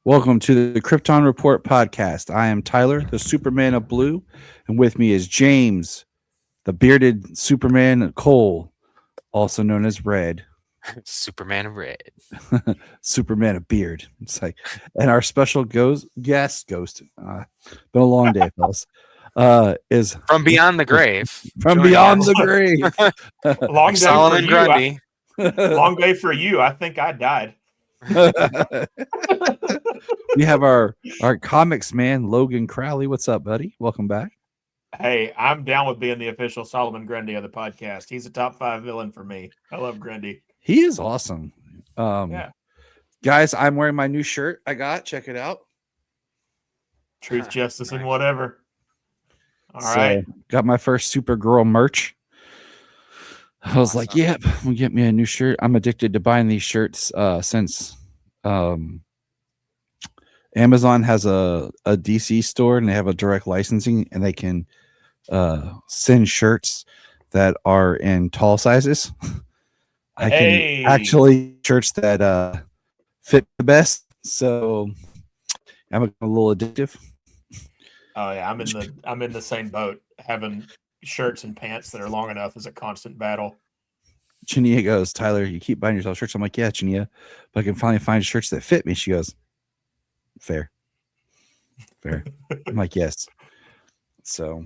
Welcome to the Krypton Report podcast. I am Tyler, the Superman of Blue, and with me is James, the bearded Superman Cole, also known as Red. Superman of Red. Superman of Beard. It's like, and our special ghost. Been a long day, fellas. Is From beyond the grave. from Joining beyond us. the grave. Long Like day Solomon for you. Grundy. Long day for you. I think I died. We have our comics man, Logan Crowley. What's up, buddy? Welcome back. Hey, I'm down with being the official Solomon Grundy of the podcast. He's a top 5 villain for me. I love Grundy. He is awesome. Yeah. Guys, I'm wearing my new shirt I got. Check it out. Truth, justice, and Nice. whatever. All right. Got my first Supergirl merch. I was like, Awesome. yep, we'll get me a new shirt. I'm addicted to buying these shirts since Amazon has a DC store and they have a direct licensing and they can send shirts that are in tall sizes. I Hey. can actually shirts that fit the best. So I'm a little addictive. Oh yeah, I'm in the same boat. Having shirts and pants that are long enough is a constant battle. Chania goes, Tyler, you keep buying yourself shirts. I'm like, yeah, Chania, but I can finally find shirts that fit me. She goes, fair. I'm like, yes. So,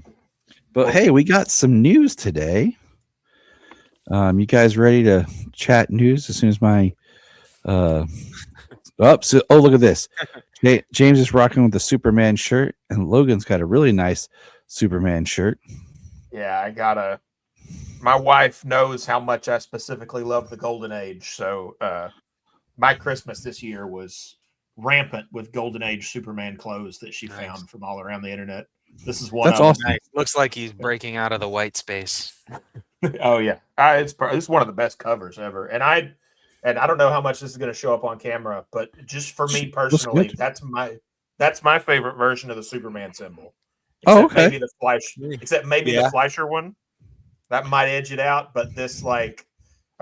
but hey, we got some news today. You guys ready to chat news as soon as my look at this. James is rocking with the Superman shirt, and Logan's got a really nice Superman shirt. Yeah, my wife knows how much I specifically love the Golden Age. So my Christmas this year was rampant with Golden Age Superman clothes that she Nice. found from all around the internet. This is one That's of awesome. Nice. Looks like he's breaking out of the white space. them. Oh yeah, it's one of the best covers ever. And I don't know how much this is going to show up on camera, but just for me personally, good. that's my favorite version of the Superman symbol. Oh, Except okay. maybe Yeah. the Fleischer one. That might edge it out, but this I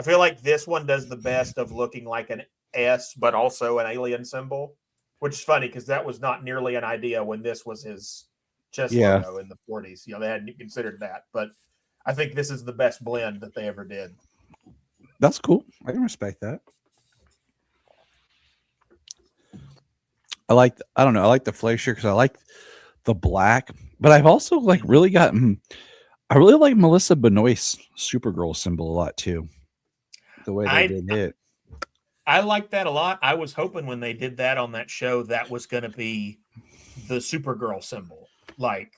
feel like this one does the best of looking like an S, but also an alien symbol, which is funny because that was not nearly an idea when this was his chess Yeah. logo in the 40s. They hadn't considered that, but I think this is the best blend that they ever did. That's cool. I can respect that. I like the Fleischer because I like the black, but I've also really gotten. I really like Melissa Benoist's Supergirl symbol a lot too. The way they did it. I like that a lot. I was hoping when they did that on that show that was going to be the Supergirl symbol, like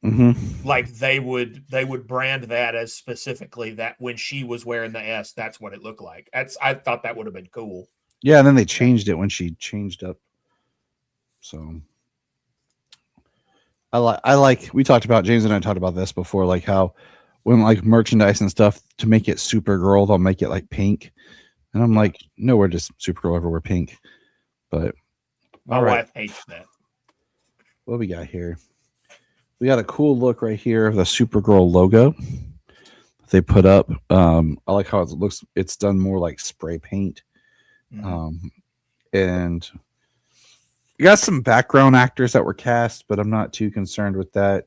they would brand that as specifically that when she was wearing the S, that's what it looked like. I thought that would have been cool. Yeah, and then they changed it when she changed up. So I like we talked about, James and I talked about this before, like how when merchandise and stuff to make it Supergirl, they'll make it like pink. And I'm like, no, we're just Supergirl everywhere pink. But My all right. wife hates that. What do we got here? We got a cool look right here of the Supergirl logo they put up. I like how it looks. It's done more like spray paint. And we got some background actors that were cast, but I'm not too concerned with that.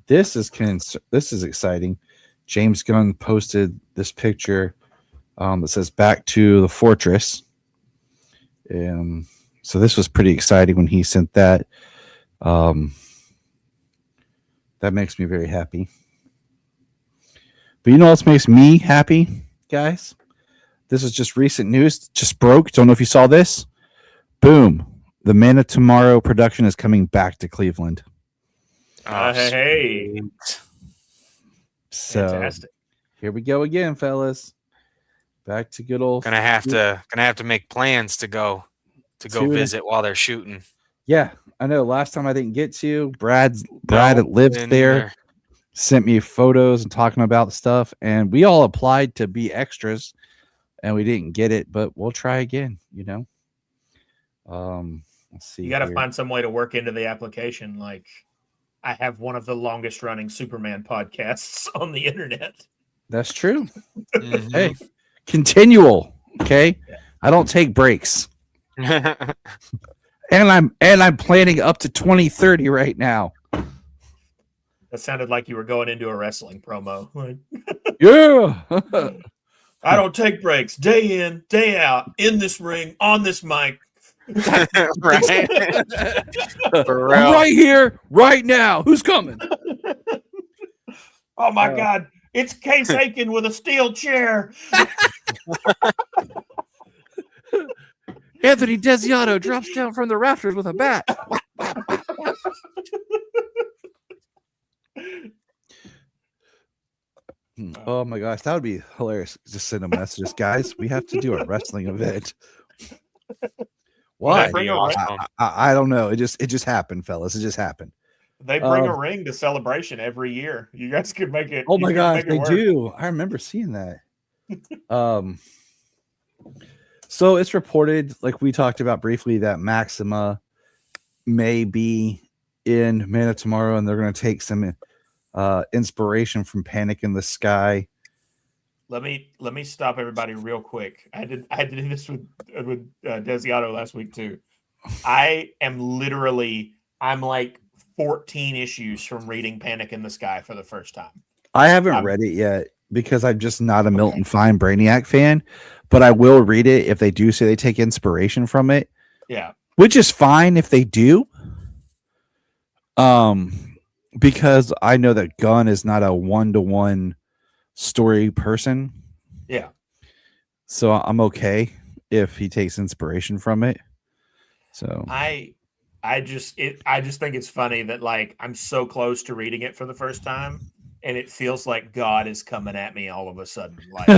This is exciting. James Gunn posted this picture that says "Back to the Fortress." So this was pretty exciting when he sent that. That makes me very happy. But you know what makes me happy, guys? This is just recent news. Just broke. Don't know if you saw this. Boom. The Man of Tomorrow production is coming back to Cleveland. Hey, So fantastic. here we go again, fellas. Back to good old. Gonna have to make plans to go To- visit while they're shooting. Yeah, I know. Last time I didn't get to. Brad that lives Been there sent me photos and talking about stuff, and we all applied to be extras, and we didn't get it. But we'll try again. Let's see. You got to here. find some way to work into the application. Like, I have one of the longest running Superman podcasts on the internet. That's true. Mhm. Hey, continual. Okay, Yeah. I don't take breaks. And I'm planning up to 2030 right now. That sounded like you were going into a wrestling promo. Like, Yeah. I don't take breaks. Day in, day out, in this ring, on this mic. Right? For I'm real. right here, right now. Who's coming? Oh my God. It's Case Aiken with a steel chair. Anthony Desiato drops down from the rafters with a bat. Oh my gosh, that would be hilarious. Just send a message, guys. We have to do a wrestling event. Why? Bring a ring. I don't know. It just happened, fellas. It just happened. They bring a ring to Celebration every year. You guys could make it. Oh my gosh, they work. do. I remember seeing that. So it's reported, like we talked about briefly, that Maxima may be in Man of Tomorrow, and they're going to take some inspiration from Panic in the Sky. Let me stop everybody real quick. I did this with Desiato last week too. I'm like 14 issues from reading Panic in the Sky for the first time. I haven't read it yet because I'm just not a Milton Fine Brainiac fan, but I will read it if they do say they take inspiration from it. Yeah. Which is fine if they do. Because I know that Gunn is not a one-to-one story person. Yeah. So I'm okay if he takes inspiration from it. So I just think it's funny that like I'm so close to reading it for the first time, and it feels like God is coming at me all of a sudden. Like,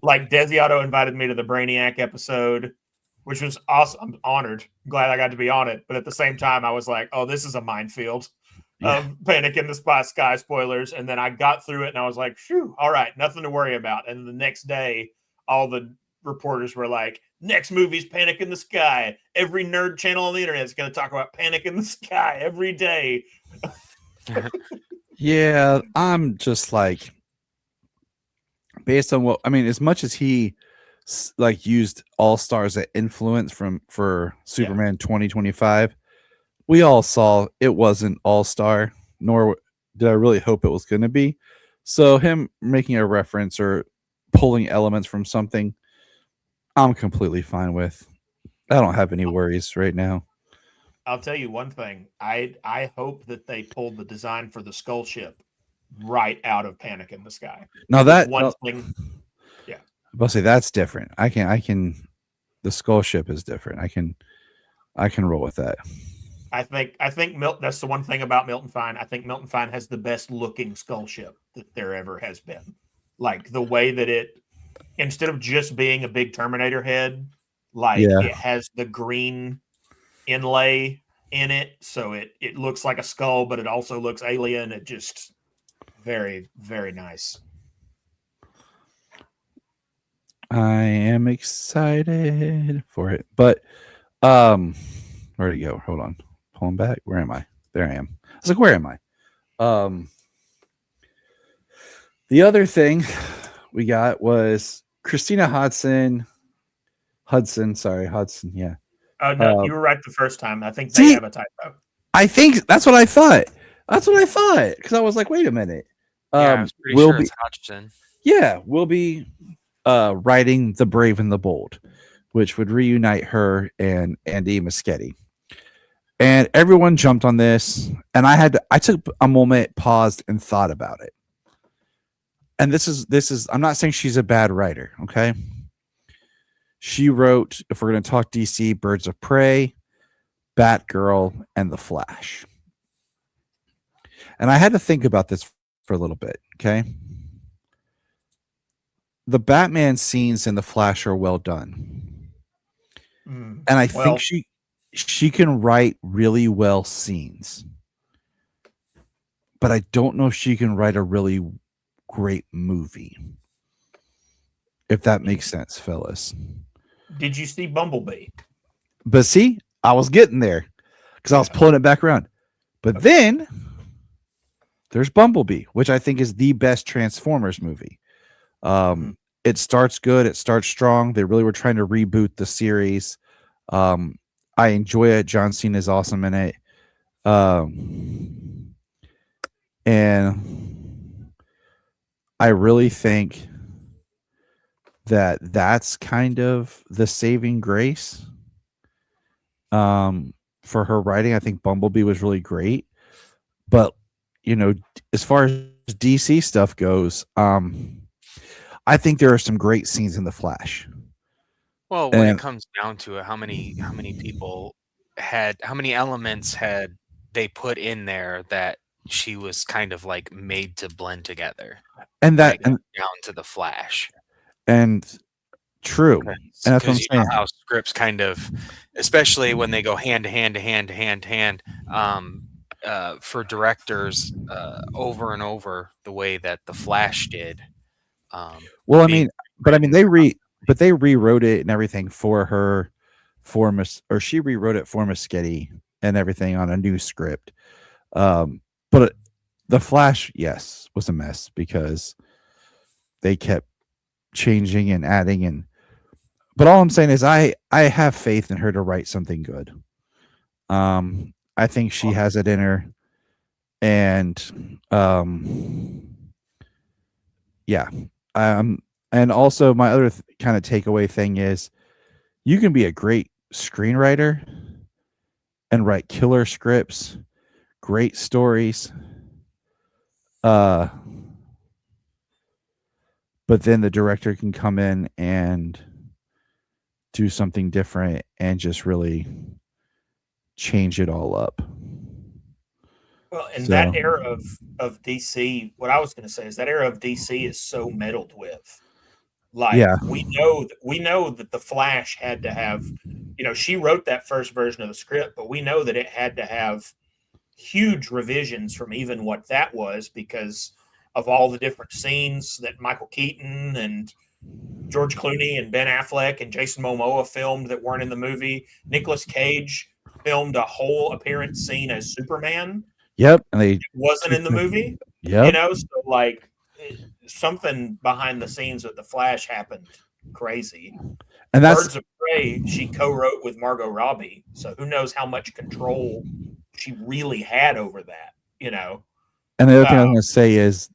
like Desiato invited me to the Brainiac episode, which was awesome. I'm honored. I'm glad I got to be on it. But at the same time, I was like, oh, this is a minefield of Panic in the Sky spoilers. And then I got through it and I was like, phew, all right, nothing to worry about. And the next day, all the reporters were like, next movie's Panic in the Sky. Every nerd channel on the internet is going to talk about Panic in the Sky every day. Yeah, I'm just like, based on what I mean, as much as he like used All Stars as influence for Superman 2025, we all saw it wasn't All Star, nor did I really hope it was going to be. So him making a reference or pulling elements from something, I'm completely fine with. I don't have any worries right now. I'll tell you one thing. I hope that they pulled the design for the Skull Ship right out of Panic in the Sky. Now that one thing, yeah. I'll say that's different. I can. The Skull Ship is different. I can roll with that. I think that's the one thing about Milton Fine. I think Milton Fine has the best looking Skull Ship that there ever has been. Like the way that it, instead of just being a big Terminator head, like it has the green inlay in it, so it looks like a skull, but it also looks alien. It just very, very nice. I am excited for it, but where'd it go? Hold on, pulling back. Where am I? There I am. I was like, where am I? The other thing we got was Christina Hudson. Yeah. Oh no, you were right the first time. I think they have a typo. I think that's what I thought. Because I was like, wait a minute. I was pretty sure it's Hodgson. Yeah, we'll be writing The Brave and the Bold, which would reunite her and Andy Muschietti. And everyone jumped on this, and I took a moment, paused, and thought about it. And this is I'm not saying she's a bad writer, okay? She wrote, if we're going to talk DC, Birds of Prey, Batgirl, and The Flash. And I had to think about this for a little bit, okay? The Batman scenes in The Flash are well done. And I think she can write really well scenes. But I don't know if she can write a really great movie. If that makes sense, fellas. Did you see Bumblebee? But see, I was getting there because I was pulling it back around. But then there's Bumblebee, which I think is the best Transformers movie. It starts good. It starts strong. They really were trying to reboot the series. I enjoy it. John Cena is awesome in it. And I really think that that's kind of the saving grace for her writing. I think Bumblebee was really great, but as far as DC stuff goes, I think there are some great scenes in The Flash. Well, when it comes down to it, how many elements had they put in there that she was kind of like made to blend together, and that down to the Flash. And true. And that's what I'm Because you know saying. how scripts kind of, especially when they go hand to hand to hand to hand to hand, for directors over and over the way that the Flash did. Well, I mean, they rewrote it and everything for her, or she rewrote it for Muschietti and everything on a new script. But the Flash, yes, was a mess because they kept changing and adding but all I'm saying is I have faith in her to write something good. I think she has it in her, and yeah. And also my other kind of takeaway thing is you can be a great screenwriter and write killer scripts, great stories. But then the director can come in and do something different and just really change it all up. Well, in that era of DC, what I was going to say is that era of DC is so meddled with. Like, yeah, we know that the Flash had to have, she wrote that first version of the script, but we know that it had to have huge revisions from even what that was because of all the different scenes that Michael Keaton and George Clooney and Ben Affleck and Jason Momoa filmed that weren't in the movie. Nicolas Cage filmed a whole appearance scene as Superman. Yep, and it wasn't in the movie. Yep. So like something behind the scenes with the Flash happened crazy. And that's Birds of Prey she co-wrote with Margot Robbie, so who knows how much control she really had over that. And the other thing I was going to say is,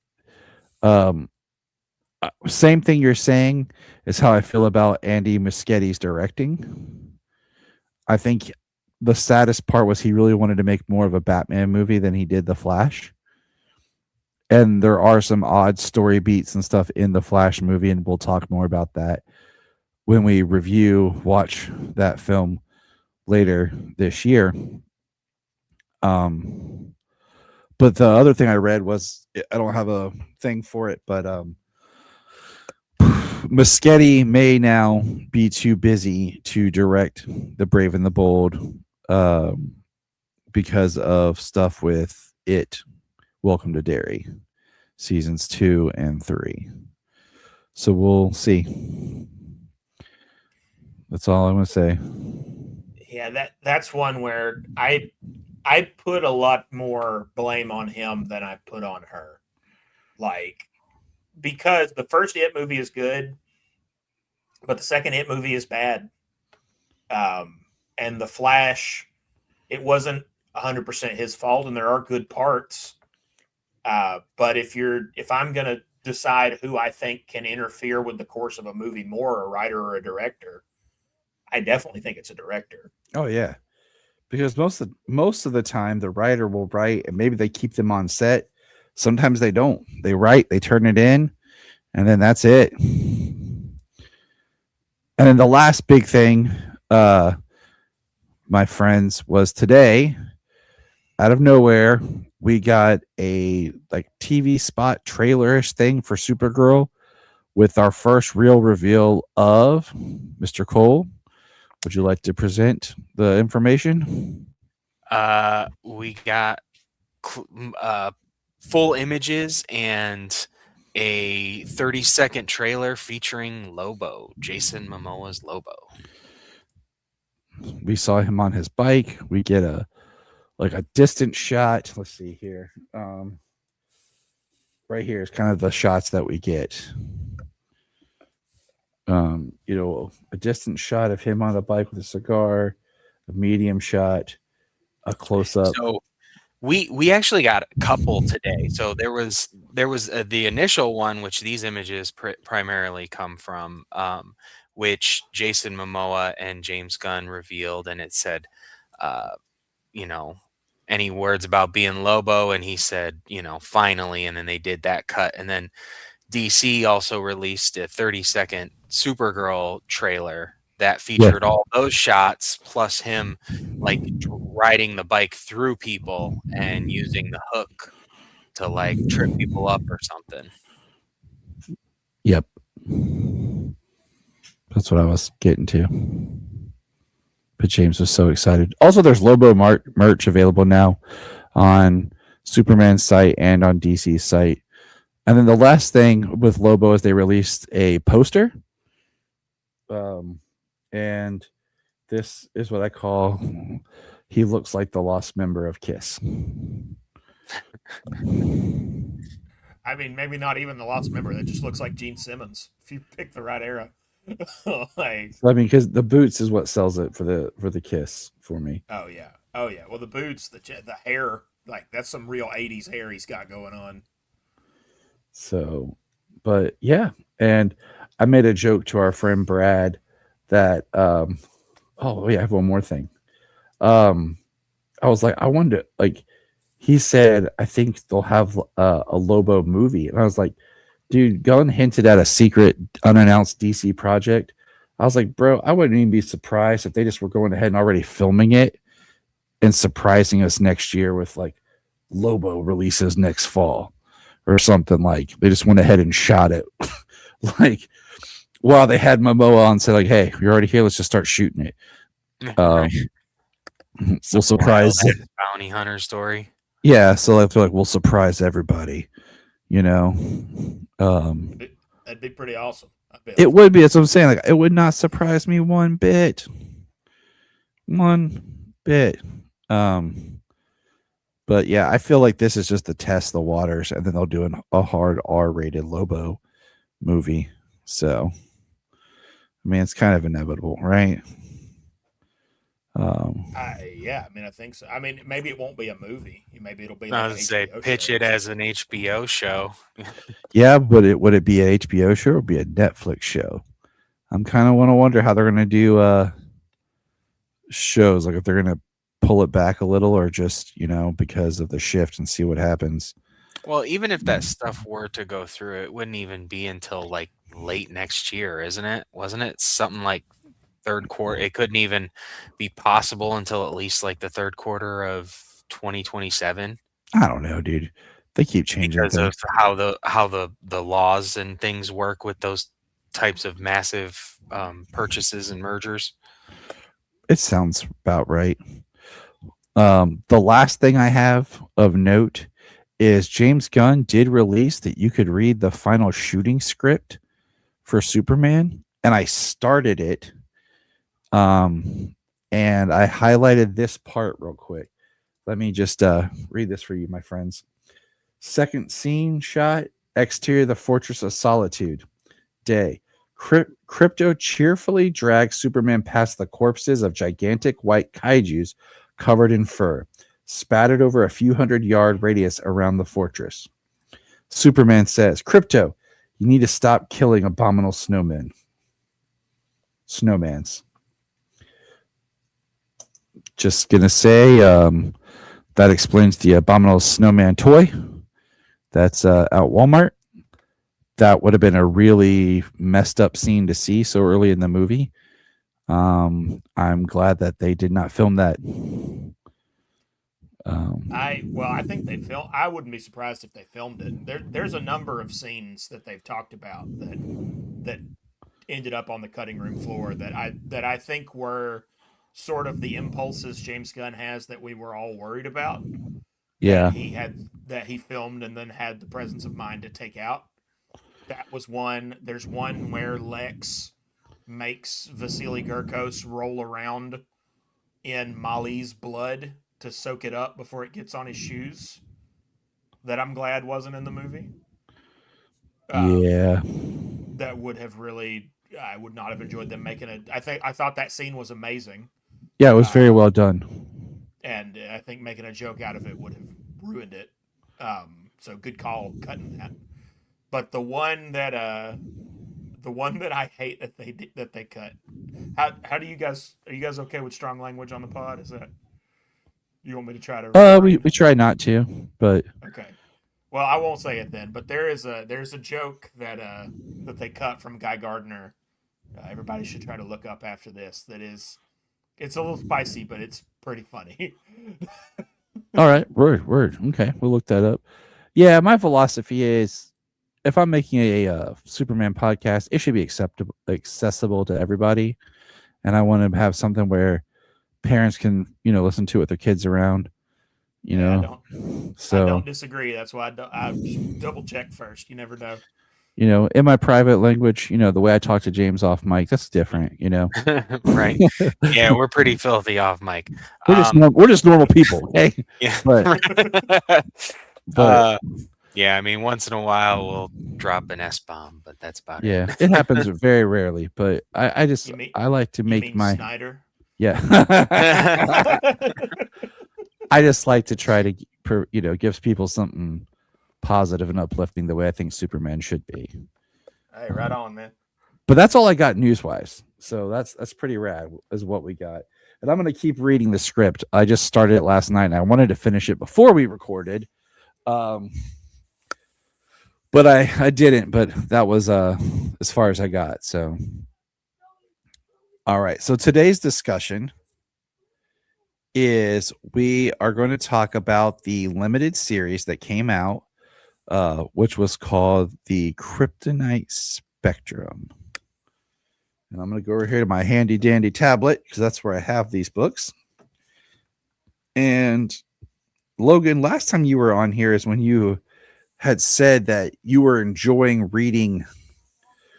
same thing you're saying is how I feel about Andy Muschietti's directing. I think the saddest part was he really wanted to make more of a Batman movie than he did The Flash. And there are some odd story beats and stuff in the Flash movie, and we'll talk more about that when we watch that film later this year. But the other thing I read was, I don't have a thing for it, but Muschietti may now be too busy to direct The Brave and the Bold because of stuff with it. Welcome to Derry, seasons 2 and 3. So we'll see. That's all I'm going to say. Yeah, that's one where I put a lot more blame on him than I put on her. Like, because the first It movie is good, but the second It movie is bad. And the Flash, it wasn't 100% his fault, and there are good parts. But if I'm going to decide who I think can interfere with the course of a movie more, a writer or a director, I definitely think it's a director. Oh yeah, because most of the time the writer will write, and maybe they keep them on set. Sometimes they don't. They write, they turn it in, and then that's it. And then the last big thing, my friends, was today. Out of nowhere, we got a TV spot trailerish thing for Supergirl with our first real reveal of Mr. Cole. Would you like to present the information? We got full images and a 30-second trailer featuring Lobo, Jason Momoa's Lobo. We saw him on his bike. We get a distant shot. Let's see here. Right here is kind of the shots that we get. A distant shot of him on the bike with a cigar, a medium shot, a close up. So we actually got a couple today. So there was the initial one, which these images primarily come from, which Jason Momoa and James Gunn revealed, and it said, uh, you know, any words about being Lobo, and he said, finally, and then they did that cut, and then DC also released a 30-second Supergirl trailer that featured all those shots plus him like riding the bike through people and using the hook to like trip people up or something. Yep. That's what I was getting to. But James was so excited. Also, there's Lobo merch available now on Superman's site and on DC's site. And then the last thing with Lobo is they released a poster. And this is what I call he looks like the lost member of Kiss. I mean, maybe not even the lost member. That just looks like Gene Simmons if you pick the right era. Because the boots is what sells it for the Kiss for me. Oh yeah. Well, the boots, the hair, like that's some real '80s hair he's got going on. So, but yeah, and I made a joke to our friend Brad that I have one more thing. I was like, I wonder, like, he said, I think they'll have a Lobo movie, and I was like, dude, Gunn hinted at a secret, unannounced DC project. I was like, bro, I wouldn't even be surprised if they just were going ahead and already filming it and surprising us next year with like Lobo releases next fall or something. Like they just went ahead and shot it. Like, while they had Momoa on, said like, hey, you're already here. Let's just start shooting it. Right. We'll surprise bounty hunter story. Yeah, so I feel like we'll surprise everybody. That'd be pretty awesome. It would be. That's what I'm saying. Like, it would not surprise me one bit. One bit. But yeah, I feel like this is just to test the waters, and then they'll do a hard R-rated Lobo movie. So, I mean, it's kind of inevitable, right? Yeah, I mean, I think so. I mean, maybe it won't be a movie. Maybe it'll be. I Like was say pitch it as an HBO show. Yeah, would it be an HBO show or be a Netflix show? I'm kind of want to wonder how they're going to do shows, like if they're going to pull it back a little or just because of the shift and see what happens. Well, even if that stuff were to go through, it wouldn't even be until like late next year, isn't it? Wasn't it something like third quarter? It couldn't even be possible until at least like the third quarter of 2027. I don't know, dude. They keep changing because of how the laws and things work with those types of massive purchases and mergers. It sounds about right. The last thing I have of note is James Gunn did release that you could read the final shooting script for Superman, and I started it. And I highlighted this part real quick. Let me just read this for you, my friends. Second scene shot, exterior of the Fortress of Solitude. Day. Krypto cheerfully drags Superman past the corpses of gigantic white kaijus covered in fur, spattered over a few 100-yard radius around the fortress. Superman says, Krypto, you need to stop killing abominable snowmans. Just gonna say that explains the abominable snowman toy that's at Walmart. That would have been a really messed up scene to see so early in the movie. I'm glad that they did not film that. I think they filmed. I wouldn't be surprised if they filmed it. There's a number of scenes that they've talked about that ended up on the cutting room floor that I think were sort of the impulses James Gunn has that we were all worried about. Yeah, that he filmed and then had the presence of mind to take out. That was one. There's one where Lex makes Vasily Gurkos roll around in Molly's blood to soak it up before it gets on his shoes. That I'm glad wasn't in the movie. Yeah. That would have really I would not have enjoyed them making it. I thought that scene was amazing, Yeah, it was very well done. and I think making a joke out of it would have ruined it. So good call cutting that. But the one that I hate that they cut. How do you guys are you guys okay with strong language on the pod? Is that you want me to try to We refrain? try not to, but Okay. Well, I won't say it then. But there's a joke that they cut from Guy Gardner. Everybody should try to look up after this. It's a little spicy, but it's pretty funny. all right, word. Okay, we'll look that up. Yeah, my philosophy is if I'm making a Superman podcast, it should be accessible to everybody, and I want to have something where parents can listen to it with their kids around. I So don't disagree. That's why I just double check first. You never know. in my private language, the way I talk to James off mic, that's different. Right. Yeah, we're pretty filthy off mic. We're just normal people, okay? Yeah. But yeah, I mean, once in a while we'll drop an S bomb, but that's about yeah, it. it happens very rarely. But I just You mean- I like to You make mean my Snyder? yeah. I just like to try to give people something positive and uplifting the way I think Superman should be. Hey, right on, man. But that's all I got news wise. So that's pretty rad is what we got. And I'm gonna keep reading the script. I just started it last night and I wanted to finish it before we recorded. But I didn't, but that was as far as I got. So all right. So today's discussion is we are going to talk about the limited series that came out, which was called the Kryptonite Spectrum. And I'm going to go over here to my handy dandy tablet because that's where I have these books. And Logan, last time you were on here is when you had said that you were enjoying reading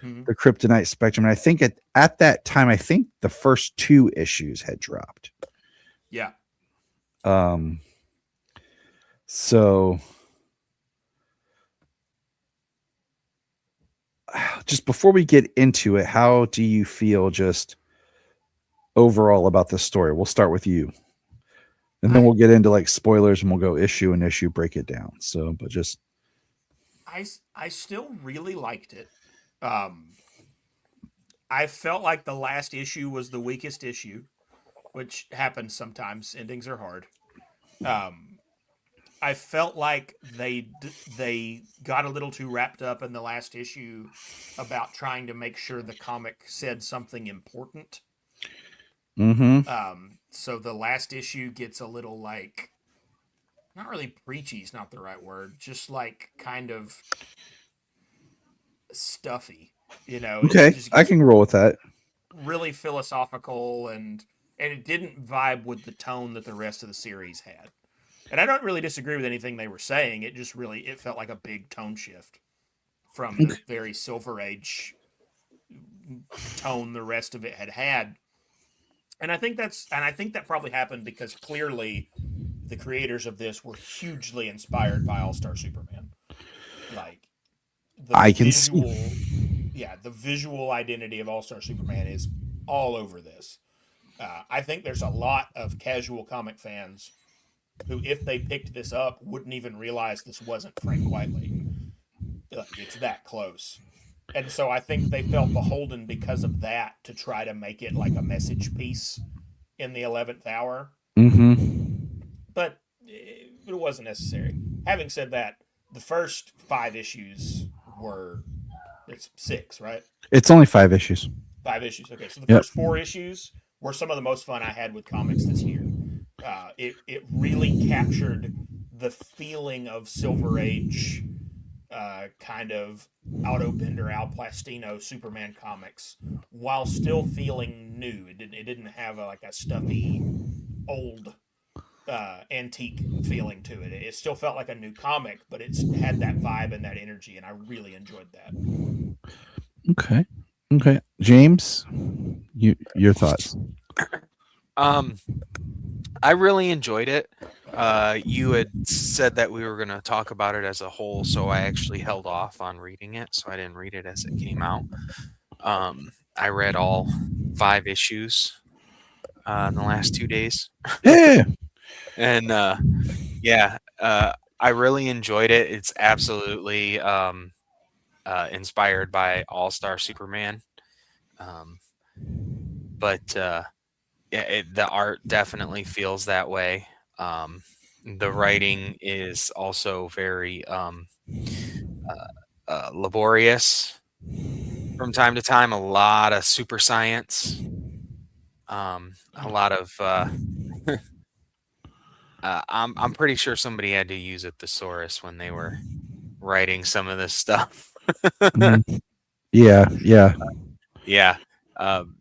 the Kryptonite Spectrum. And I think at that time, I think the first 2 issues had dropped. Yeah. So just before we get into it, how do you feel just overall about this story? We'll start with you. And then we'll get into like spoilers and we'll go issue and issue, break it down. So, but just I still really liked it. I felt like the last issue was the weakest issue, which happens sometimes. Endings are hard. I felt like they got a little too wrapped up in the last issue about trying to make sure the comic said something important. So the last issue gets a little like, not really preachy is not the right word, just like kind of stuffy, okay. I can roll with that. Really philosophical and it didn't vibe with the tone that the rest of the series had. And I don't really disagree with anything they were saying. It just it felt like a big tone shift from the very Silver Age tone the rest of it had. And I think that probably happened because clearly the creators of this were hugely inspired by All-Star Superman. Like the visual identity of All-Star Superman is all over this. I think there's a lot of casual comic fans who, if they picked this up, wouldn't even realize this wasn't Frank Whiteley. It's that close. And so I think they felt beholden because of that to try to make it like a message piece in the 11th hour. But it wasn't necessary. Having said that, the first 5 issues it's 6, right? It's only 5 issues. 5 issues. Okay, so the first 4 issues were some of the most fun I had with comics this year. It really captured the feeling of Silver Age, kind of Otto Bender, Al Plastino Superman comics, while still feeling new. It didn't have a stuffy, old, antique feeling to it. It still felt like a new comic, but it had that vibe and that energy, and I really enjoyed that. Okay, James, your thoughts? I really enjoyed it. You had said that we were going to talk about it as a whole, so I actually held off on reading it, so I didn't read it as it came out. I read all 5 issues in the last 2 days. Yeah. And yeah, I really enjoyed it. It's absolutely inspired by All-Star Superman. Um, but yeah, the art definitely feels that way. The writing is also very laborious from time to time. A lot of super science. A lot of I'm pretty sure somebody had to use a thesaurus when they were writing some of this stuff. Mhm. Yeah. Yeah. Yeah, um,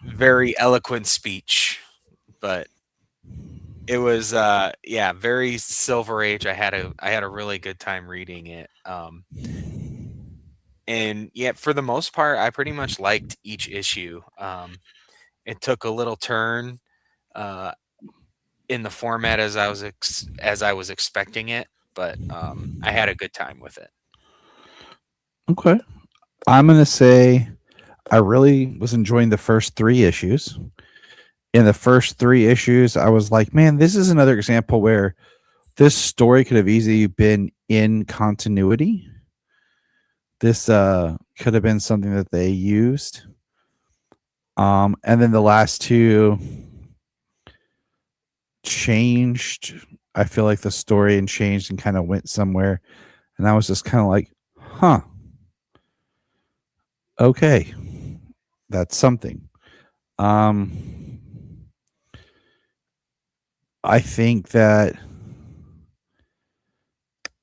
very eloquent speech, but it was yeah, very Silver Age. I had a really good time reading it. And yeah, for the most part, I pretty much liked each issue. It took a little turn uh, in the format as I was expecting it, but I had a good time with it. Okay. I'm gonna say I really was enjoying the first 3 issues. In the first 3 issues, I was like, man, this is another example where this story could have easily been in continuity. This could have been something that they used. And then the last 2 changed. I feel like the story and changed and kind of went somewhere. And I was just kind of like, huh, okay, that's something. Um, I think that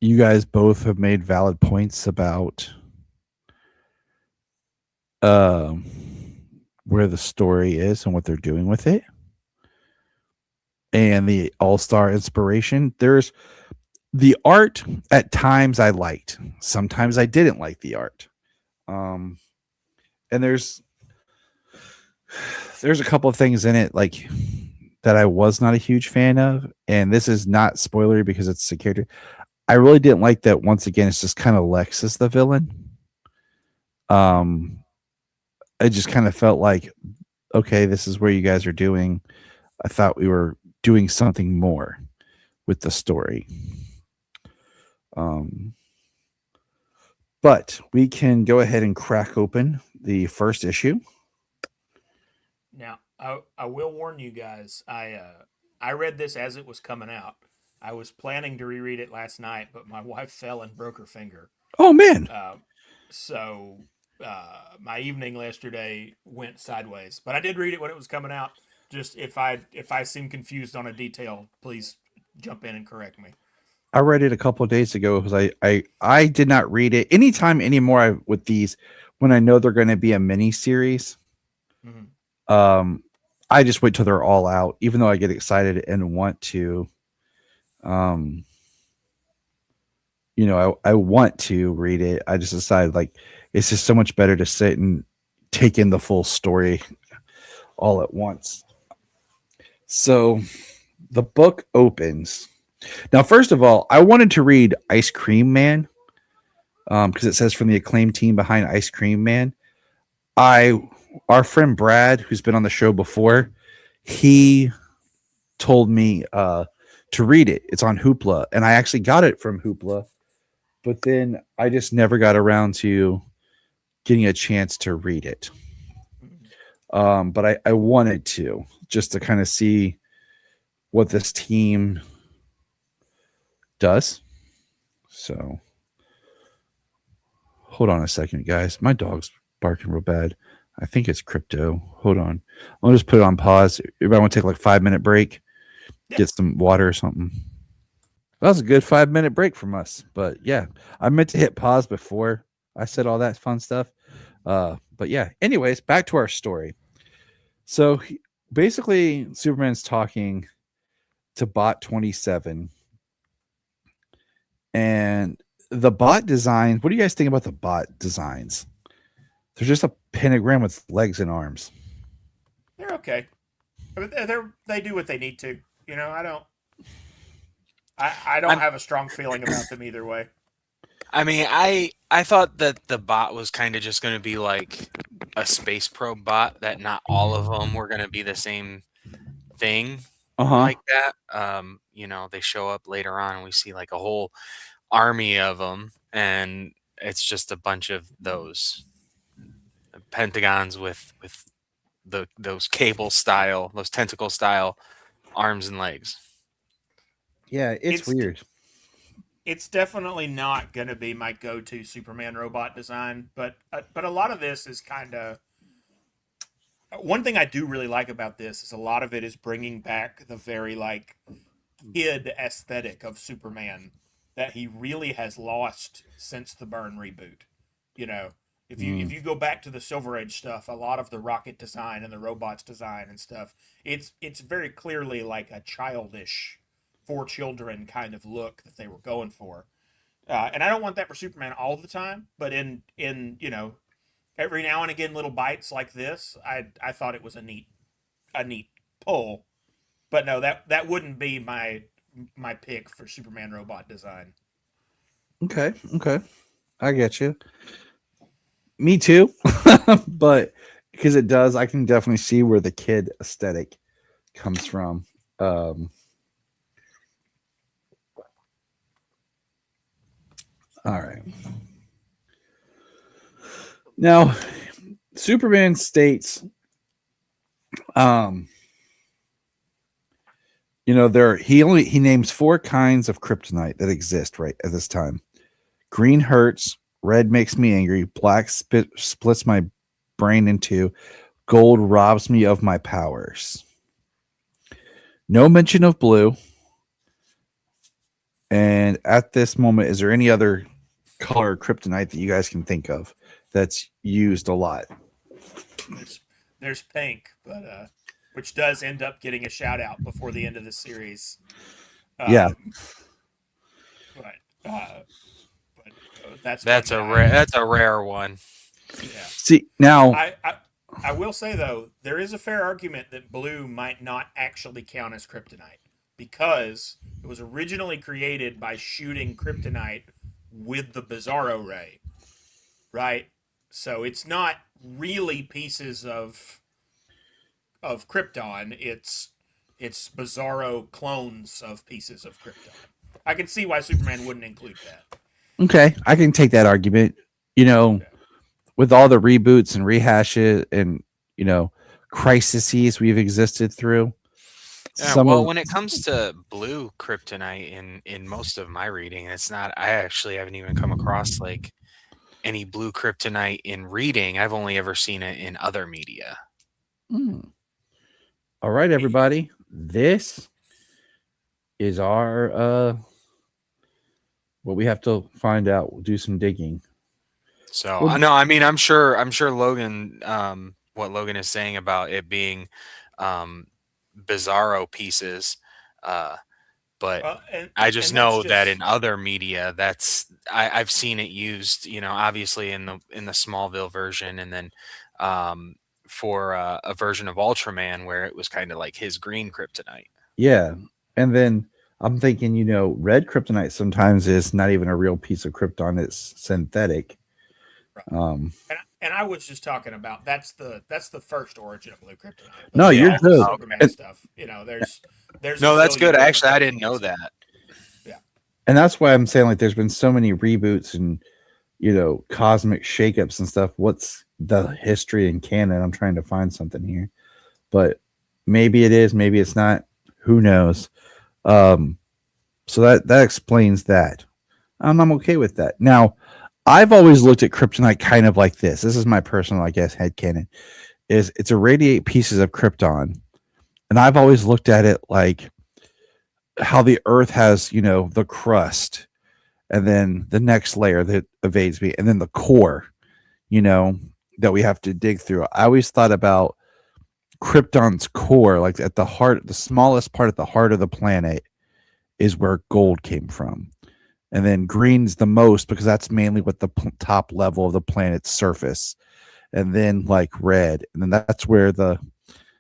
you guys both have made valid points about um, where the story is and what they're doing with it and the all-star inspiration. There's the art at times I liked. Sometimes I didn't like the art. Um, and there's a couple of things in it like that I was not a huge fan of, and this is not spoilery because it's a character. I really didn't like that. Once again, it's just kind of Lex as the villain. Um, I just kind of felt like, okay, this is where you guys are doing. I thought we were doing something more with the story. Um, but we can go ahead and crack open the first issue. Now, I will warn you guys. I read this as it was coming out. I was planning to reread it last night, but my wife fell and broke her finger. Oh man, Uh, so my evening yesterday went sideways. But I did read it when it was coming out. Just if I seem confused on a detail, please jump in and correct me. I read it a couple of days ago because I did not read it anytime anymore with these when I know they're going to be a mini series. Mm-hmm. I just wait till they're all out, even though I get excited and want to. Um, I want to read it. I just decided like it's just so much better to sit and take in the full story all at once. So the book opens. Now, first of all, I wanted to read Ice Cream Man because it says from the acclaimed team behind Ice Cream Man. Our friend Brad, who's been on the show before, he told me to read it. It's on Hoopla, and I actually got it from Hoopla, but then I just never got around to getting a chance to read it. But I wanted to just to kind of see what this team does. So hold on a second, guys. My dog's barking real bad. I think it's Crypto. Hold on. I'll just put it on pause. Everybody want to take like 5-minute break, get some water or something. That was a good 5-minute break from us. But yeah, I meant to hit pause before I said all that fun stuff. But yeah, anyways, back to our story. So basically, Superman's talking to Bot 27, and the bot design. What do you guys think about the bot designs? They're just a pentagram with legs and arms. They're okay. I mean, they do what they need to. You know, I don't I'm, have a strong feeling about them either way. I mean, I thought that the bot was kind of just going to be like a space probe bot, that not all of them were going to be the same thing like that. You know, they show up later on and we see like a whole army of them, and it's just a bunch of those pentagons with those cable style, those tentacle style arms and legs. Yeah, it's weird. It's definitely not going to be my go-to Superman robot design, but a lot of this is kind of one thing I do really like about this is a lot of it is bringing back the very like kid aesthetic of Superman that he really has lost since the Byrne reboot. You know, if you go back to the Silver Age stuff, a lot of the rocket design and the robots design and stuff, it's very clearly like a childish for children kind of look that they were going for. And I don't want that for Superman all the time, but in you know, every now and again little bites like this, I thought it was a neat pull. But no, that wouldn't be my pick for Superman robot design. Okay, I get you. Me too, but because it does, I can definitely see where the kid aesthetic comes from. All right. Now, Superman states, you know, he names 4 kinds of kryptonite that exist right at this time. Green hurts, red makes me angry, black splits my brain in two, gold robs me of my powers. No mention of blue. And at this moment, is there any other color kryptonite that you guys can think of that's used a lot? There's pink, but which does end up getting a shout out before the end of the series. Yeah. But that's a rare one. Yeah. See, now I will say though, there is a fair argument that blue might not actually count as kryptonite because it was originally created by shooting kryptonite with the Bizarro ray, right? So it's not really pieces of Krypton. It's Bizarro clones of pieces of Krypton. I can see why Superman wouldn't include that. Okay, I can take that argument. You know, okay, with all the reboots and rehashes and, you know, crises we've existed through. Yeah, well, when it comes to blue kryptonite in most of my reading, it's not. I actually haven't even come across like any blue kryptonite in reading. I've only ever seen it in other media. All right, everybody. This is our what we have to find out. We'll do some digging. So I know. I mean, I'm sure Logan. What Logan is saying about it being Bizarro pieces, but I just know that in other media, I've seen it used. You know, obviously in the Smallville version, and then for a version of Ultraman where it was kind of like his green kryptonite. Yeah, and then I'm thinking, you know, red kryptonite sometimes is not even a real piece of Krypton; it's synthetic. Right. And I was just talking about that's the first origin of blue kryptonite. But no, you're good. Superman stuff. You know, there's no, that's good. Actually, I didn't know that. Yeah, and that's why I'm saying like there's been so many reboots and, you know, cosmic shakeups and stuff. What's the history in canon? I'm trying to find something here, but maybe it is, maybe it's not. Who knows? So that explains that. I'm okay with that. Now, I've always looked at kryptonite kind of like this. This is my personal, I guess, headcanon. It's irradiate pieces of Krypton. And I've always looked at it like how the Earth has, you know, the crust, and then the next layer that evades me, and then the core, you know, that we have to dig through. I always thought about Krypton's core, like at the heart, the smallest part at the heart of the planet is where gold came from. And then green's the most because that's mainly what the top level of the planet's surface. And then like red. And then that's where the,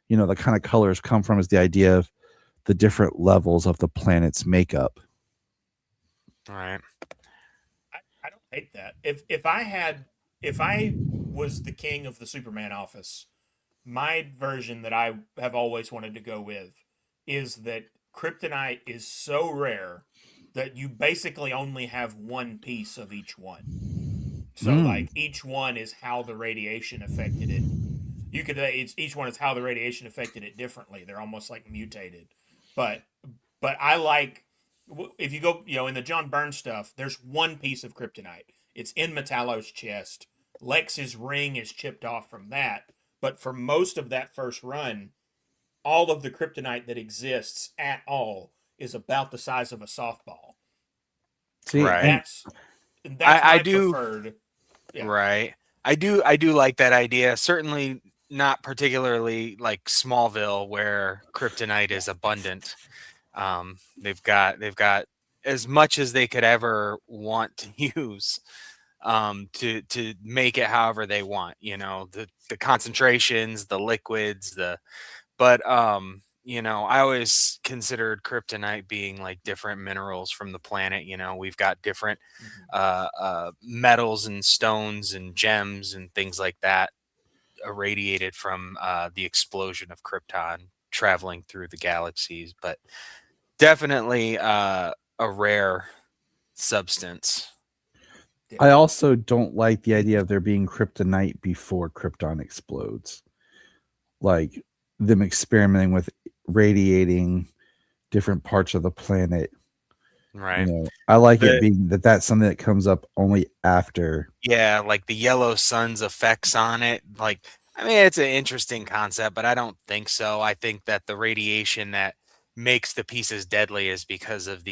you know, the kind of colors come from, is the idea of the different levels of the planet's makeup. All right. I don't hate that. If I had if I was the king of the Superman office, my version that I have always wanted to go with is that kryptonite is so rare that you basically only have one piece of each one. So Mm. like each one is how the radiation affected it. You could it's each one is how the radiation affected it differently. They're almost like mutated. But I like if you go, in the John Byrne stuff, there's one piece of kryptonite. It's in Metallo's chest. Lex's ring is chipped off from that. But for most of that first run, all of the kryptonite that exists at all is about the size of a softball. See, Right. and That's I my do. preferred. Yeah. Right. I do like that idea. Certainly not particularly like Smallville where kryptonite is abundant. They've got as much as they could ever want to use to make it however they want, the concentrations, the liquids, but I always considered kryptonite being like different minerals from the planet. We've got different Mhm. metals and stones and gems and things like that irradiated from the explosion of Krypton traveling through the galaxies, but definitely a rare substance. I also don't like the idea of there being kryptonite before Krypton explodes. Like them experimenting with radiating different parts of the planet. Right. I like it being that's something that comes up only after. Yeah, like the yellow sun's effects on it. Like, I mean, it's an interesting concept, but I don't think so. I think that the radiation that makes the pieces deadly is because of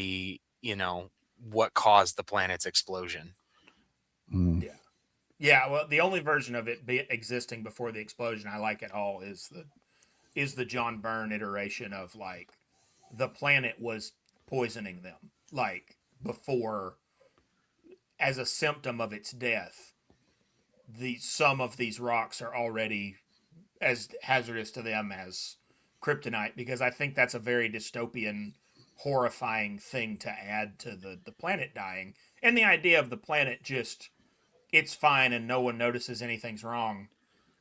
what caused the planet's explosion. Mm. Yeah. Yeah, well, the only version of it existing before the explosion I like at all is the John Byrne iteration of like the planet was poisoning them like before as a symptom of its death. Some of these rocks are already as hazardous to them as kryptonite because I think that's a very dystopian, horrifying thing to add to the planet dying and the idea of the planet just it's fine and no one notices anything's wrong,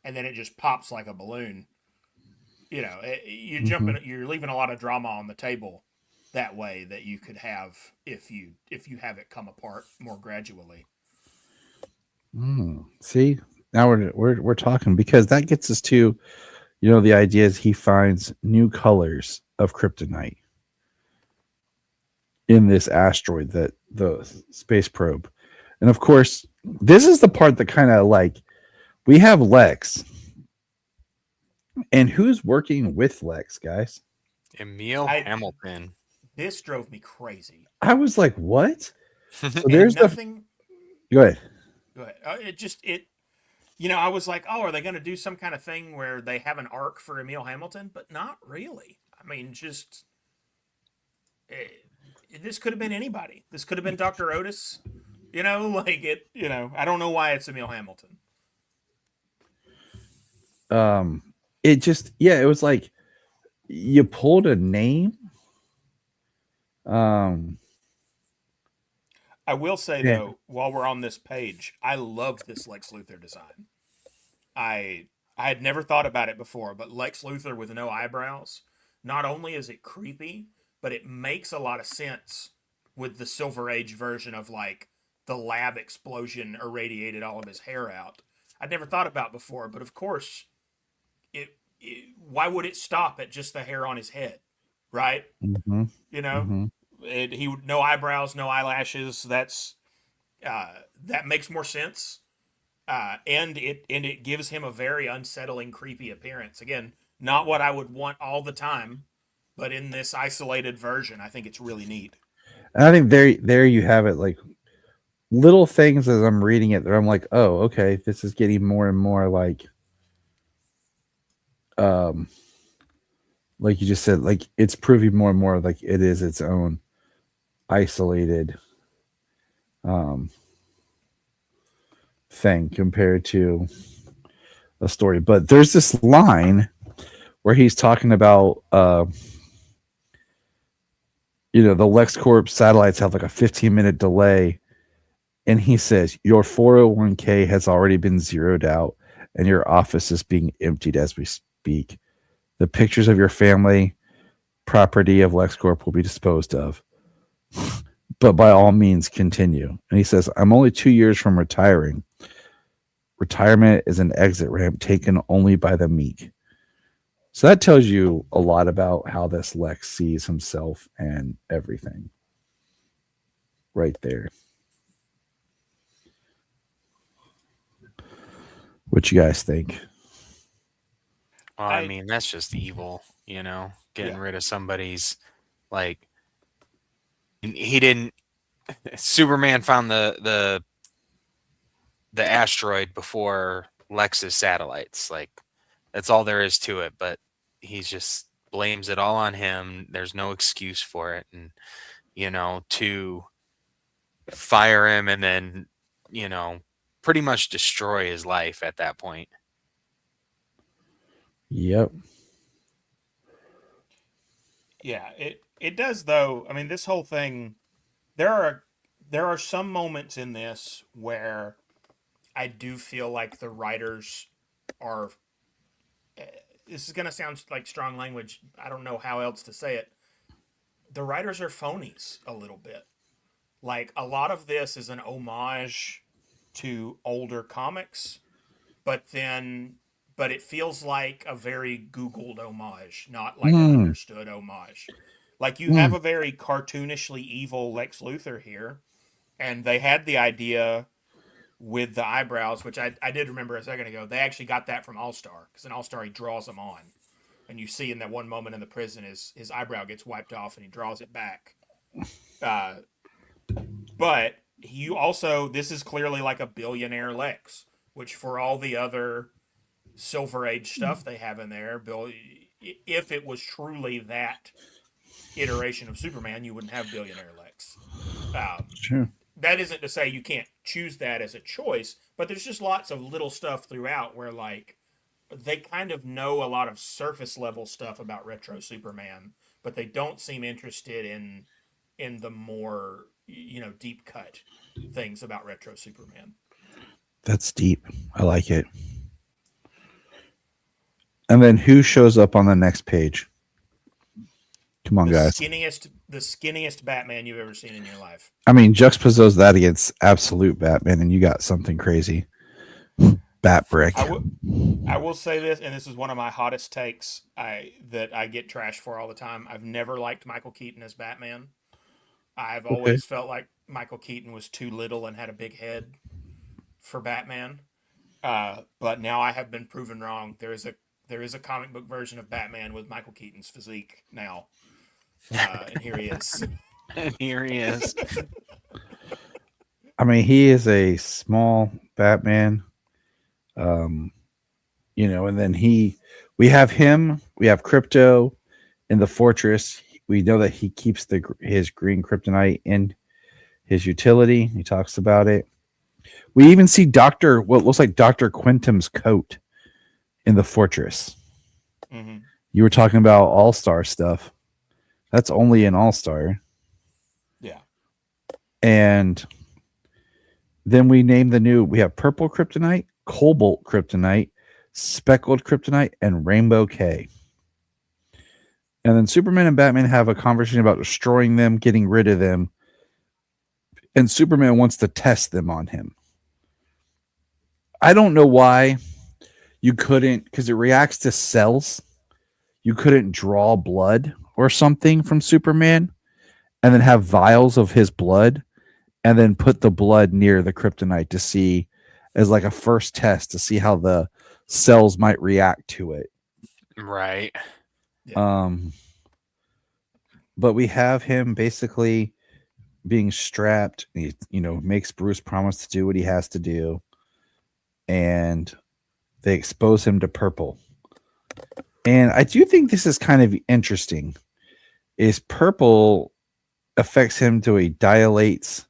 and then it just pops like a balloon. You're leaving a lot of drama on the table that way that you could have if you have it come apart more gradually. See, now we're talking because that gets us to, the idea is he finds new colors of kryptonite in this asteroid, that the space probe, and of course, this is the part that kind of like we have Lex, and who's working with Lex, guys? Emil Hamilton. This drove me crazy. I was like, what? So there's nothing. Go ahead. I was like, oh, are they going to do some kind of thing where they have an arc for Emil Hamilton? But not really. I mean, this could have been anybody. This could have been Dr. Otis. I don't know why it's Emil Hamilton. It was like you pulled a name. I will say though, while we're on this page, I love this Lex Luthor design. I had never thought about it before, but Lex Luthor with no eyebrows, not only is it creepy, but it makes a lot of sense with the Silver Age version of like the lab explosion irradiated all of his hair out. I'd never thought about before, but of course, why would it stop at just the hair on his head, right? Mm-hmm. He no eyebrows, no eyelashes. That makes more sense, and it gives him a very unsettling, creepy appearance. Again, not what I would want all the time, but in this isolated version, I think it's really neat. And I think there you have it. Like little things as I'm reading it, I'm like, oh, okay, this is getting more and more like you just said, like it's proving more and more like it is its own isolated thing compared to a story. But there's this line where he's talking about the LexCorp satellites have like a 15-minute delay, And he says, your 401k has already been zeroed out and your office is being emptied as we speak. The pictures of your family property of LexCorp will be disposed of. But by all means, continue. And he says, I'm only 2 years from retiring. Retirement is an exit ramp taken only by the meek. So that tells you a lot about how this Lex sees himself and everything. Right there. What you guys think? Well, I mean, that's just evil, getting rid of somebody's, like, he didn't. Superman found the asteroid before Lex's satellites. Like, that's all there is to it. But he just blames it all on him. There's no excuse for it, and to fire him and then pretty much destroy his life at that point. Yep. Yeah, it does though. I mean, this whole thing, there are some moments in this where I do feel like the writers are. This is going to sound like strong language. I don't know how else to say it. The writers are phonies a little bit. Like, a lot of this is an homage to older comics, but it feels like a very Googled homage, not like an understood homage. Like, you have a very cartoonishly evil Lex Luthor here, and they had the idea with the eyebrows, which I did remember a second ago. They actually got that from All Star, because in All Star he draws them on, and you see in that one moment in the prison his eyebrow gets wiped off and he draws it back. But you also, this is clearly like a billionaire Lex, which for all the other Silver Age stuff they have in there, Bill, if it was truly that iteration of Superman, you wouldn't have billionaire Lex. Sure. That isn't to say you can't choose that as a choice, but there's just lots of little stuff throughout where, like, they kind of know a lot of surface level stuff about retro Superman, but they don't seem interested in the more, deep cut things about retro Superman. That's deep. I like it. And then who shows up on the next page? Come on, guys. The skinniest Batman you've ever seen in your life. I mean, juxtapose that against absolute Batman, and you got something crazy. Bat brick. I will say this, and this is one of my hottest takes that I get trashed for all the time. I've never liked Michael Keaton as Batman. I've always felt like Michael Keaton was too little and had a big head for Batman. But now I have been proven wrong. There is a comic book version of Batman with Michael Keaton's physique now. And here he is. I mean, he is a small Batman. And then we have him, we have Crypto in the fortress. We know that he keeps his green kryptonite in his utility. He talks about it. We even see what looks like Dr. Quintum's coat in the fortress. Mm-hmm. You were talking about All-Star stuff. That's only an All-Star. Yeah. And then we have purple kryptonite, cobalt kryptonite, speckled kryptonite, and rainbow K. And then Superman and Batman have a conversation about destroying them, getting rid of them. And Superman wants to test them on him. I don't know why you couldn't, because it reacts to cells. You couldn't draw blood or something from Superman and then have vials of his blood and then put the blood near the kryptonite to see as like a first test to see how the cells might react to it. Right. Yeah. But we have him basically being strapped. He, makes Bruce promise to do what he has to do. And they expose him to purple. And I do think this is kind of interesting. Is purple affects him to a dilates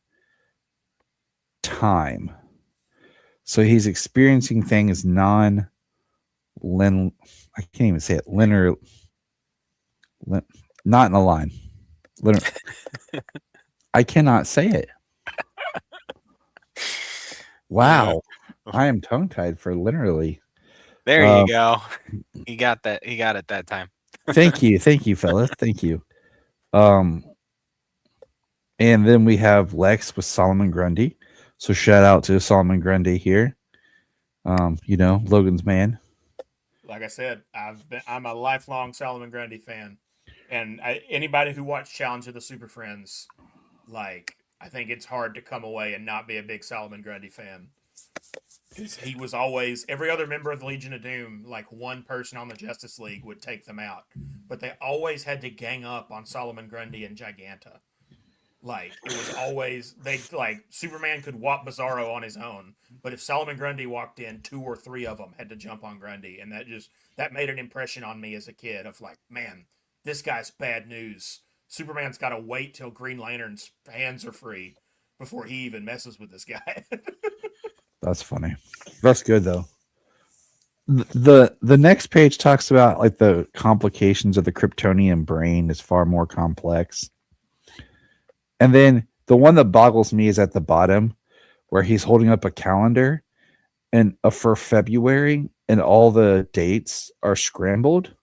time. So he's experiencing things I can't even say it. Linear. Not in a line. I cannot say it. Wow. I am tongue tied for literally. There you go. He got that. He got it that time. Thank you, fellas. Thank you. And then we have Lex with Solomon Grundy. So shout out to Solomon Grundy here. Logan's man. Like I said, I'm a lifelong Solomon Grundy fan, and anybody who watched Challenge of the Super Friends, like, I think it's hard to come away and not be a big Solomon Grundy fan. Because he was always, every other member of the Legion of Doom, like one person on the Justice League would take them out, but they always had to gang up on Solomon Grundy and Giganta. Like, it was always, Superman could whop Bizarro on his own, but if Solomon Grundy walked in, 2 or 3 of them had to jump on Grundy, and that made an impression on me as a kid of like, man, this guy's bad news. Superman's got to wait till Green Lantern's hands are free before he even messes with this guy. That's funny. That's good though. The next page talks about like the complications of the Kryptonian brain is far more complex. And then the one that boggles me is at the bottom where he's holding up a calendar and for February and all the dates are scrambled,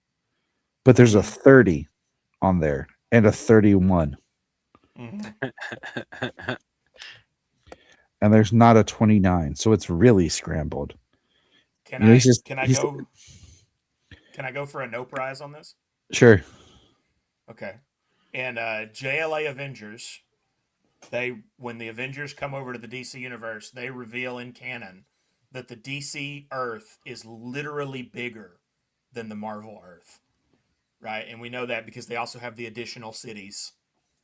but there's a 30 on there and a 31. And there's not a 29, so it's really scrambled. Can I go for a no prize on this? Sure. Okay. And JLA Avengers, when the Avengers come over to the DC universe, they reveal in canon that the DC Earth is literally bigger than the Marvel Earth. Right? And we know that because they also have the additional cities,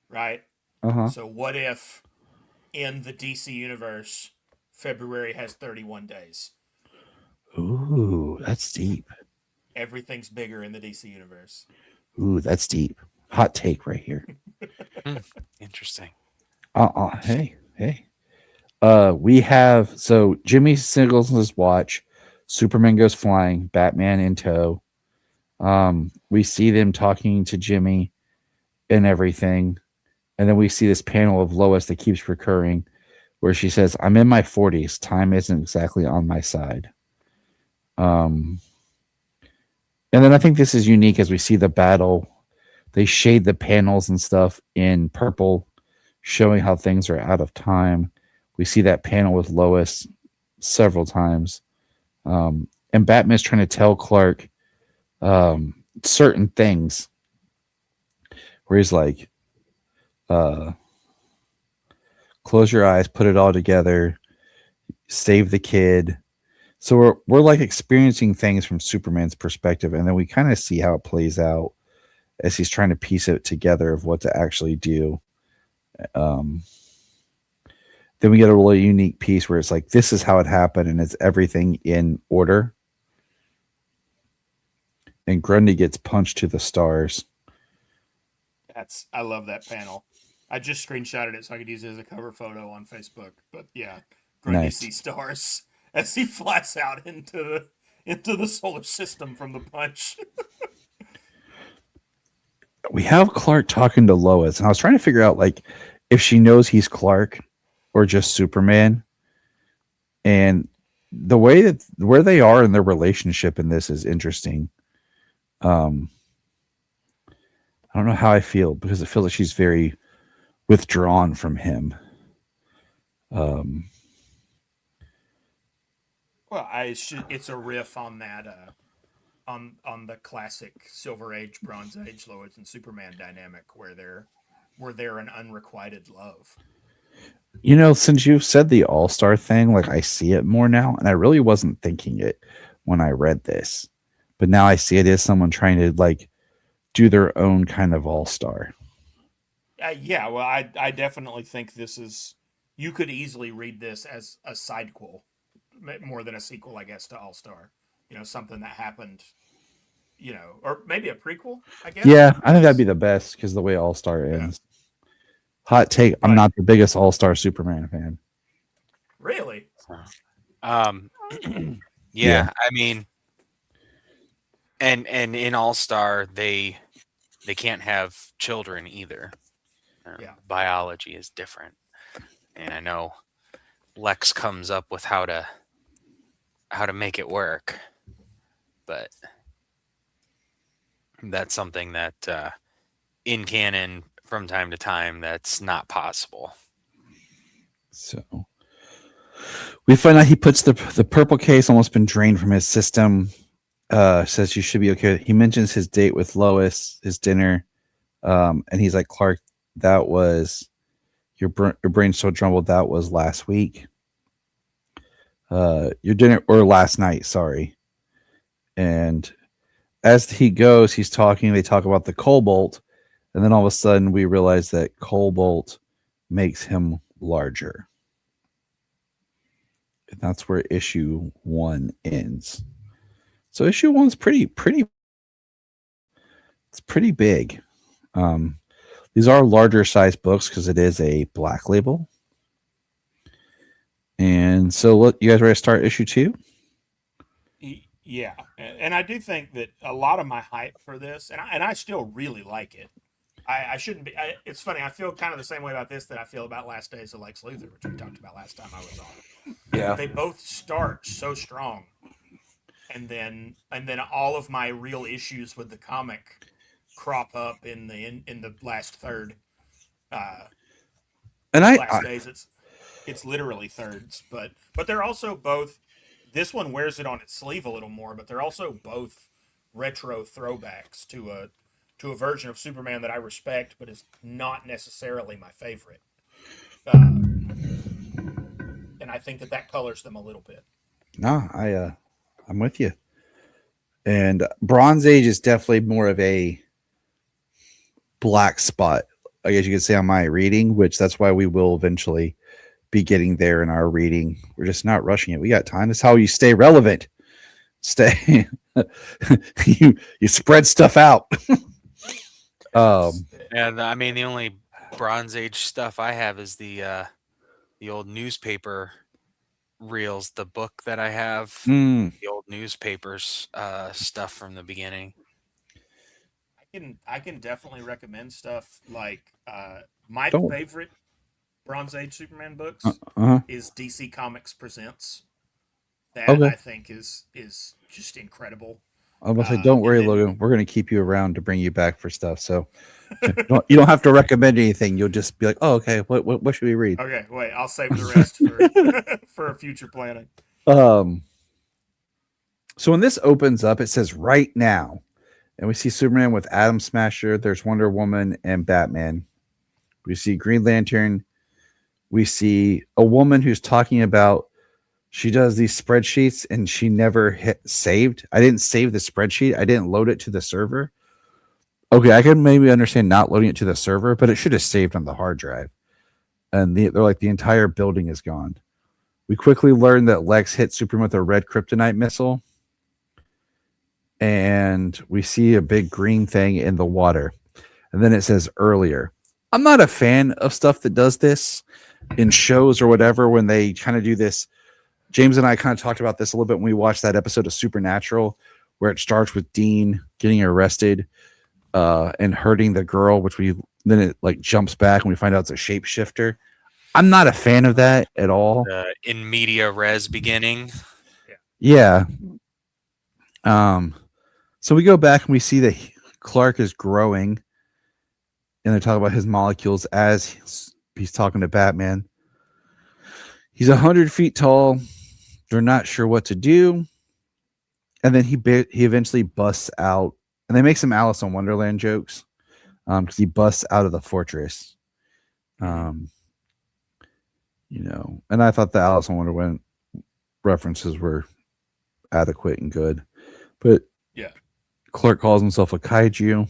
right? Uh-huh. So what if in the DC universe, February has 31 days? Ooh, that's deep. Everything's bigger in the DC universe. Ooh, that's deep. Hot take right here. Interesting. Hey. We have Jimmy signals his watch. Superman goes flying. Batman in tow. We see them talking to Jimmy and everything. And then we see this panel of Lois that keeps recurring where she says, I'm in my 40s. Time isn't exactly on my side. And then I think this is unique as we see the battle. They shade the panels and stuff in purple, showing how things are out of time. We see that panel with Lois several times. And Batman's trying to tell Clark certain things where he's like, close your eyes, put it all together, save the kid. So we're like experiencing things from Superman's perspective, and then we kind of see how it plays out as he's trying to piece it together of what to actually do. Then we get a really unique piece where it's like, this is how it happened, and it's everything in order. And Grundy gets punched to the stars. I love that panel. I just screenshotted it so I could use it as a cover photo on Facebook. But yeah, Grundy sees stars as he flies out into the solar system from the punch. We have Clark talking to Lois, and I was trying to figure out like if she knows he's Clark or just Superman. And the way that where they are in their relationship in this is interesting. I don't know how I feel because it feels like she's very withdrawn from him. Well, it's a riff on that on the classic Silver Age, Bronze Age Lois and Superman dynamic where they're an unrequited love. You know, since you've said the All-Star thing, like I see it more now, and I really wasn't thinking it when I read this. But now I see it as someone trying to like do their own kind of All-Star. Yeah, well, I definitely think this is. You could easily read this as a sidequel, more than a sequel, I guess, to All Star. You know, something that happened. You know, or maybe a prequel. I guess. Yeah, I think that'd be the best because the way All Star ends. Yeah. Hot take: I'm not the biggest All Star Superman fan. Really? Yeah. I mean, and in All Star they can't have children either. Biology is different, and I know Lex comes up with how to make it work. But that's something that in canon from time to time that's not possible. So we find out he puts the purple case almost been drained from his system. Says you should be okay. He mentions his date with Lois, his dinner, and he's like, Clark, that was your brain's so jumbled. That was last week. Your dinner or last night, sorry. And as he goes, he's talking. They talk about the cobalt, and then all of a sudden we realize that cobalt makes him larger. And that's where issue 1 ends. So issue 1's pretty. It's pretty big. These are larger size books because it is a black label. And so, look, you guys ready to start issue 2? Yeah, and I do think that a lot of my hype for this, and I still really like it. I shouldn't be. It's funny. I feel kind of the same way about this that I feel about Last Days of Lex Luthor, which we talked about last time I was on. Yeah, they both start so strong, and then all of my real issues with the comic crop up in the last third. And Last Days, it's literally thirds, but they're also both. This one wears it on its sleeve a little more, but they're also both retro throwbacks to a version of Superman that I respect, but is not necessarily my favorite. And I think that colors them a little bit. No, I'm with you. And Bronze Age is definitely more of a black spot, I guess you could say, on my reading, which that's why we will eventually be getting there in our reading. We're just not rushing it. We got time. That's how you stay relevant. You spread stuff out. And I mean, the only Bronze Age stuff I have is the old newspaper reels, the book that I have, the old newspapers stuff from the beginning. I can definitely recommend stuff like my favorite Bronze Age Superman books is DC Comics Presents. That I think is just incredible. I was say, don't worry, Logan. We're going to keep you around to bring you back for stuff. So you don't have to recommend anything. You'll just be like, oh, okay. What should we read? Okay, wait. I'll save the rest for future planning. So when this opens up, it says right now, and we see Superman with Atom Smasher. There's Wonder Woman and Batman. We see Green Lantern. We see a woman who's talking about she does these spreadsheets and she never hit saved. I didn't save the spreadsheet. I didn't load it to the server. Okay, I can maybe understand not loading it to the server, but it should have saved on the hard drive. And they're like, the entire building is gone. We quickly learn that Lex hit Superman with a red kryptonite missile. And we see a big green thing in the water. And then it says earlier. I'm not a fan of stuff that does this in shows or whatever when they kind of do this. James and I kind of talked about this a little bit when we watched that episode of Supernatural where it starts with Dean getting arrested and hurting the girl, which then it like jumps back and we find out it's a shapeshifter. I'm not a fan of that at all. In media res beginning. Yeah. So we go back and we see that Clark is growing and they talk about his molecules as he's talking to Batman. He's 100 feet tall. They're not sure what to do. And then he eventually busts out. And they make some Alice in Wonderland jokes because he busts out of the fortress. And I thought the Alice in Wonderland references were adequate and good. But yeah, Clark calls himself a kaiju.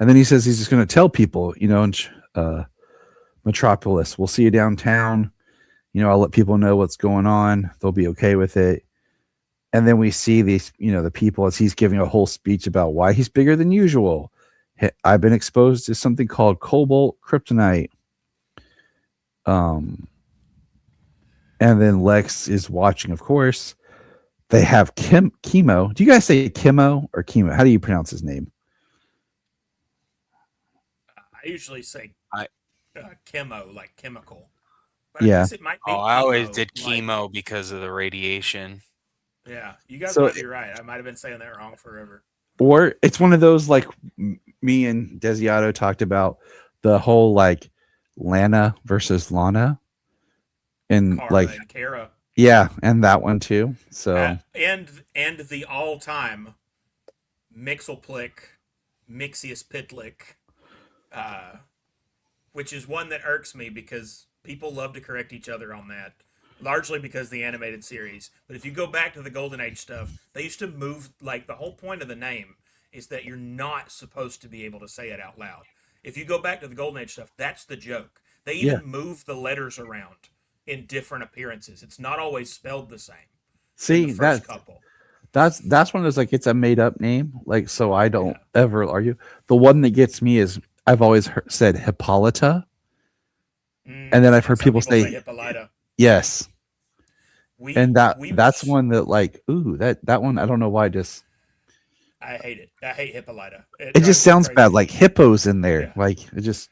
And then he says he's just going to tell people, in Metropolis, we'll see you downtown. I'll let people know what's going on. They'll be okay with it. And then we see these, the people as he's giving a whole speech about why he's bigger than usual. I've been exposed to something called cobalt kryptonite. And then Lex is watching, of course. They have chemo. Do you guys say chemo or chemo? How do you pronounce his name? I usually say chemo, like chemical. But I guess it might be Oh, I always chemo. did Like, chemo because of the radiation. yeah, you guys So might be right. I might have been saying that wrong forever. or it's one of those like me and Desiato talked about the whole like Lana versus Lana and Cara like and Kara. yeah, and that one too. So And the all-time Mixelplick, Mixius Pitlick, uh, which is one that irks me because people love to correct each other on that, largely because the animated series. But if you go back to the Golden Age stuff, they used to move, like, the whole point of the name is that you're not supposed to be able to say it out loud. If you go back to the Golden Age stuff, that's the joke. They yeah. even move the letters around in different appearances. It's not always spelled the same in the See, first couple. that's one of those like it's a made up name. Like so I don't Yeah. ever argue. The one that gets me is I've always said Hippolyta. And then I've heard Some people say say Hippolyta. yes. And We that's were. one that like, ooh, that one I don't know why just I hate it. I hate Hippolyta. It it just drives me sounds bad, crazy. like hippos in there. Yeah. Like it just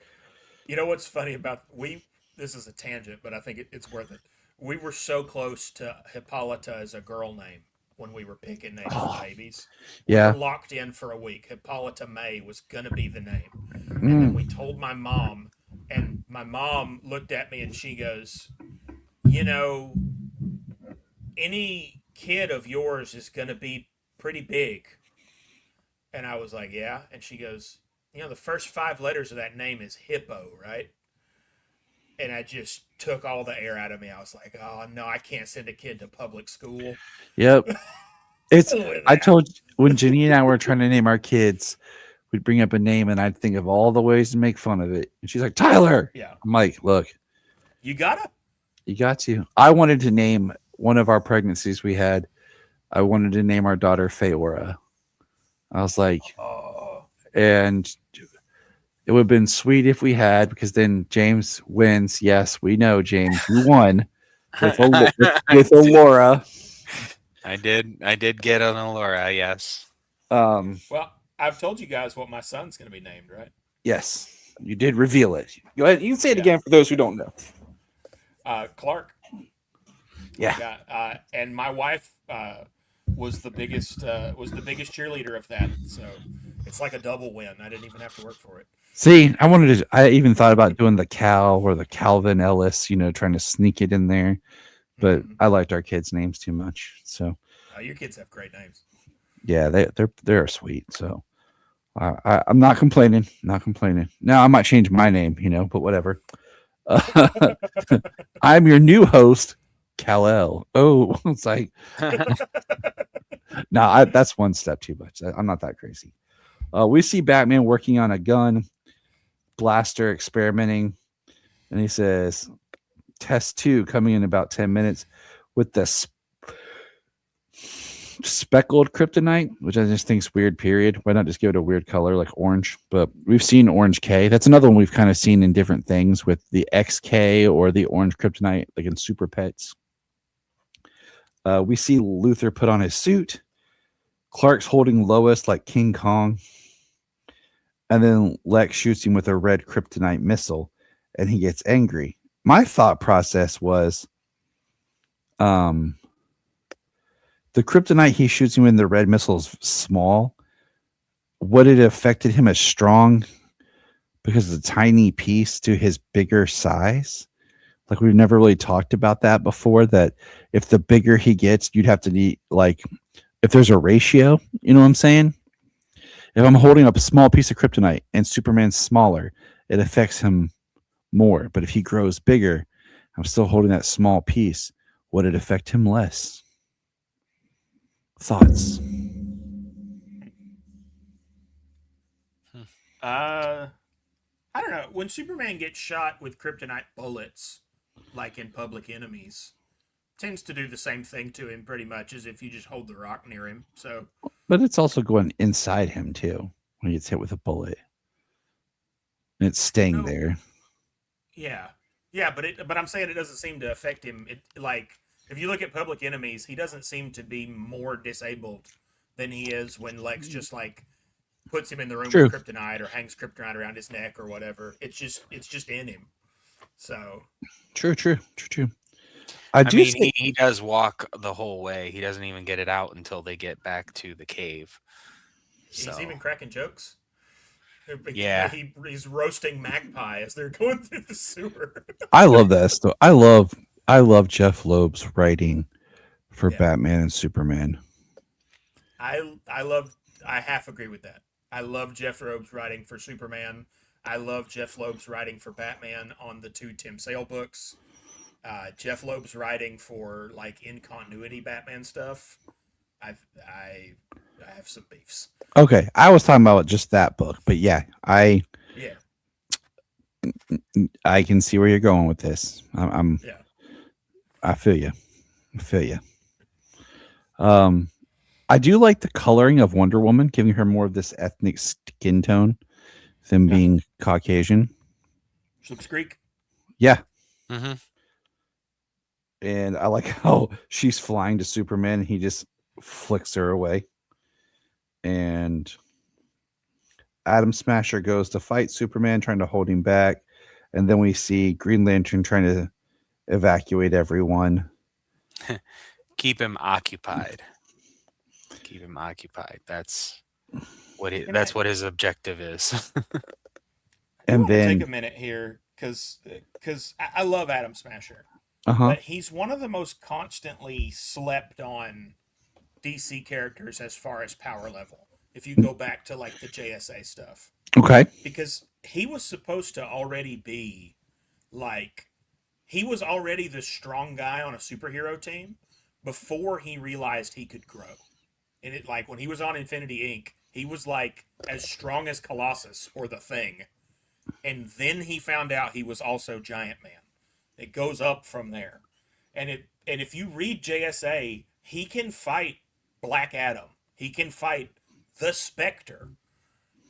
You know what's funny about we? This is a tangent, but I think it's worth it. We were so close to Hippolyta as a girl name when we were picking names for babies. We yeah. were locked in for a week. Hippolyta May was gonna be the name, and then we Mm. told my mom, and my mom looked at me and she goes, "You know, any kid of yours is gonna be pretty big." And I was like, "Yeah," and she goes, "You know, the first 5 letters of that name is Hippo, right?" And I just took all the air out of me. I was like, "Oh no, I can't send a kid to public school Yep. It's with I that." told when Jenny and I were trying to name our kids, we'd bring up a name and I'd think of all the ways to make fun of it. And she's like, Tyler. Yeah, I'm like, look, you gotta. you got to. I wanted to name one of our pregnancies we had. I wanted to name our daughter Feora. I was like, Oh, and it would have been sweet if we had, because then James wins. Yes, we know, James, you won with Laura. I did get an Allura, yes. well, I've told you guys what my son's gonna be named, right? Yes, you did reveal it. Go ahead. You can say it Yeah. again for those who don't know. Clark. Yeah. And my wife was the biggest cheerleader of that. So it's like a double win. I didn't even have to work for it. See, I even thought about doing the Cal or the Calvin Ellis, trying to sneak it in there. But I liked our kids' names too much. So your kids have great names. yeah, they're sweet. So I'm not complaining. Not complaining. Now I might change my name, but whatever. I'm your new host, Kal-El. Oh, it's like no, that's one step too much. I'm not that crazy. We see Batman working on a gun, blaster, experimenting, and he says, "Test 2 coming in about 10 minutes with the speckled kryptonite," which I just think is weird. Period. Why not just give it a weird color like orange? But we've seen orange K. That's another one we've kind of seen in different things with the XK or the orange kryptonite, like in Super Pets. We see Luthor put on his suit. Clark's holding Lois like King Kong. And then Lex shoots him with a red kryptonite missile and he gets angry. My thought process was the kryptonite he shoots him in the red missile is small. Would it have affected him as strong because it's a tiny piece to his bigger size? Like we've never really talked about that before, that if the bigger he gets, you'd have to need, like, if there's a ratio, you know what I'm saying? If I'm holding up a small piece of kryptonite and Superman's smaller, it affects him more. But if he grows bigger, I'm still holding that small piece. Would it affect him less? Thoughts? I don't know. When Superman gets shot with kryptonite bullets, like in Public Enemies, tends to do the same thing to him pretty much as if you just hold the rock near him. So, but it's also going inside him too when he gets hit with a bullet, and it's staying there. Yeah, but I'm saying it doesn't seem to affect him. It, like, if you look at Public Enemies, he doesn't seem to be more disabled than he is when Lex just like puts him in the room with kryptonite or hangs kryptonite around his neck or whatever. It's just in him. So True. I mean, he does walk the whole way. He doesn't even get it out until they get back to the cave. he's So even cracking jokes. yeah, He's roasting Magpie as they're going through the sewer. I love that stuff. I love Jeff Loeb's writing for Batman and Superman. I half agree with that. I love Jeff Loeb's writing for Superman. I love Jeff Loeb's writing for Batman on the 2 Tim Sale books. Jeff Loeb's writing for like in continuity Batman stuff. I have some beefs. Okay, I was talking about just that book, but yeah, I can see where you're going with this. I feel you. I do like the coloring of Wonder Woman, giving her more of this ethnic skin tone than being Caucasian. She looks Greek. Yeah. Mm-hmm. And I like how she's flying to Superman. And he just flicks her away. And Atom Smasher goes to fight Superman, trying to hold him back. And then we see Green Lantern trying to evacuate everyone. Keep him occupied. That's what his objective is. And then take a minute here because I love Atom Smasher, uh-huh. but he's one of the most constantly slept on DC characters as far as power level. If you go back to like the JSA stuff, Okay, because he was supposed to already be like he was already the strong guy on a superhero team before he realized he could grow. And it like when he was on Infinity Inc., he was like as strong as Colossus or the Thing. And then he found out he was also Giant Man. It goes up from there. And if you read JSA, he can fight Black Adam. He can fight the Spectre.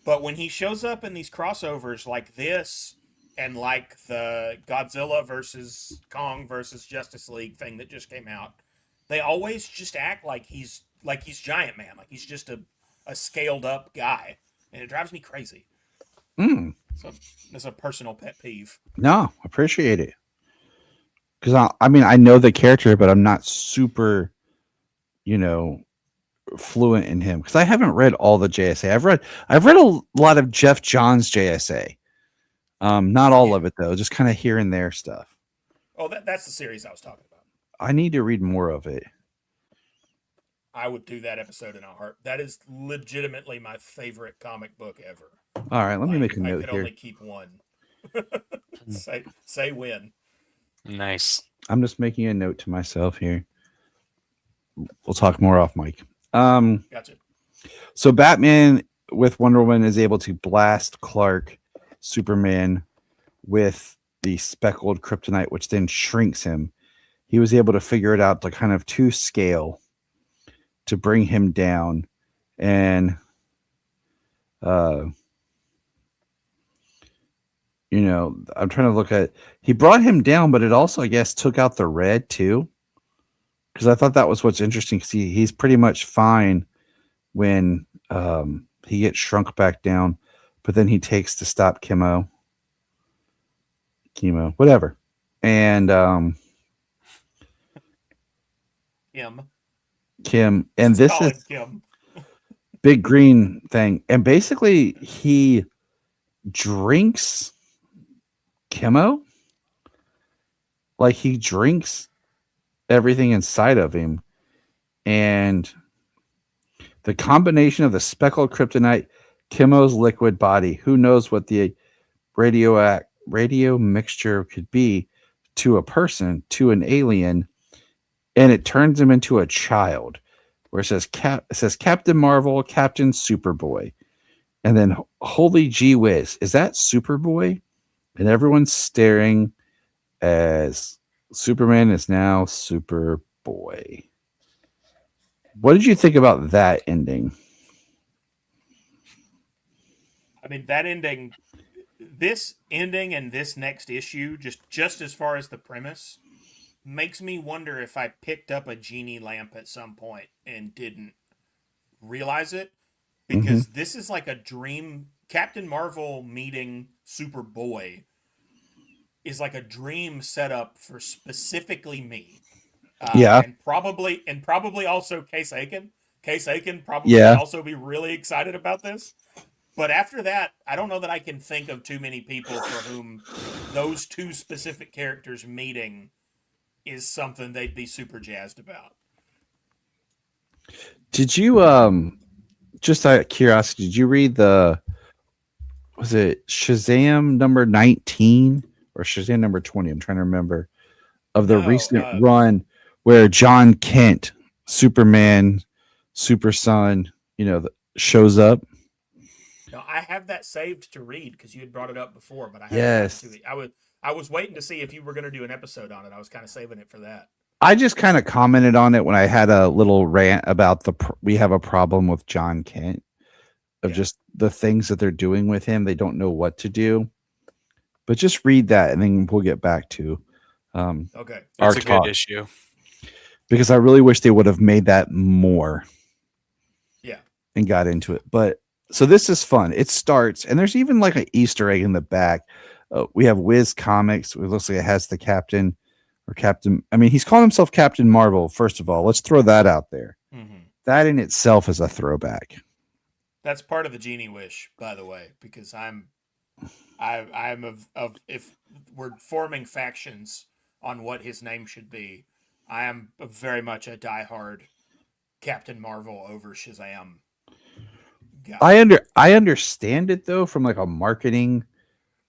But when he shows up in these crossovers like this and like the Godzilla versus Kong versus Justice League thing that just came out, they always just act like he's Giant Man, like he's just a scaled up guy, and it drives me crazy. So that's a personal pet peeve. No, appreciate it. Because I mean, I know the character, but I'm not super, fluent in him because I haven't read all the JSA. I've read a lot of Jeff Johns JSA. Not all of it though, just kind of here and there stuff. Oh, that's the series I was talking about. I need to read more of it. I would do that episode in a heart. That is legitimately my favorite comic book ever. All right, let me make a note here. I could only keep one. say when. Nice. I'm just making a note to myself here. We'll talk more off mic. Gotcha. So Batman with Wonder Woman is able to blast Clark, Superman, with the speckled kryptonite, which then shrinks him. He was able to figure it out to kind of to scale to bring him down. And, I'm trying to look at, he brought him down, but it also, I guess, took out the red too. Because I thought that was what's interesting. Because he's pretty much fine when he gets shrunk back down, but then he takes to stop chemo, whatever. And Kim, and this is Kim. big green thing. And basically he drinks chemo. Like he drinks everything inside of him. And the combination of the speckled kryptonite, chemo's liquid body, who knows what the radio mixture could be to a person, to an alien, and it turns him into a child. Where it says Captain Marvel, Captain Superboy, and then holy gee whiz, is that Superboy? And everyone's staring as Superman is now Superboy. What did you think about that ending? I mean, that ending, this ending and this next issue, just as far as the premise, makes me wonder if I picked up a genie lamp at some point and didn't realize it. Because this is like a dream. Captain Marvel meeting Superboy is like a dream setup for specifically me. Yeah. And probably also Case Aiken. Case Aiken probably would Yeah. also be really excited about this. But after that, I don't know that I can think of too many people for whom those two specific characters meeting is something they'd be super jazzed about. Did you just out of curiosity, did you read was it Shazam number 19 or Shazam number 20? I'm trying to remember of the No, recent run where John Kent, Superman, Super Son, shows up. no, I have that saved to read because you had brought it up before, but I haven't Yes. gotten to it. I was waiting to see if you were going to do an episode on it. I was kind of saving it for that. I just kind of commented on it when I had a little rant about we have a problem with John Kent of just the things that they're doing with him. They don't know what to do. But just read that and then we'll get back to Okay. It's a good issue. Because I really wish they would have made that more. Yeah. And got into it. But so this is fun. It starts, and there's even like an Easter egg in the back. We have Wiz Comics. It looks like it has the Captain or Captain. I mean, he's calling himself Captain Marvel. First of all, let's throw that out there. Mm-hmm. That in itself is a throwback. That's part of the genie wish, by the way, because I'm of if we're forming factions on what his name should be, I am very much a diehard Captain Marvel over Shazam guy. I understand it though from like a marketing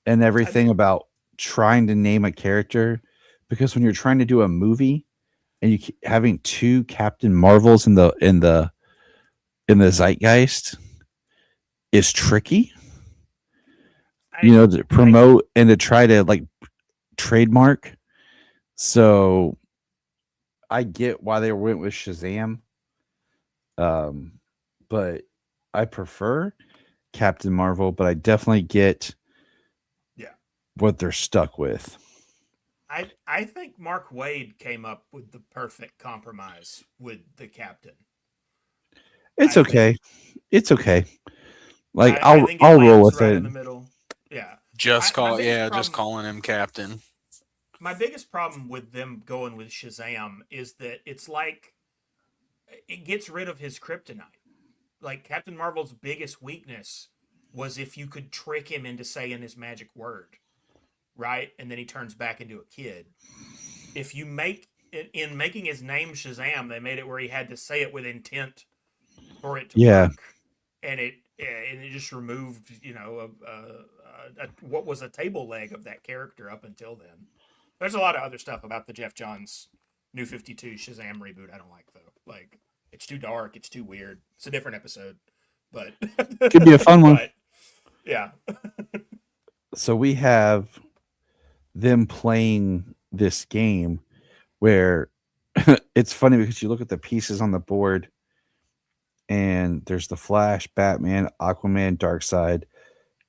and everything about trying to name a character, because when you're trying to do a movie and you keep having two Captain Marvels in the zeitgeist is tricky. To promote and to try to like trademark. So I get why they went with Shazam. But I prefer Captain Marvel, but I definitely get what they're stuck with. I think Mark Waid came up with the perfect compromise with the Captain. It's okay. It's okay. Like I'll roll with right it in the middle. Yeah. Just calling him Captain. My biggest problem with them going with Shazam is that it's like it gets rid of his kryptonite. Like Captain Marvel's biggest weakness was if you could trick him into saying his magic word, right? And then he turns back into a kid. If you in making his name Shazam, they made it where he had to say it with intent for it to work, and it just removed, what was a table leg of that character up until then. There's a lot of other stuff about the Jeff Johns New 52 Shazam reboot I don't like though. Like it's too dark, it's too weird. It's a different episode, but could be a fun one. But, yeah. So we have them playing this game where it's funny because you look at the pieces on the board and there's the Flash, Batman, Aquaman, Darkseid,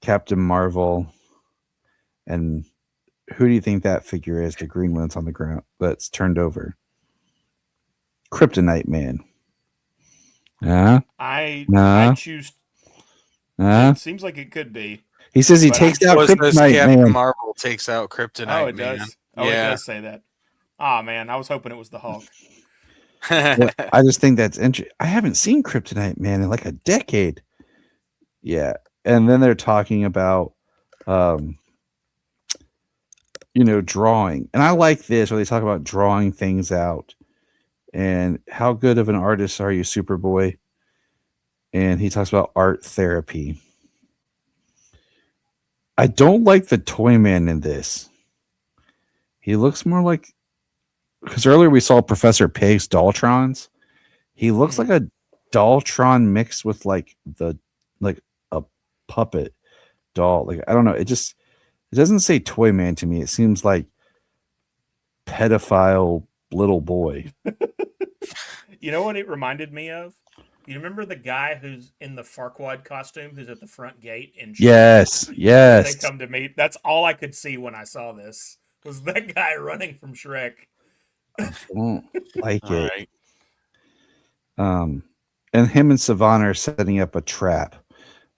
Captain Marvel, and who do you think that figure is? The green one that's on the ground that's turned over. Kryptonite Man. I choose. It seems like it could be. He says he takes out Kryptonite Captain Man. Marvel takes out Kryptonite Man. Does. Oh, it does say that. Oh man, I was hoping it was the Hulk. I just think that's interesting. I haven't seen Kryptonite Man in like a decade. Yeah, and then they're talking about, drawing, and I like this where they talk about drawing things out, and how good of an artist are you, Superboy? And he talks about art therapy. I don't like the Toy Man in this. He looks more like, because earlier we saw Professor Pig's Daltrons. He looks like a Daltron mixed with like a puppet doll. Like I don't know. It doesn't say Toy Man to me. It seems like pedophile little boy. You know what it reminded me of? You remember the guy who's in the Farquaad costume who's at the front gate in Shrek? Yes. They come to meet. That's all I could see when I saw this was that guy running from Shrek. I don't like it. Right. And him and Savannah are setting up a trap.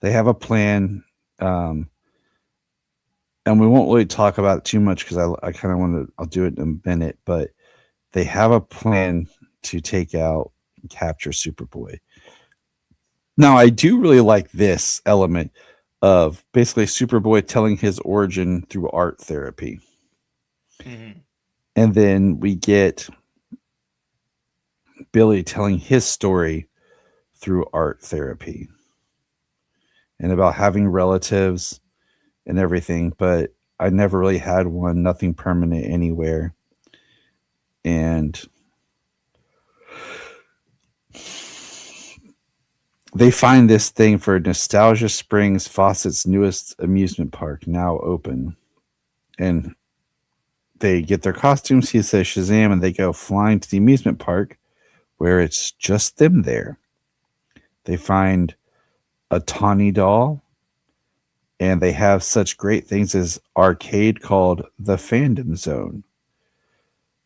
They have a plan. and we won't really talk about it too much because I kind of want to. I'll do it in a minute, but they have a plan to take out and capture Superboy. Now, I do really like this element of basically Superboy telling his origin through art therapy. Mm-hmm. And then we get Billy telling his story through art therapy and about having relatives and everything. But I never really had one, nothing permanent anywhere. And they find this thing for Nostalgia Springs, Fawcett's newest amusement park, now open. And they get their costumes. He says Shazam, and they go flying to the amusement park where it's just them there. They find a Tawny doll, and they have such great things as arcade called the Fandom Zone.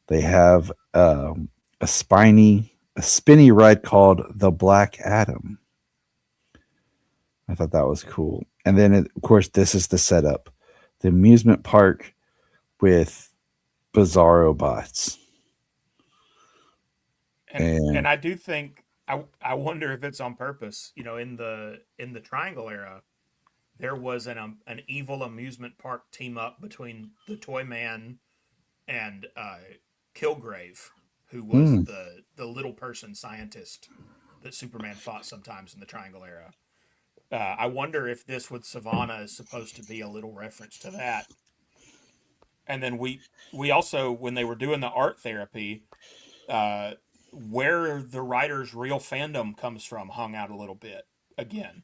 They have a spinny ride called the Black Adam. I thought that was cool. And then, of course, this is the setup: the amusement park with Bizarro bots. And I do think I wonder if it's on purpose. You know, in the Triangle era, there was an evil amusement park team up between the Toy Man and Kilgrave, who was Mm, the little person scientist that Superman fought sometimes in the Triangle era. I wonder if this with Savannah is supposed to be a little reference to that. And then we also, when they were doing the art therapy, uh, where the writer's real fandom comes from hung out a little bit again.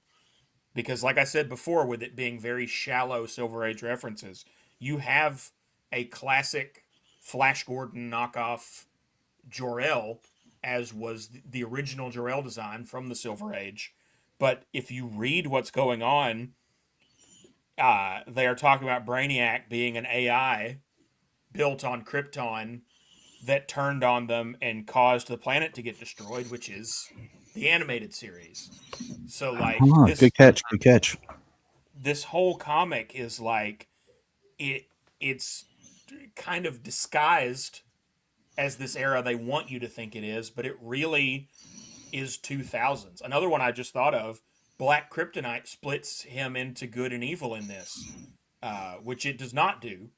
Because, like I said before, with it being very shallow Silver Age references, you have a classic Flash Gordon knockoff Jor-El, as was the original Jor-El design from the Silver Age. But if you read what's going on, they are talking about Brainiac being an AI built on Krypton that turned on them and caused the planet to get destroyed, which is the animated series. So like good catch. Good catch. this whole comic is like it it's kind of disguised as this era they want you to think it is, but it really is 2000s. Another one I just thought of, Black Kryptonite splits him into good and evil in this, which it does not do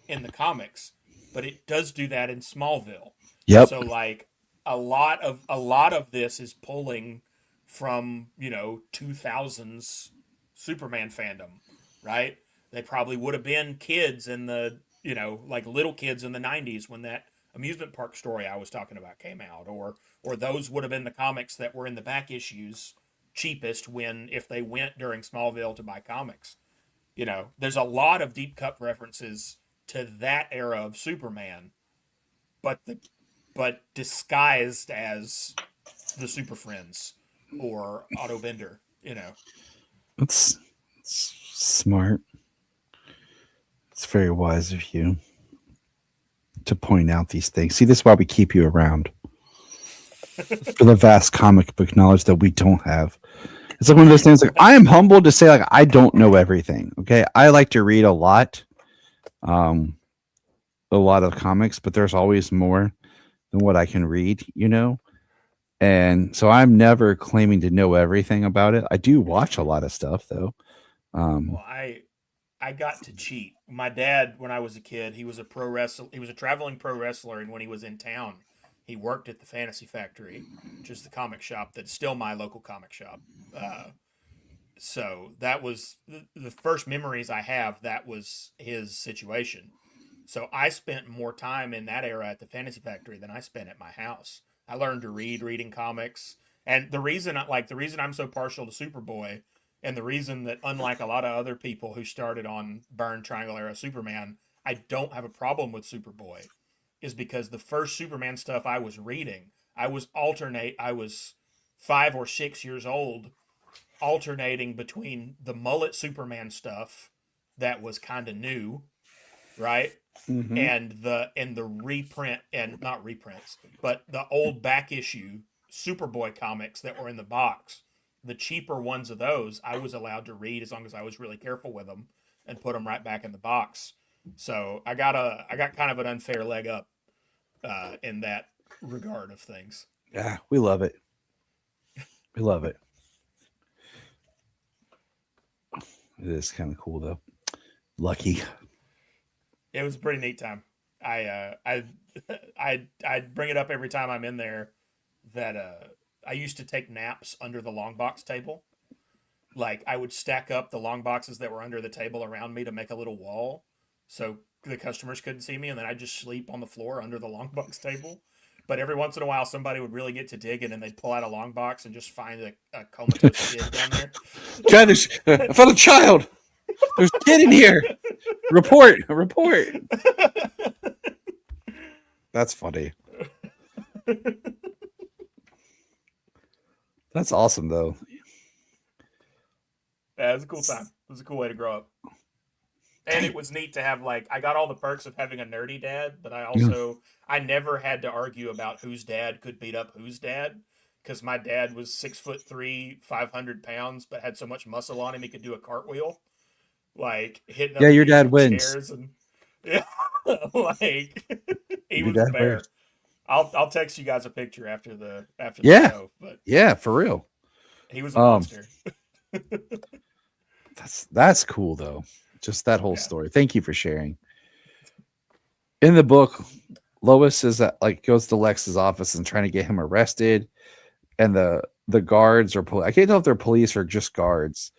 in the comics, but it does do that in Smallville. Yep. So like a lot of this is pulling from 2000s Superman fandom, right? They probably would have been kids in the like little kids in the 90s when that amusement park story I was talking about came out, or those would have been the comics that were in the back issues cheapest when if they went during Smallville to buy comics. There's a lot of deep cut references to that era of Superman, but disguised as the Super Friends or Otto Bender. It's smart. It's very wise of you to point out these things. See, this is why we keep you around for the vast comic book knowledge that we don't have. It's like one of those things. Like I am humbled to say, like I don't know everything. Okay, I like to read um, a lot of comics, but there's always more than what I can read. And so I'm never claiming to know everything about it. I do watch a lot of stuff though. Um, Well, I got to cheat. My dad, when I was a kid, he was a pro wrestler. He was a traveling pro wrestler, and when he was in town, he worked at the Fantasy Factory, which is the comic shop that's still my local comic shop. So that was the first memories I have. That was his situation. So I spent more time in that era at the Fantasy Factory than I spent at my house. I learned to read reading comics, and the reason I'm so partial to Superboy, and the reason that unlike a lot of other people who started on Byrne Triangle era Superman, I don't have a problem with Superboy, is because the first Superman stuff I was reading, I was 5 or 6 years old, alternating between the mullet Superman stuff that was kind of new, right? mhm. And the reprint, and not reprints, but the old back issue Superboy comics that were in the box. The cheaper ones of those I was allowed to read as long as I was really careful with them. and put them right back in the box. So I got kind of an unfair leg up in that regard of things. Yeah, we love it. We love it. It is kind of cool though. Lucky. It was a pretty neat time. I'd bring it up every time I'm in there that I used to take naps under the long box table. Like I would stack up the long boxes that were under the table around me to make a little wall so the customers couldn't see me, and then I'd just sleep on the floor under the long box table. But every once in a while, somebody would really get to digging, and they'd pull out a long box and just find a comatose kid down there. I found a child. There's a kid in here. Report. That's funny. That's awesome, though. Yeah, it was a cool time. It was a cool way to grow up. And it was neat to have, like, I got all the perks of having a nerdy dad, but I never had to argue about whose dad could beat up whose dad, because my dad was 6'3", 500 pounds, but had so much muscle on him he could do a cartwheel, like hitting up your dad wins. chairs and yeah, like he Your was a dad bear. wins. I'll text you guys a picture after the show, but yeah, for real. he was a monster. That's cool though. Just that whole story. Thank you for sharing. In the book, Lois is goes to Lex's office and trying to get him arrested, and the guards are I can't tell if they're police or just guards.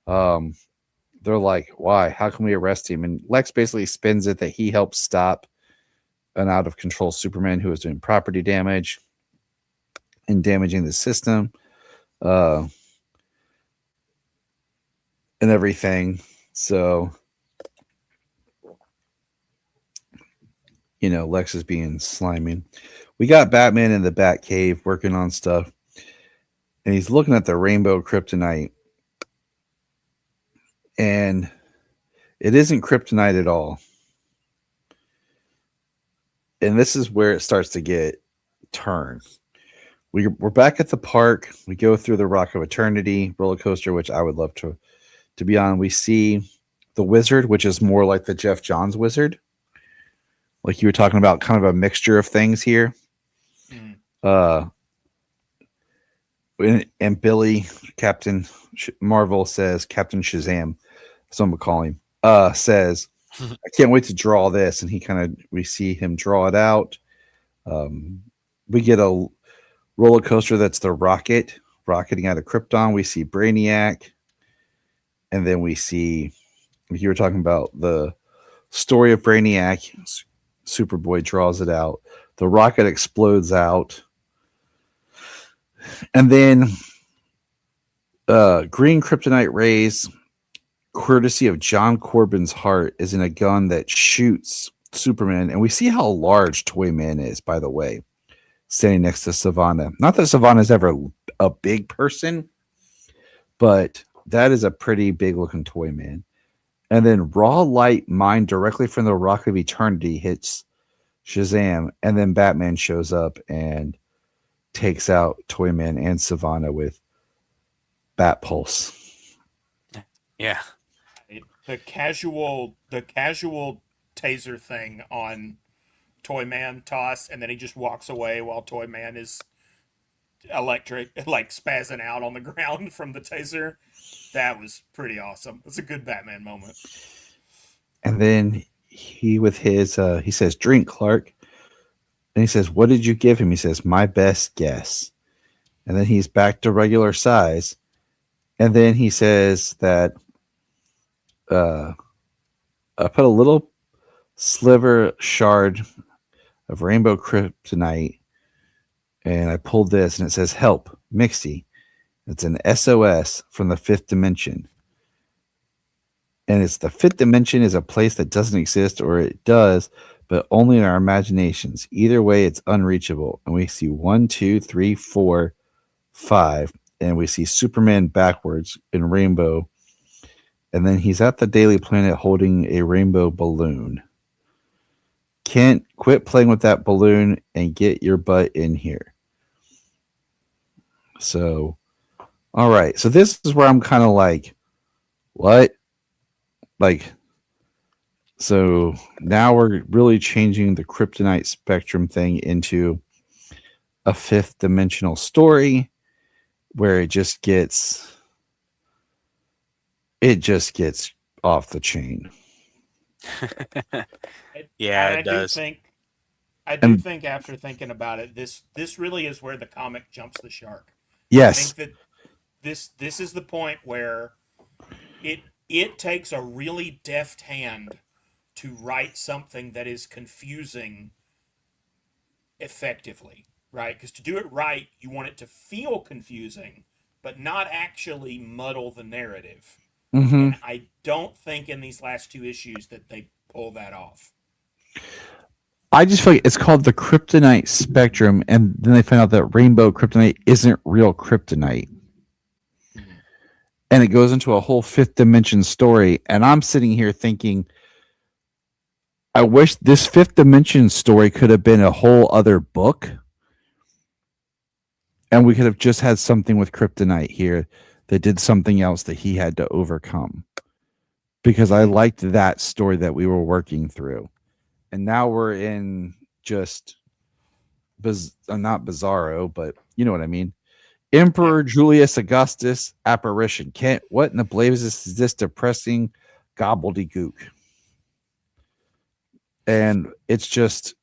They're like, why? How can we arrest him? And Lex basically spins it that he helped stop an out of control Superman who was doing property damage and damaging the system, and everything. So, Lex is being slimy. We got Batman in the Batcave working on stuff, and he's looking at the rainbow kryptonite, and it isn't kryptonite at all. And this is where it starts to get turned. We're back at the park. We go through the Rock of Eternity roller coaster, which I would love to be on. We see the Wizard, which is more like the Jeff Johns Wizard. Like you were talking about, kind of a mixture of things here. And Billy, Captain Marvel says, Captain Shazam, someone would call him, says, I can't wait to draw this. And we see him draw it out. We get a roller coaster that's the rocketing out of Krypton. We see Brainiac. And then we see, you were talking about the story of Brainiac. Superboy draws it out. The rocket explodes out. And then green kryptonite rays, courtesy of John Corbin's heart, is in a gun that shoots Superman. And we see how large Toyman is, by the way, standing next to Savannah. Not that Savannah's ever a big person, but that is a pretty big looking Toyman. And then raw light mined directly from the Rock of Eternity hits Shazam. And then Batman shows up and takes out Toyman and Savannah with Bat Pulse. Yeah. The casual taser thing on Toyman toss, and then he just walks away while Toyman is spazzing out on the ground from the taser. That was pretty awesome. It's a good Batman moment. And then he says, drink, Clark. And he says, what did you give him? He says, my best guess. And then he's back to regular size. And then he says that I put a little sliver shard of rainbow kryptonite, and I pulled this, and it says, help, Mixie. It's an SOS from the fifth dimension. And it's the fifth dimension is a place that doesn't exist, or it does, but only in our imaginations. Either way, it's unreachable. And we see 1, 2, 3, 4, 5. And we see Superman backwards in rainbow. And then he's at the Daily Planet holding a rainbow balloon. Kent, quit playing with that balloon and get your butt in here. So, all right. So this is where I'm kind of like, what? Like, So now we're really changing the Kryptonite Spectrum thing into a fifth dimensional story where it just gets off the chain. Yeah, And it does. I do And think after thinking about it, this really is where the comic jumps the shark. I yes, think that this is the point where it takes a really deft hand to write something that is confusing effectively, right? Because to do it right, you want it to feel confusing, but not actually muddle the narrative. mm-hmm. And I don't think in these last two issues that they pull that off. I just feel like it's called the Kryptonite Spectrum, and then they find out that rainbow kryptonite isn't real kryptonite. Mm-hmm. And it goes into a whole fifth dimension story. And I'm sitting here thinking, I wish this fifth dimension story could have been a whole other book. And we could have just had something with kryptonite here that did something else that he had to overcome. Because I liked that story that we were working through. And now we're in just not Bizarro, but you know what I mean. Emperor Julius Augustus apparition. Can't what in the blazes is this depressing gobbledygook? And it's just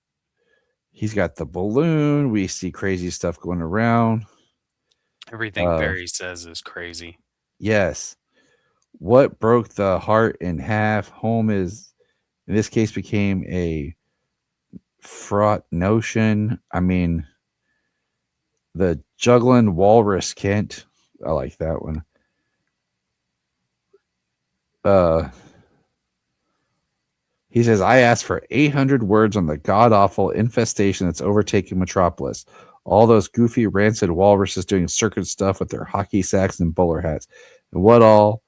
he's got the balloon. We see crazy stuff going around. Everything Barry says is crazy. Yes. What broke the heart in half? Home is in this case became a fraught notion. I mean, the juggling walrus Kent. I like that one. He says, I asked for 800 words on the god awful infestation that's overtaking Metropolis. All those goofy, rancid walruses doing circus stuff with their hockey sacks and bowler hats. And what all?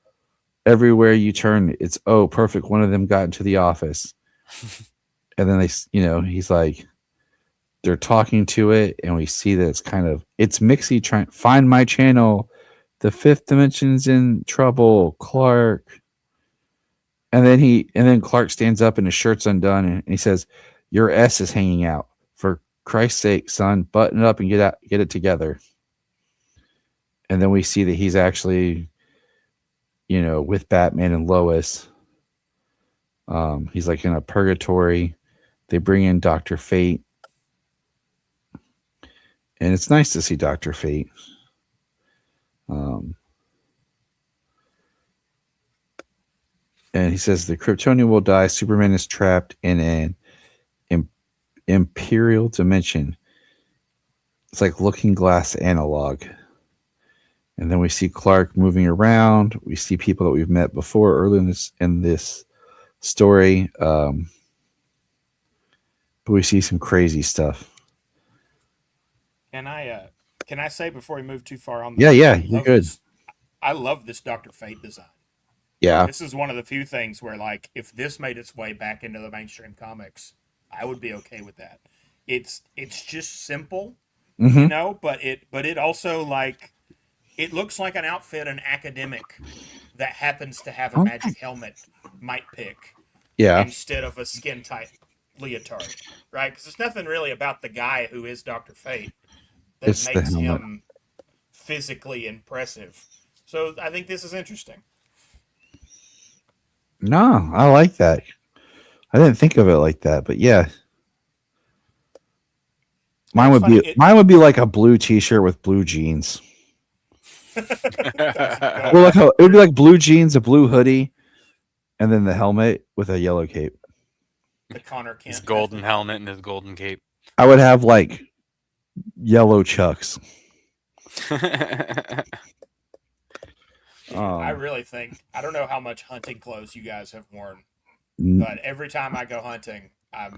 Everywhere you turn, it's, oh, perfect. One of them got into the office. And then he's like, they're talking to it, and we see that it's Mixie trying to find my channel. The fifth dimension's in trouble, Clark. And then Clark stands up and his shirt's undone and he says, your S is hanging out. For Christ's sake, son, button it up and get it together. And then we see that he's actually, with Batman and Lois. He's like in a purgatory. They bring in Dr. Fate. And it's nice to see Dr. Fate. And he says the Kryptonian will die. Superman is trapped in an imperial dimension. It's like Looking Glass analog. And then we see Clark moving around. We see people that we've met before early in this story. But we see some crazy stuff. Can I say before we move too far on this? Yeah, you're good. I love this Dr. Fate design. Yeah. This is one of the few things where, like, if this made its way back into the mainstream comics, I would be okay with that. It's just simple, but it also, like, it looks like an outfit an academic that happens to have a magic helmet might pick. Yeah. Instead of a skin tight leotard, right? Because there's nothing really about the guy who is Dr. Fate that makes him physically impressive. So I think this is interesting. No, I like that. I didn't think of it like that, but yeah. Mine would be like a blue t-shirt with blue jeans. Well, it would be like blue jeans, a blue hoodie, and then the helmet with a yellow cape. The Connor Kent. His golden helmet and his golden cape. I would have like yellow chucks. I really think, I don't know how much hunting clothes you guys have worn, but every time I go hunting, I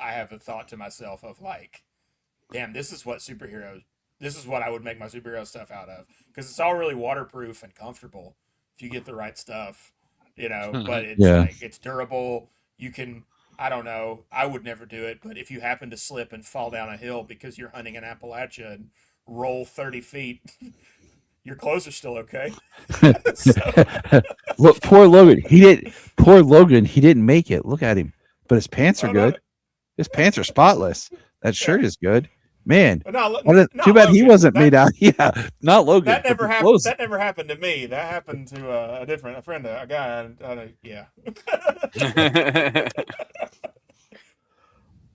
have a thought to myself of like, damn, this is what I would make my superhero stuff out of, because it's all really waterproof and comfortable if you get the right stuff, but it's like, it's durable. You can, I don't know, I would never do it, but if you happen to slip and fall down a hill because you're hunting in Appalachia and roll 30 feet, Your clothes are still okay. Look, poor Logan. Poor Logan. He didn't make it. Look at him. But his pants are good. His pants are spotless. That shirt is good. Man, not too bad he Logan. wasn't made out. Yeah, not Logan. That never happened. Clothes. That never happened to me. That happened to a friend, a guy. Yeah.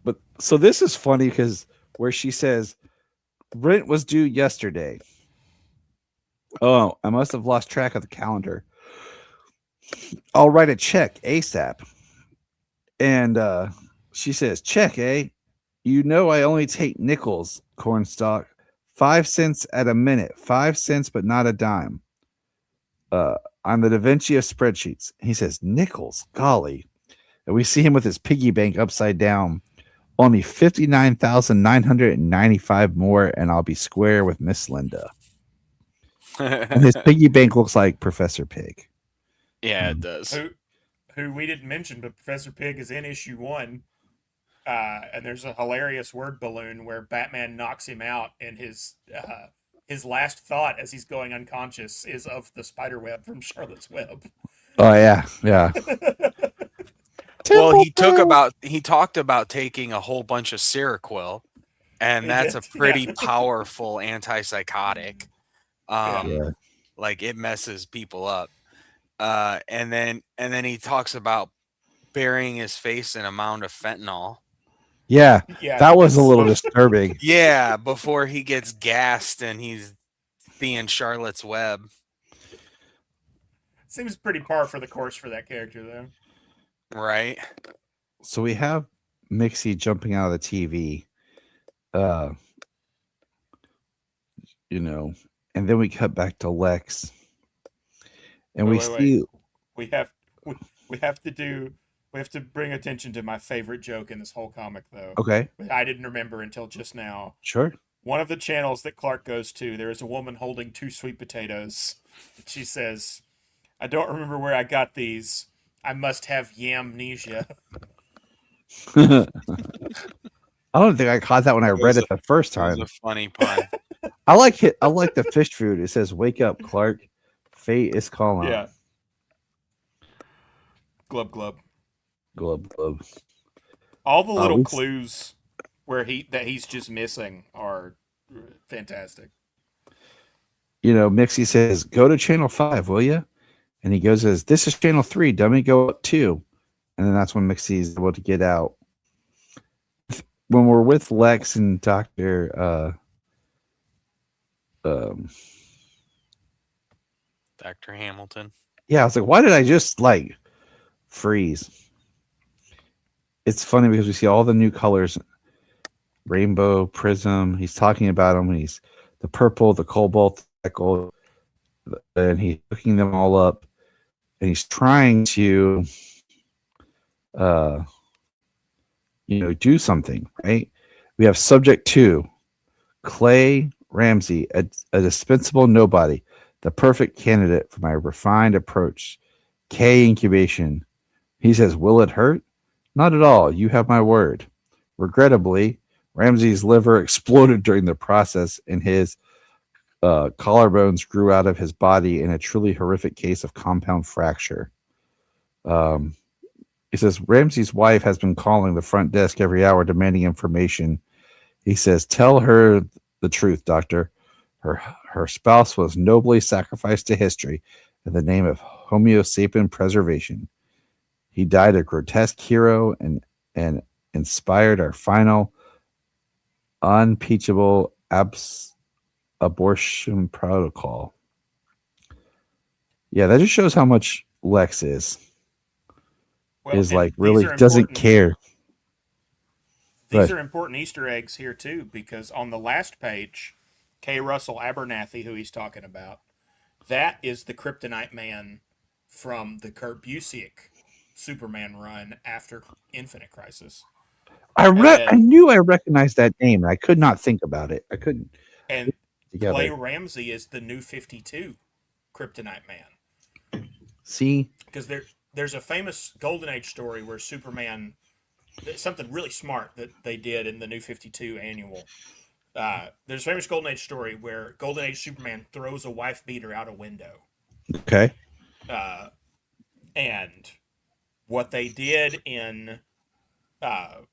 But so this is funny because where she says rent was due yesterday. Oh, I must have lost track of the calendar. I'll write a check ASAP. And she says, check, eh? You know I only take nickels, Cornstalk. 5 cents at a minute. 5 cents, but not a dime. I'm the Da Vinci of spreadsheets. He says, nickels, golly. And we see him with his piggy bank upside down. Only 59,995 more, and I'll be square with Miss Linda. And his piggy bank looks like Professor Pig. Yeah, it does. Who we didn't mention, but Professor Pig is in issue 1. And there's a hilarious word balloon where Batman knocks him out, and his last thought as he's going unconscious is of the spider web from Charlotte's Web. Oh yeah. Well, he talked about taking a whole bunch of Seroquel, and that's a pretty powerful antipsychotic. Like it messes people up. And then he talks about burying his face in a mound of fentanyl. Yeah, that was a little disturbing. Yeah, before he gets gassed and he's seeing Charlotte's Web. Seems pretty par for the course for that character, though. Right. So we have Mixie jumping out of the TV, and then we cut back to Lex, and we see we have to bring attention to my favorite joke in this whole comic, though. Okay. I didn't remember until just now. Sure. One of the channels that Clark goes to, there is a woman holding 2 sweet potatoes. She says, I don't remember where I got these. I must have yamnesia. I don't think I caught that when I read it the first time. It was a funny pun. I like it. I like the fish food. It says, wake up, Clark. Fate is calling. Yeah. Glub, glub. Glub, glub. All the little clues where he's just missing are fantastic. Mixie says, go to channel 5, will you? And he goes, this is channel 3, dummy, go up 2. And then that's when Mixie's able to get out. When we're with Lex and Dr. Dr. Hamilton. Yeah, I was like, why did I just freeze? It's funny because we see all the new colors. Rainbow, prism. He's talking about them. He's the purple, the cobalt, the gold, and he's hooking them all up. And he's trying to, do something, right? We have subject 2, Clay Ramsey, a dispensable nobody, the perfect candidate for my refined approach. K incubation. He says, will it hurt? Not at all. You have my word. Regrettably, Ramsey's liver exploded during the process, and his collarbones grew out of his body in a truly horrific case of compound fracture. He says, Ramsey's wife has been calling the front desk every hour demanding information. He says, tell her the truth, doctor. Her spouse was nobly sacrificed to history in the name of Homo sapien preservation. He died a grotesque hero and inspired our final unimpeachable abortion protocol. Yeah, that just shows how much Lex is really doesn't care. These are important Easter eggs here too, because on the last page, K. Russell Abernathy, who he's talking about, that is the Kryptonite Man from the Kurt Busiek Superman run after Infinite Crisis. I knew I recognized that name, and I could not think about it. I couldn't. And Clay Ramsey is the New 52 Kryptonite Man. See? Because there's a famous Golden Age story where Superman, something really smart that they did in the New 52 annual, There's a famous Golden Age story where Golden Age Superman throws a wife beater out a window. Okay. And what they did in the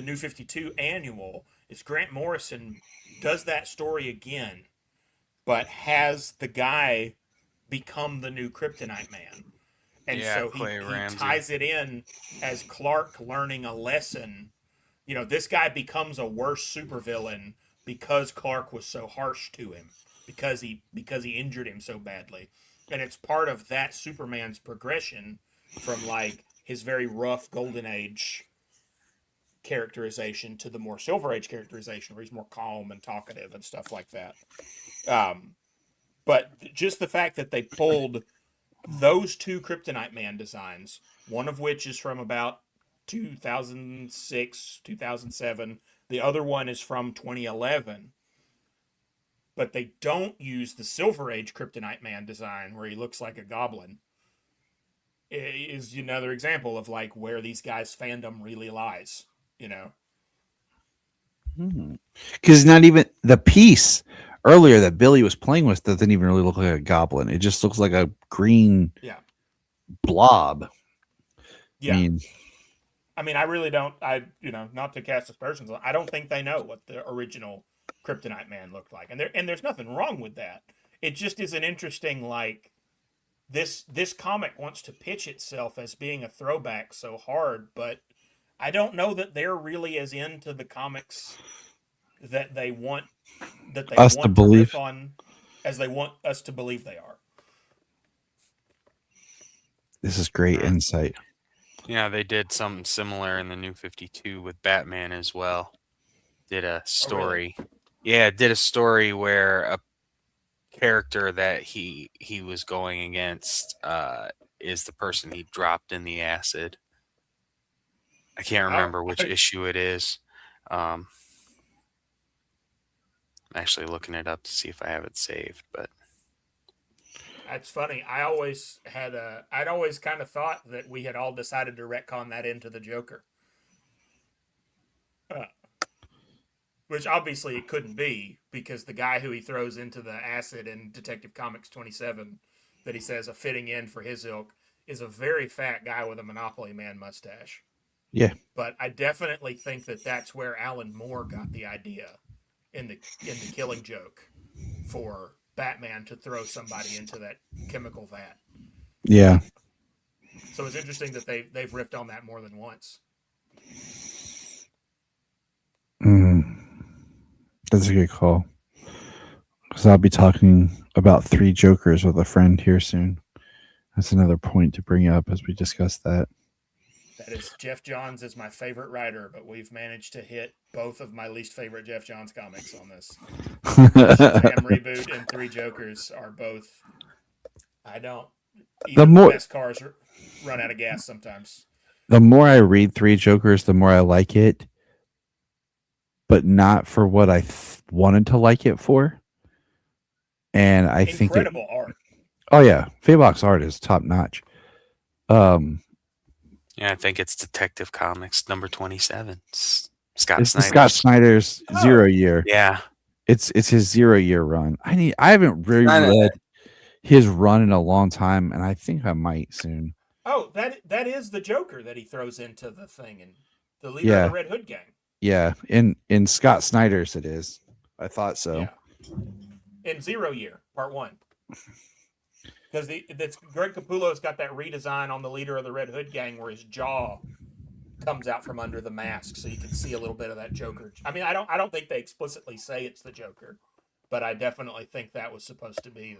New 52 annual is Grant Morrison does that story again, but has the guy become the new Kryptonite Man. And so Clay he Ramsey. ties it in as Clark learning a lesson. You know, this guy becomes a worse supervillain because Clark was so harsh to him, because he injured him so badly. And it's part of that Superman's progression from like his very rough Golden Age characterization to the more Silver Age characterization where he's more calm and talkative and stuff like that. But just the fact that they pulled those two Kryptonite Man designs, one of which is from about 2006, 2007. The other one is from 2011. But they don't use the Silver Age Kryptonite Man design where he looks like a goblin. It is another example of like where these guys' fandom really lies, you know? Because not even the piece earlier that Billy was playing with doesn't even really look like a goblin. It just looks like a green blob. Yeah. I mean, I really don't. Not to cast aspersions, I don't think they know what the original Kryptonite Man looked like, and there's nothing wrong with that. It just is an interesting like this comic wants to pitch itself as being a throwback so hard, but I don't know that they're really as into the comics that they want Us to believe riff on as they want us to believe they are. This is great insight. Yeah, they did something similar in the New 52 with Batman as well. Did a story. Oh, really? Yeah, did a story where a character that he was going against is the person he dropped in the acid. I can't remember which issue it is. I'm actually looking it up to see if I have it saved, but that's funny. I'd always kind of thought that we had all decided to retcon that into the Joker. Which obviously it couldn't be, because the guy who he throws into the acid in Detective Comics 27 that he says a fitting end for his ilk is a very fat guy with a Monopoly Man mustache. Yeah. But I definitely think that that's where Alan Moore got the idea in the Killing Joke for Batman to throw somebody into that chemical vat. Yeah. So it's interesting that they've riffed on that more than once. That's a good call. Because I'll be talking about 3 Jokers with a friend here soon. That's another point to bring up as we discuss that. That is, Jeff Johns is my favorite writer, but we've managed to hit both of my least favorite Jeff Johns comics on this. Shazam Reboot and 3 Jokers are both. I don't. Even the best cars run out of gas sometimes. The more I read 3 Jokers, the more I like it, but not for what I wanted to like it for. And I think incredible art. Oh yeah, Fabok's art is top notch. Yeah, I think it's Detective Comics number 27. Scott Snyder's 0 year. Yeah, it's his 0 year run. I haven't really read his run in a long time, and I think I might soon. Oh, that is the Joker that he throws into the thing, and the leader of the Red Hood gang. Yeah, in Scott Snyder's it is. I thought so. Yeah. In 0 year, part 1. Because that's Greg Capullo's got that redesign on the leader of the Red Hood gang where his jaw comes out from under the mask, so you can see a little bit of that Joker. I mean, I don't think they explicitly say it's the Joker, but I definitely think that was supposed to be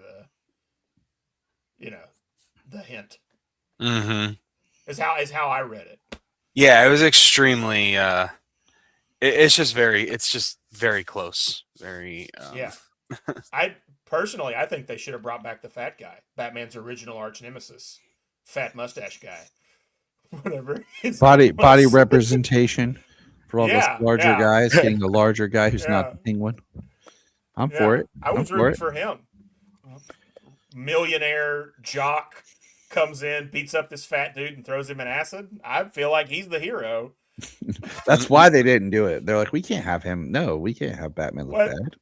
the hint. Mm-hmm. Is how I read it. Yeah, it was extremely. It's just very close. Very. Yeah. I think they should have brought back the fat guy, Batman's original arch nemesis, fat mustache guy. Whatever. Body representation for all those larger guys, getting a larger guy who's not the Penguin. I'm for it. I was rooting for him. Millionaire jock comes in, beats up this fat dude, and throws him in acid. I feel like he's the hero. That's why they didn't do it. They're like, we can't have him. No, we can't have Batman look What bad.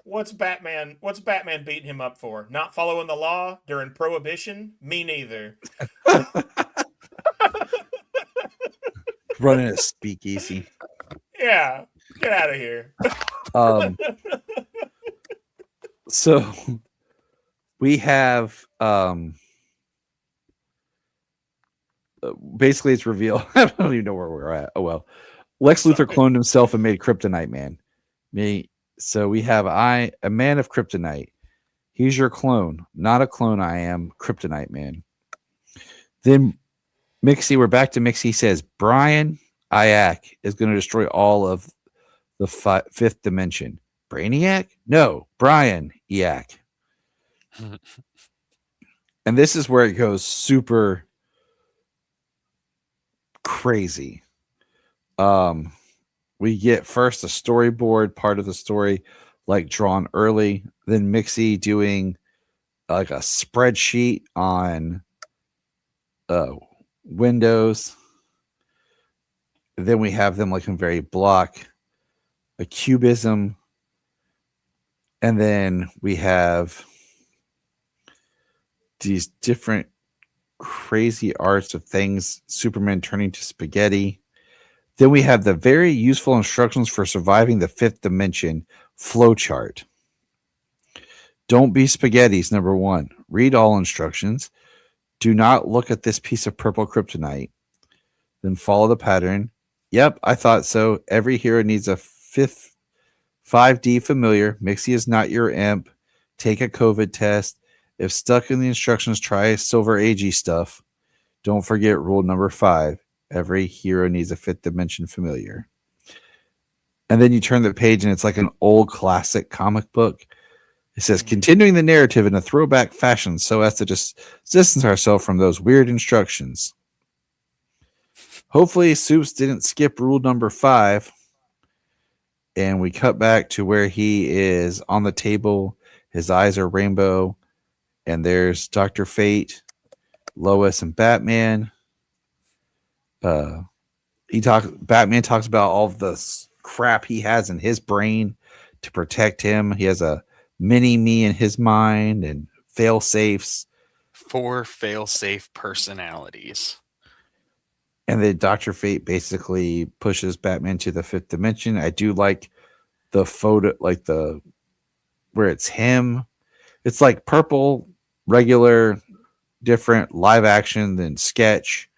what's Batman? What's Batman beating him up for? Not following the law during Prohibition? Me neither. Running a speakeasy. Yeah, get out of here. So we have basically it's revealed. I don't even know where we're at. Oh well. Lex Luthor cloned himself and made Kryptonite Man. So we have a man of Kryptonite. He's your clone, not a clone. I am Kryptonite Man. Then Mixie, we're back to Mixie. Says Brian Iac is going to destroy all of the fifth dimension. Brainiac? No, Brian Iac. And this is where it goes super crazy. We get first a storyboard part of the story, like drawn early, then Mixie doing like a spreadsheet on Windows. Then we have them like in very block, a cubism, and then we have these different crazy arts of things, Superman turning to spaghetti. Then we have the very useful instructions for surviving the fifth dimension flowchart. Don't be spaghettis, number 1. Read all instructions. Do not look at this piece of purple kryptonite. Then follow the pattern. Yep, I thought so. Every hero needs a 5D familiar. Mixie is not your imp. Take a COVID test. If stuck in the instructions, try Silver AG stuff. Don't forget rule number 5. Every hero needs a fifth dimension familiar. And then you turn the page and it's like an old classic comic book. It says, continuing the narrative in a throwback fashion so as to just distance ourselves from those weird instructions. Hopefully, Soups didn't skip rule number 5. And we cut back to where he is on the table. His eyes are rainbow. And there's Dr. Fate, Lois, and Batman. Batman talks about all of the crap he has in his brain to protect him. He has a mini me in his mind and fail safes. 4 fail-safe personalities. And then Dr. Fate basically pushes Batman to the fifth dimension. I do like the photo, like the where it's him. It's like purple, regular, different live action than sketch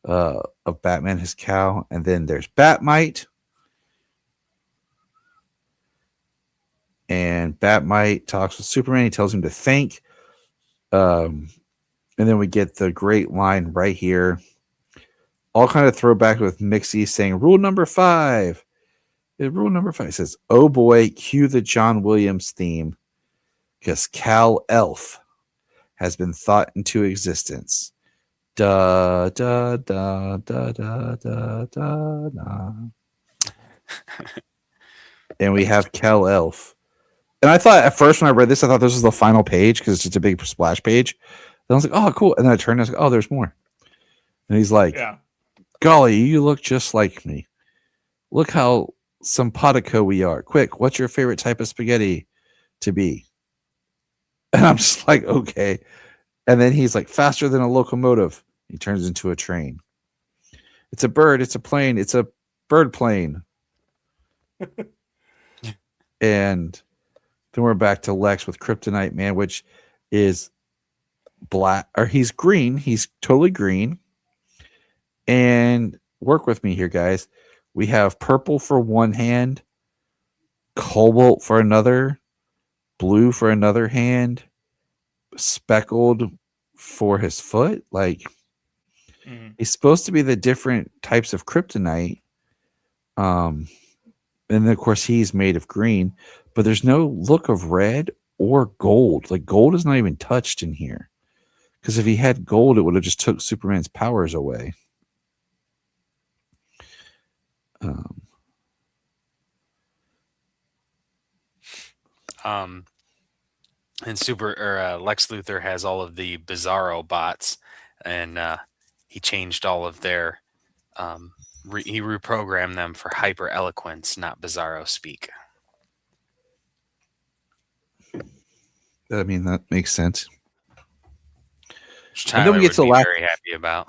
of Batman, his cow. And then there's Batmite. And Batmite talks with Superman. He tells him to think. And then we get the great line right here. All kind of throwback with Mixie saying, rule number 5. Rule number 5 says, oh boy, cue the John Williams theme. Because Kal-Elf has been thought into existence. Da, da, da, da, da, da, da, da. And we have Kal-Elf. And I thought at first when I read this, I thought this was the final page because it's just a big splash page. Then I was like, oh, cool. And then I turned and I was like, oh, there's more. And he's like, Yeah. golly, you look just like me. Look how simpatico we are. Quick, what's your favorite type of spaghetti to be? And I'm just like, okay. And then he's like, faster than a locomotive. He turns into a train. It's a bird. It's a plane. It's a bird plane. And then we're back to Lex with Kryptonite Man, which is black, or he's green. He's totally green. And work with me here, guys. We have purple for one hand, cobalt for another, blue for another hand, speckled for his foot. Like, he's supposed to be the different types of kryptonite. And then, of course, he's made of green, but there's no look of red or gold. Like, gold is not even touched in here. Because if he had gold, it would have just took Superman's powers away. And Lex Luthor has all of the Bizarro bots, and he changed all of their he reprogrammed them for hyper eloquence, not bizarro speak. I mean, that makes sense. Which And then Tyler we get would to the be last. very happy about.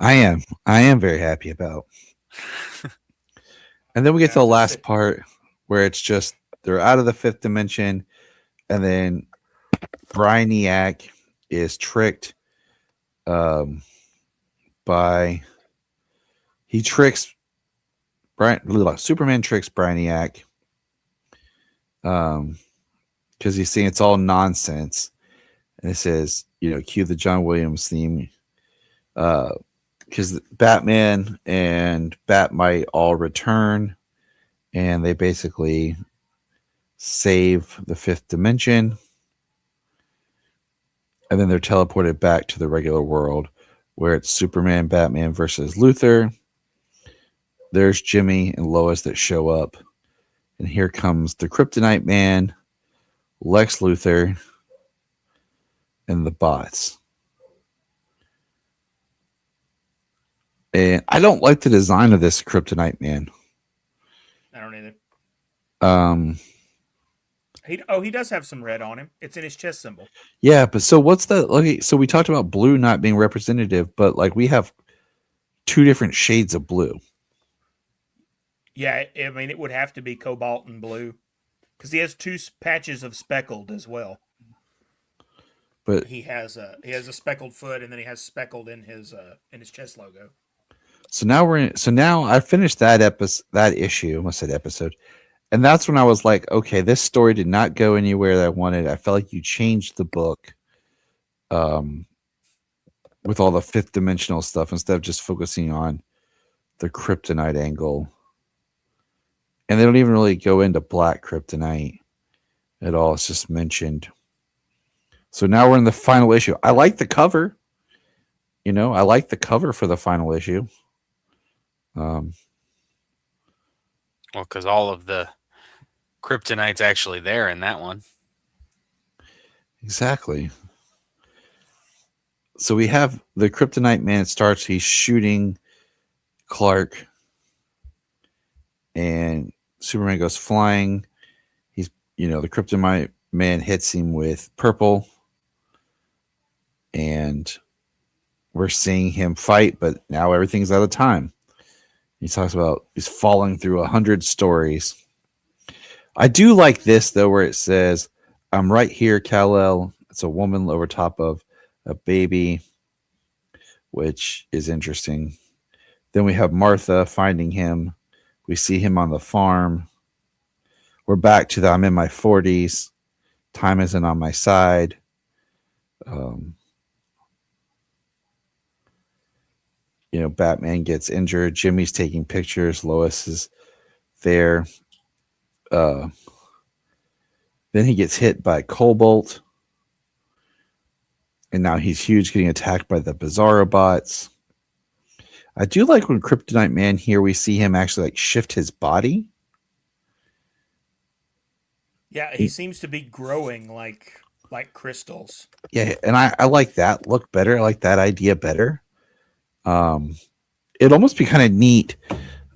I am very happy about. And then we get to the last part where it's just they're out of the fifth dimension, and then Brainiac is tricked by he tricks Superman tricks Brainiac because he's saying it's all nonsense, and it says, cue the John Williams theme, because Batman and Batmite all return, and they basically save the fifth dimension, and then they're teleported back to the regular world where it's Superman, Batman versus Luthor. There's Jimmy and Lois that show up, and here comes the Kryptonite Man, Lex Luthor, and the bots. And I don't like the design of this Kryptonite Man. I don't either. Um, he does have some red on him. It's in his chest symbol. Yeah, but so what's that? Okay, so we talked about blue not being representative, but like we have two different shades of blue. Yeah, I mean it would have to be cobalt and blue, because he has two patches of speckled as well. But he has a speckled foot, and then he has speckled in his chest logo. So now I finished that issue. I almost said episode. And that's when I was like, okay, this story did not go anywhere that I wanted. I felt like you changed the book with all the fifth dimensional stuff instead of just focusing on the kryptonite angle. And they don't even really go into black kryptonite at all. It's just mentioned. So now we're in the final issue. I like the cover. I like the cover for the final issue. Well, because all of the kryptonite's actually there in that one. Exactly. So we have the Kryptonite Man. It starts. He's shooting Clark, and Superman goes flying. He's, the Kryptonite Man hits him with purple, and we're seeing him fight. But now everything's out of time. He talks about he's falling through 100 stories. I do like this though, where it says, "I'm right here, Kal-El." It's a woman over top of a baby, which is interesting. Then we have Martha finding him. We see him on the farm. We're back to I'm in my 40s. Time isn't on my side. Batman gets injured. Jimmy's taking pictures. Lois is there. Then he gets hit by Cobalt. And now he's huge, getting attacked by the Bizarro bots. I do like when Kryptonite Man here, we see him actually shift his body. Yeah, he seems to be growing like crystals. Yeah, and I like that look better. I like that idea better. It'd almost be kind of neat.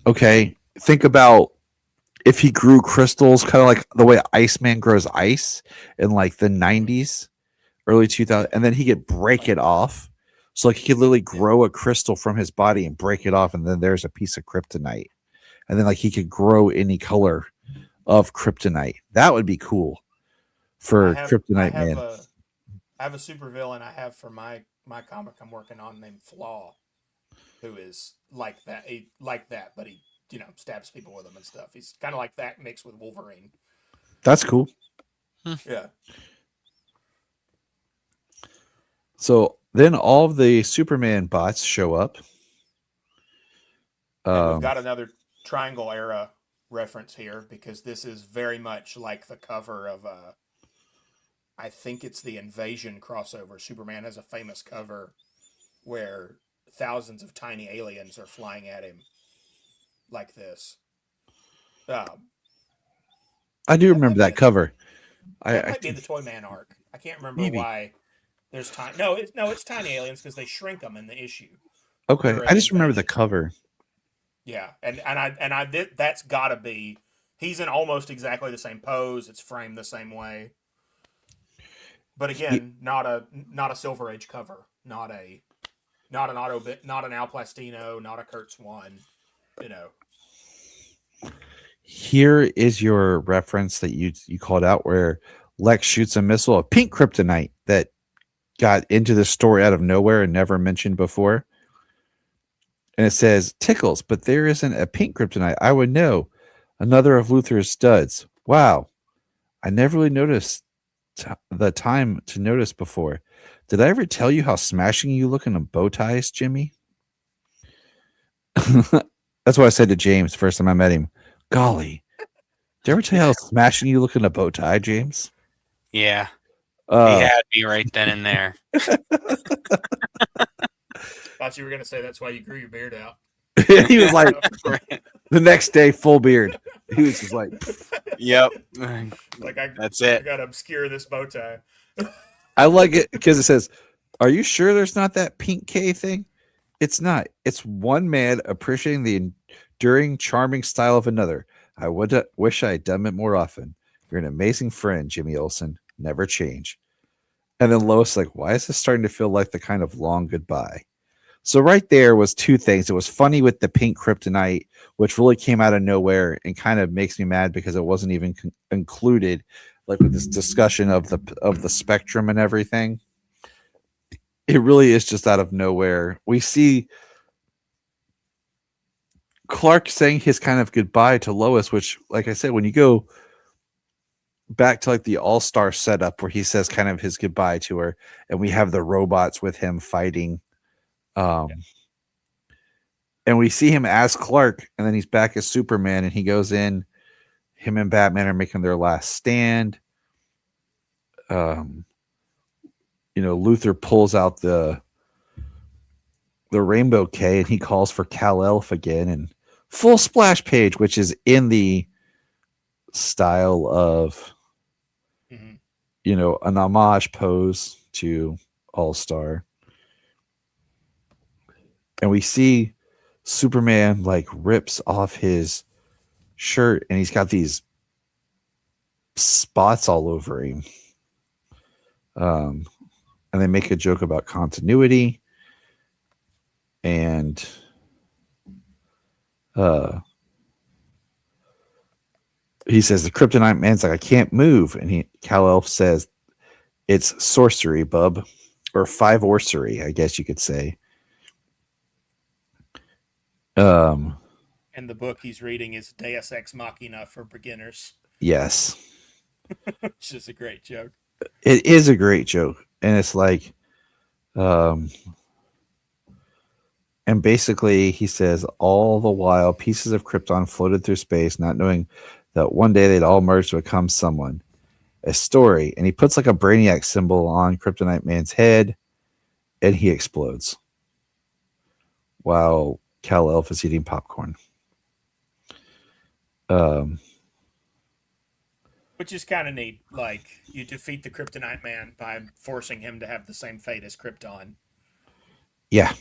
Okay, think about if he grew crystals, kind of like the way Iceman grows ice in the 90s, early 2000s, and then he could break it off. So he could literally grow a crystal from his body and break it off, and then there's a piece of kryptonite. And then he could grow any color of kryptonite. That would be cool for Kryptonite Man. I have a supervillain I have for my comic I'm working on named Flaw, who is like that. But he stabs people with them and stuff. He's kind of like that mixed with Wolverine. That's cool. Yeah. So then all of the Superman bots show up. And we've got another Triangle Era reference here, because this is very much like the cover of I think it's the Invasion crossover. Superman has a famous cover where thousands of tiny aliens are flying at him like this. I do remember that cover. That might be the Toy Man arc. I can't remember why there's tiny. No, it's tiny aliens because they shrink them in the issue. Okay, I just remember the cover. Yeah, and I did. That's got to be. He's in almost exactly the same pose. It's framed the same way. But He, again, not a Silver Age cover. Not an not an Al Plastino. Not a Kurt Swan. You know. here is your reference that you called out where Lex shoots a missile of pink kryptonite that got into the story out of nowhere and never mentioned before. And it says, tickles, but there isn't a pink kryptonite. I would know. Another of Luther's studs. Wow. I never really noticed the time to notice before. Did I ever tell you how smashing you look in a bow ties, Jimmy? That's what I said to James first time I met him. Golly. Did I ever tell you how smashing you look in a bow tie, James? Yeah. He had me right then and there. Thought you were gonna say that's why you grew your beard out. He was like, the next day, full beard. He was just like, yep. Like That's it. I gotta obscure this bow tie. I like it because it says, are you sure there's not that pink K thing? It's not. It's one man appreciating the enduring, charming style of another. I would wish I had done it more often. You're an amazing friend, Jimmy Olsen. Never change. And then Lois like, why is this starting to feel like the kind of long goodbye? So right there was two things. It was funny with the pink kryptonite, which really came out of nowhere and kind of makes me mad because it wasn't even included, like with this discussion of the spectrum and everything. It really is just out of nowhere. We see Clark saying his kind of goodbye to Lois, which, like I said, when you go back to like the all-star setup where he says kind of his goodbye to her, and we have the robots with him fighting. And we see him as Clark, and then he's back as Superman, and he goes in. Him and Batman are making their last stand. Luther pulls out the Rainbow K, and he calls for Kal-Elf again, and full splash page, which is in the style of, an homage pose to All-Star. And we see Superman like rips off his shirt and he's got these spots all over him. And they make a joke about continuity. And he says the Kryptonite man's like, I can't move. And Kal-Elf says, it's sorcery, bub. Or five orcery, I guess you could say. And the book he's reading is Deus Ex Machina for beginners. Yes. Which is a great joke. It is a great joke. And it's like, and basically he says, all the while pieces of Krypton floated through space, not knowing that one day they'd all merge to become someone. A story. And he puts like a Brainiac symbol on Kryptonite Man's head and he explodes. While Kal-Elf is eating popcorn. Which is kind of neat. Like, you defeat the Kryptonite Man by forcing him to have the same fate as Krypton. Yeah.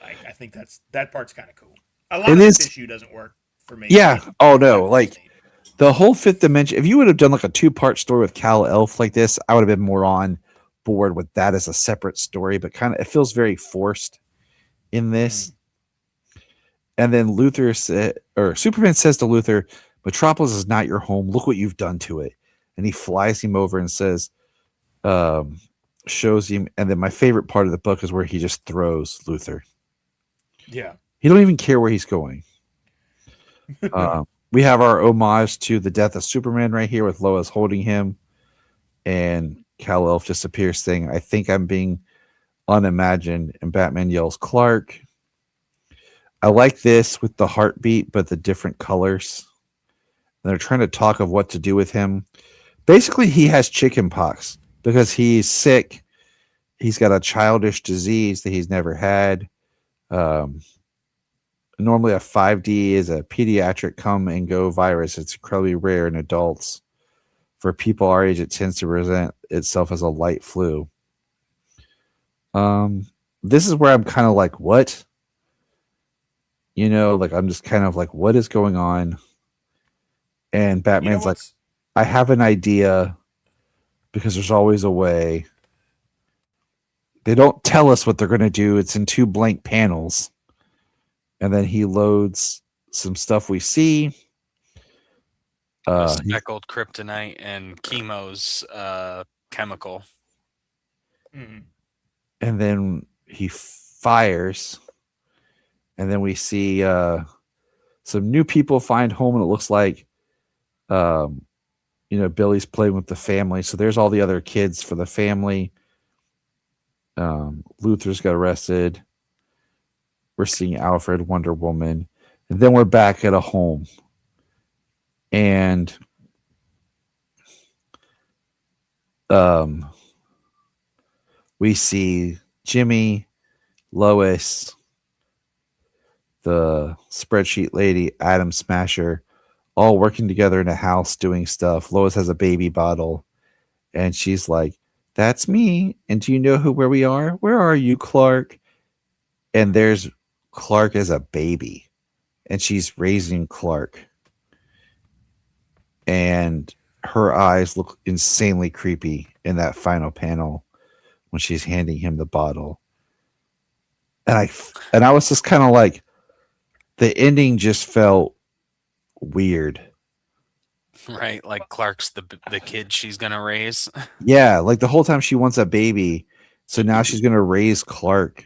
Like, I think that part's kind of cool. A lot of this issue doesn't work for me. Yeah. Oh, no. Like, the whole fifth dimension, if you would have done like a 2-part story with Kal-Elf like this, I would have been more on board with that as a separate story, but kind of, it feels very forced in this. And then Superman says to Luther, Metropolis is not your home. Look what you've done to it. And he flies him over and says, shows him. And then my favorite part of the book is where he just throws Luther. Yeah. He don't even care where he's going. We have our homage to the death of Superman right here with Lois holding him. And Kal-Elf disappears saying, I think I'm being unimagined. And Batman yells, Clark. I like this with the heartbeat, but the different colors. And they're trying to talk of what to do with him. Basically, he has chicken pox because he's sick. He's got a childish disease that he's never had. Normally, a 5D is a pediatric come and go virus. It's incredibly rare in adults. For people our age, it tends to present itself as a light flu. This is where I'm kind of like, what? like I'm just kind of like, what is going on? And Batman's like, what's I have an idea because there's always a way. They don't tell us what they're going to do. It's in 2 blank panels. And then he loads some stuff we see. The speckled kryptonite and chemo's chemical. Mhm. And then he fires. And then we see some new people find home, and it looks like Billy's playing with the family. So there's all the other kids for the family. Luther's got arrested. We're seeing Alfred, Wonder Woman. And then we're back at a home. And we see Jimmy, Lois, the spreadsheet lady, Adam Smasher, all working together in a house doing stuff. Lois has a baby bottle, and she's like, "That's me. And do you know where we are? Where are you, Clark?" And there's Clark as a baby, and she's raising Clark. And her eyes look insanely creepy in that final panel when she's handing him the bottle. And I was just kind of like, the ending just felt weird. Right, like Clark's the kid she's gonna raise. Yeah, like the whole time she wants a baby, so now she's gonna raise Clark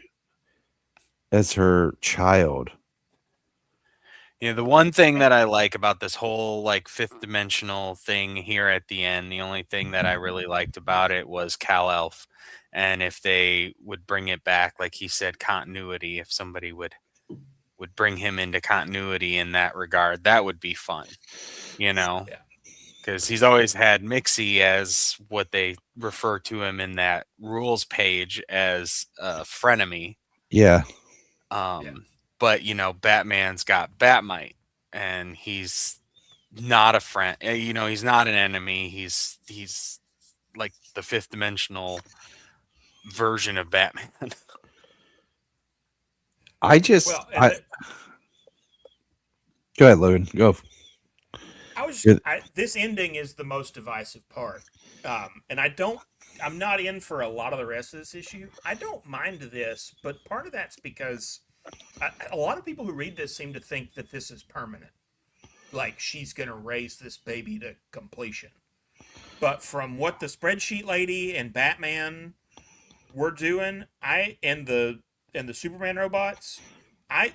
as her child. The one thing that I like about this whole like 5th dimensional thing here at the end, the only thing that I really liked about it was Kal-Elf, and if they would bring it back, like he said, continuity. If somebody would bring him into continuity in that regard, that would be fun. Yeah. Because he's always had Mixie as what they refer to him in that rules page as a frenemy. Yeah. But Batman's got Batmite, and he's not a friend. He's not an enemy. He's like the 5th dimensional version of Batman. Go ahead, Logan. Go. This ending is the most divisive part, and I'm not in for a lot of the rest of this issue. I don't mind this, but part of that's because a lot of people who read this seem to think that this is permanent, like she's going to raise this baby to completion. But from what the spreadsheet lady and Batman were doing, and the Superman robots,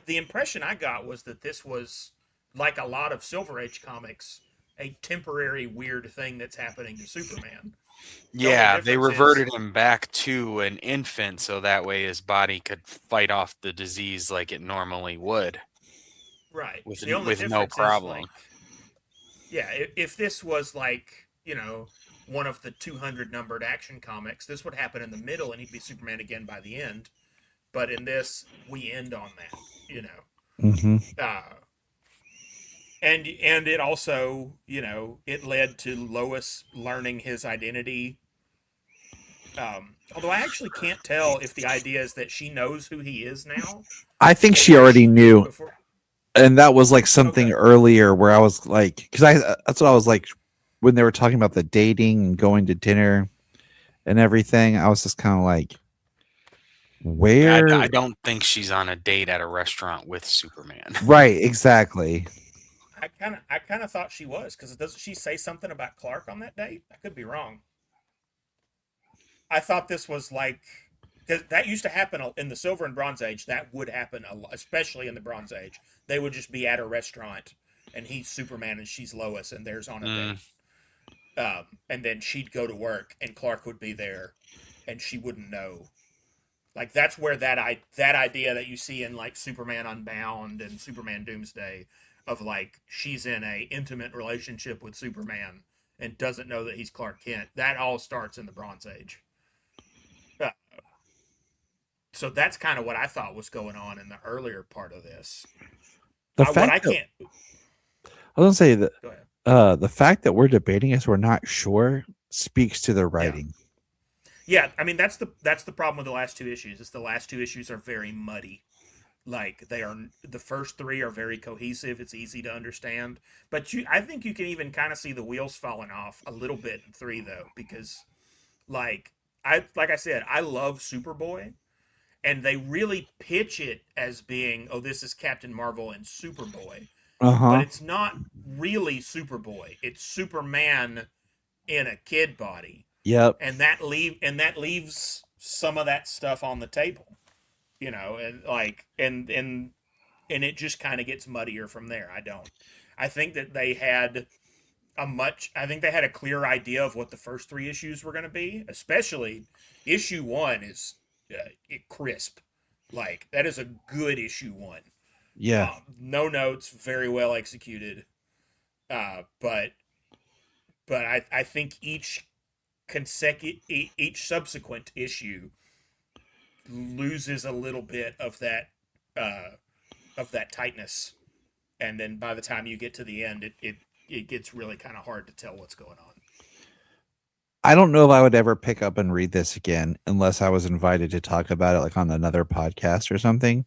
the impression I got was that this was, like a lot of Silver Age comics, a temporary weird thing that's happening to Superman. Yeah, they reverted him back to an infant so that way his body could fight off the disease like it normally would. Right. With no problem. If this was like, one of the 200 numbered Action Comics, this would happen in the middle and he'd be Superman again by the end. But in this, we end on that, Mm-hmm. And it also, it led to Lois learning his identity. Although I actually can't tell if the idea is that she knows who he is now. I think she already knew. And that was like something earlier where I was like, because that's what I was like when they were talking about the dating and going to dinner and everything. I was just kind of like, where? I don't think she's on a date at a restaurant with Superman. Right, exactly. I kind of thought she was, because doesn't she say something about Clark on that date? I could be wrong. I thought this was like, because that used to happen in the Silver and Bronze Age. That would happen a lot, especially in the Bronze Age. They would just be at a restaurant, and he's Superman and she's Lois, and there's on a date. And then she'd go to work, and Clark would be there, and she wouldn't know. Like, that's where that idea that you see in like Superman Unbound and Superman Doomsday, of like she's in a intimate relationship with Superman and doesn't know that he's Clark Kent. That all starts in the Bronze Age. So that's kind of what I thought was going on in the earlier part of this. I was gonna say that the fact that we're debating is we're not sure speaks to the writing. Yeah, I mean that's the problem with the last 2 issues. Is the last 2 issues are very muddy. Like they are, the first three are very cohesive. It's easy to understand, but I think you can even kind of see the wheels falling off a little bit in three though, because like like I said, I love Superboy, and they really pitch it as being, oh, this is Captain Marvel and Superboy, Uh but huh. it's not really Superboy. It's Superman in a kid body, Yep. and that leaves some of that stuff on the table, and like and it just kind of gets muddier from there. I think that they had I think they had a clear idea of what the first three issues were going to be. Especially issue one is crisp. Like that is a good issue one. Yeah. No notes, very well executed. But I think each subsequent issue loses a little bit uh, of that tightness, and then by the time you get to the end, it gets really kind of hard to tell what's going on. I don't know if I would ever pick up and read this again unless I was invited to talk about it like on another podcast or something.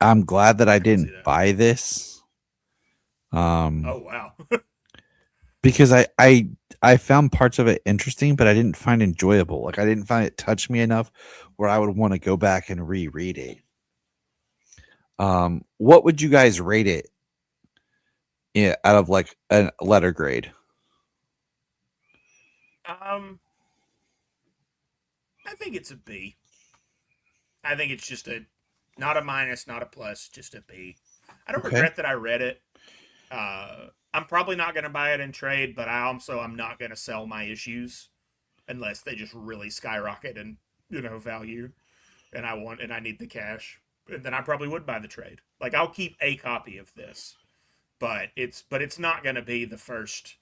I'm glad that I I can see didn't that. buy this. Um, Oh wow. because I found parts of it interesting, but I didn't find enjoyable. Like I didn't find it touch me enough where I would want to go back and reread it. What would you guys rate it out of like a letter grade? um, I think it's a B. I think it's just a not a minus, not a plus, just a B. I don't Okay. regret that I read it. I'm probably not going to buy it in trade, but I'm not going to sell my issues unless they just really skyrocket in value, and I need the cash. And then I probably would buy the trade. Like I'll keep a copy of this, but it's not going to be the first.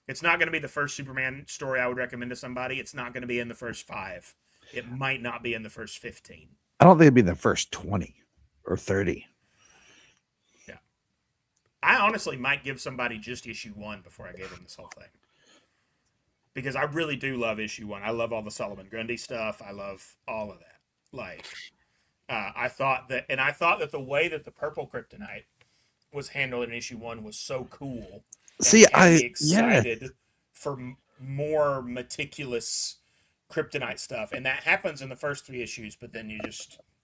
It's not going to be the first Superman story I would recommend to somebody. It's not going to be in the first 5. It might not be in the first 15. I don't think it'd be the first 20 or 30. Yeah. I honestly might give somebody just issue 1 before I gave them this whole thing. Because I really do love issue 1. I love all the Solomon Grundy stuff. I love all of that. Like, I thought that the way that the purple kryptonite was handled in issue 1 was so cool, and See, it had me yeah, excited for more meticulous kryptonite stuff. And that happens in the first 3 issues, but then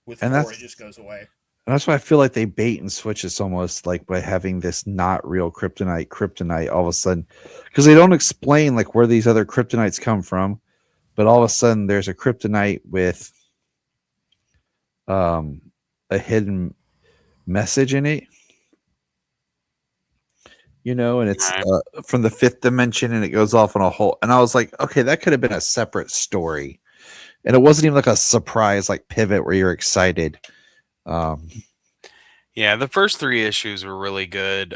with and 4 it just goes away. that's why I feel like they bait and switch this almost like by having this not real kryptonite all of a sudden, because they don't explain like where these other kryptonites come from, but all of a sudden there's a kryptonite with um a hidden message in it, and it's Right. from the 5th dimension, and it goes off on a whole. And I was like, okay, that could have been a separate story, and it wasn't even like a surprise like pivot where you're excited. Um, Yeah, the first 3 issues were really good.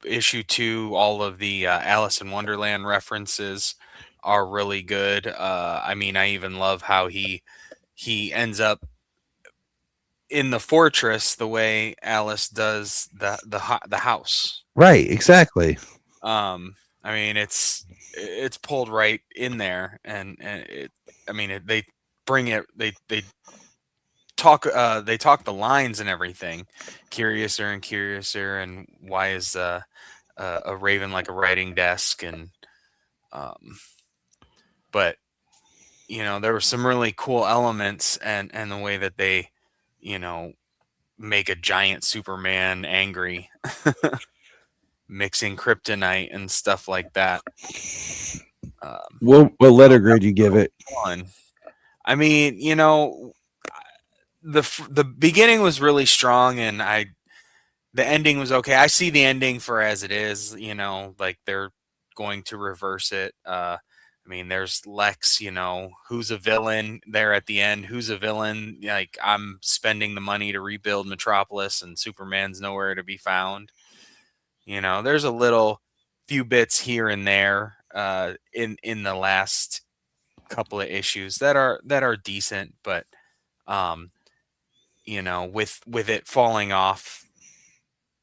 Issue 2, all of the Alice in Wonderland references are really good. I mean, I even love how he ends up in the fortress the way Alice does the house. right, exactly. I mean, it's pulled right in there, and they bring it, they talk the lines and everything, curiouser and curiouser, and why is a raven like a writing desk, and um but there were some really cool elements, and the way that they you know make a giant Superman angry, mixing kryptonite and stuff like that. What That letter grade was you give really it? fun. I mean, the beginning was really strong, and the ending was okay. I see the ending for as it is, like they're going to reverse it. I mean, there's Lex, who's a villain there at the end. Who's a villain? Like, I'm spending the money to rebuild Metropolis, and Superman's nowhere to be found. There's a little few bits here and there in the last couple of issues that are decent, but um, with it falling off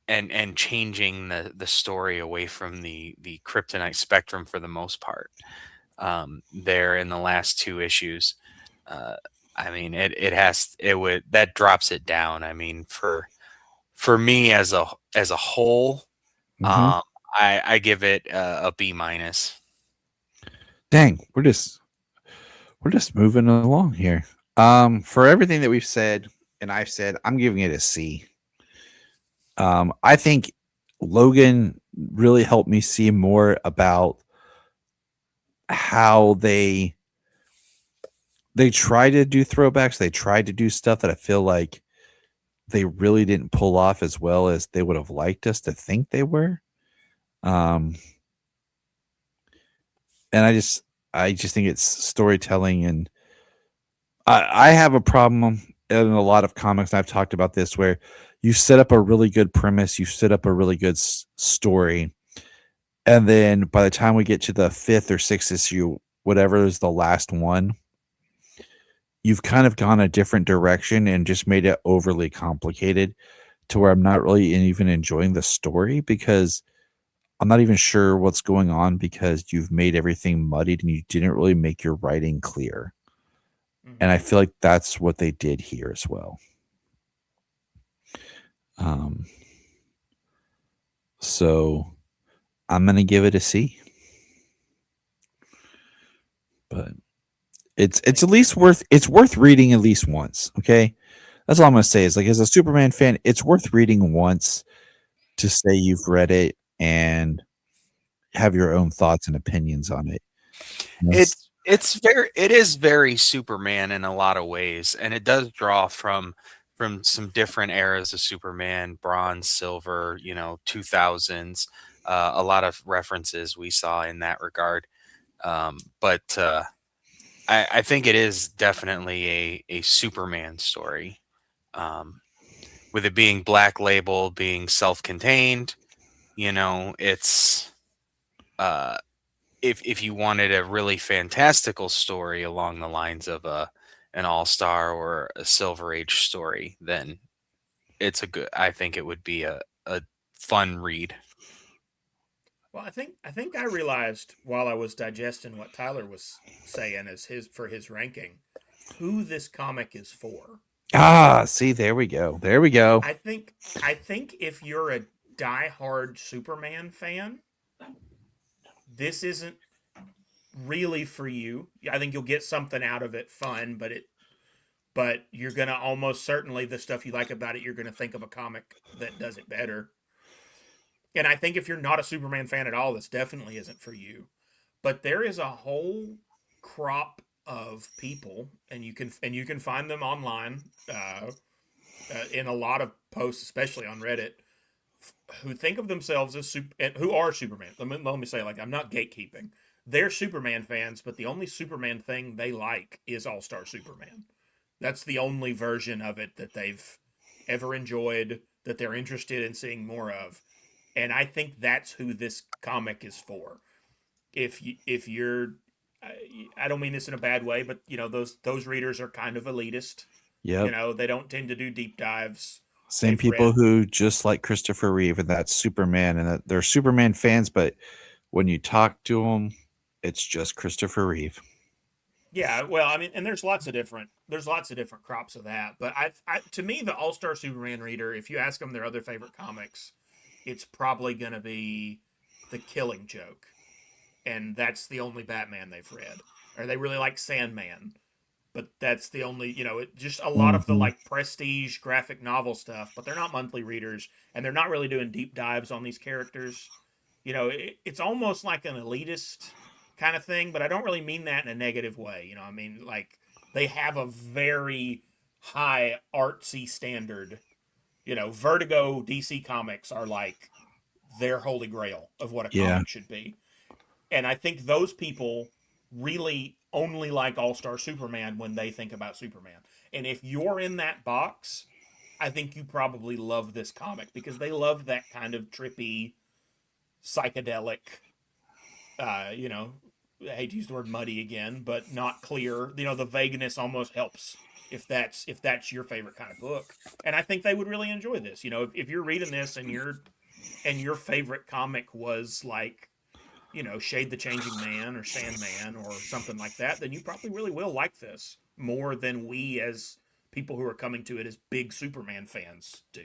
and changing the story away from the Kryptonite Spectrum for the most part. There in the last 2 issues, uh, I mean, that drops it down. I mean, for me as a whole, Mm-hmm. I give it a B minus. Dang, we're just moving along here. For everything that we've said and I've said, I'm giving it a C. I think Logan really helped me see more about how they try to do throwbacks. They tried to do stuff that I feel like they really didn't pull off as well as they would have liked us to think they were. And I just think it's storytelling, and I have a problem in a lot of comics. And I've talked about this where you set up a really good premise, you set up a really good story, and then by the time we get to the 5th or 6th issue, whatever is the last one, you've kind of gone a different direction and just made it overly complicated to where I'm not really even enjoying the story because I'm not even sure what's going on because you've made everything muddied and you didn't really make your writing clear. And I feel like that's what they did here as well. So I'm going to give it a C. But it's at least worth reading at least once, okay? That's all I'm going to say is like as a Superman fan, it's worth reading once to say you've read it and have your own thoughts and opinions on it. It is very Superman in a lot of ways, and it does draw from some different eras of Superman, bronze, silver, 2000s, a lot of references we saw in that regard. But I think it is definitely a Superman story, with it being Black Label, being self-contained. It's if you wanted a really fantastical story along the lines of an All-Star or a Silver Age story, then I think it would be a fun read. Well, I think I realized while I was digesting what Tyler was saying as his ranking, who this comic is for. See, there we go. There we go. I think if you're a diehard Superman fan, this isn't really for you. I think you'll get something out of it, fun, but you're gonna almost certainly the stuff you like about it, you're gonna think of a comic that does it better. And I think if you're not a Superman fan at all, this definitely isn't for you. But there is a whole crop of people, and you can find them online in a lot of posts, especially on Reddit, who think of themselves as who are Superman. Let me say, like, I'm not gatekeeping. They're Superman fans, but the only Superman thing they like is All Star Superman. That's the only version of it that they've ever enjoyed, that they're interested in seeing more of. And I think that's who this comic is for. If you're, I don't mean this in a bad way, but those readers are kind of elitist. Yeah. They don't tend to do deep dives. Same people who just like Christopher Reeve and that's Superman, and that they're Superman fans, but when you talk to them, it's just Christopher Reeve. Yeah, well, I mean, and there's lots of different crops of that. But to me, the All Star Superman reader, if you ask them their other favorite comics, it's probably going to be The Killing Joke, and that's the only Batman they've read. Or they really like Sandman, but that's the only just a lot of the like prestige graphic novel stuff. But they're not monthly readers, and they're not really doing deep dives on these characters. It's almost like an elitist kind of thing, but I don't really mean that in a negative way. I mean, like, they have a very high artsy standard. Vertigo DC comics are like their holy grail of what a comic should be. And I think those people really only like All Star Superman when they think about Superman. And if you're in that box, I think you probably love this comic because they love that kind of trippy, psychedelic, I hate to use the word muddy again, but not clear. The vagueness almost helps if that's your favorite kind of book. And I think they would really enjoy this. If you're reading this and your favorite comic was like, Shade the Changing Man or Sandman or something like that, then you probably really will like this. more than we as people who are coming to it as big Superman fans do.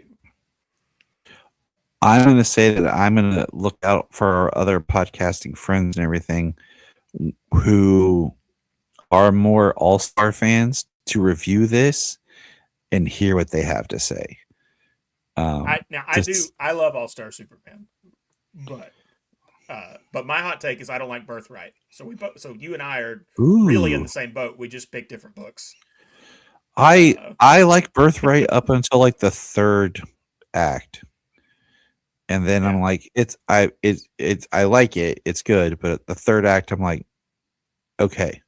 I'm going to say that I'm going to look out for our other podcasting friends and everything who are more All-Star fans to review this and hear what they have to say. I love All-Star Superman, but my hot take is I don't like Birthright. So you and I are really in the same boat. We just pick different books. I like Birthright up until like the third act. And then I'm like, I like it. It's good, but at the third act, I'm like, okay.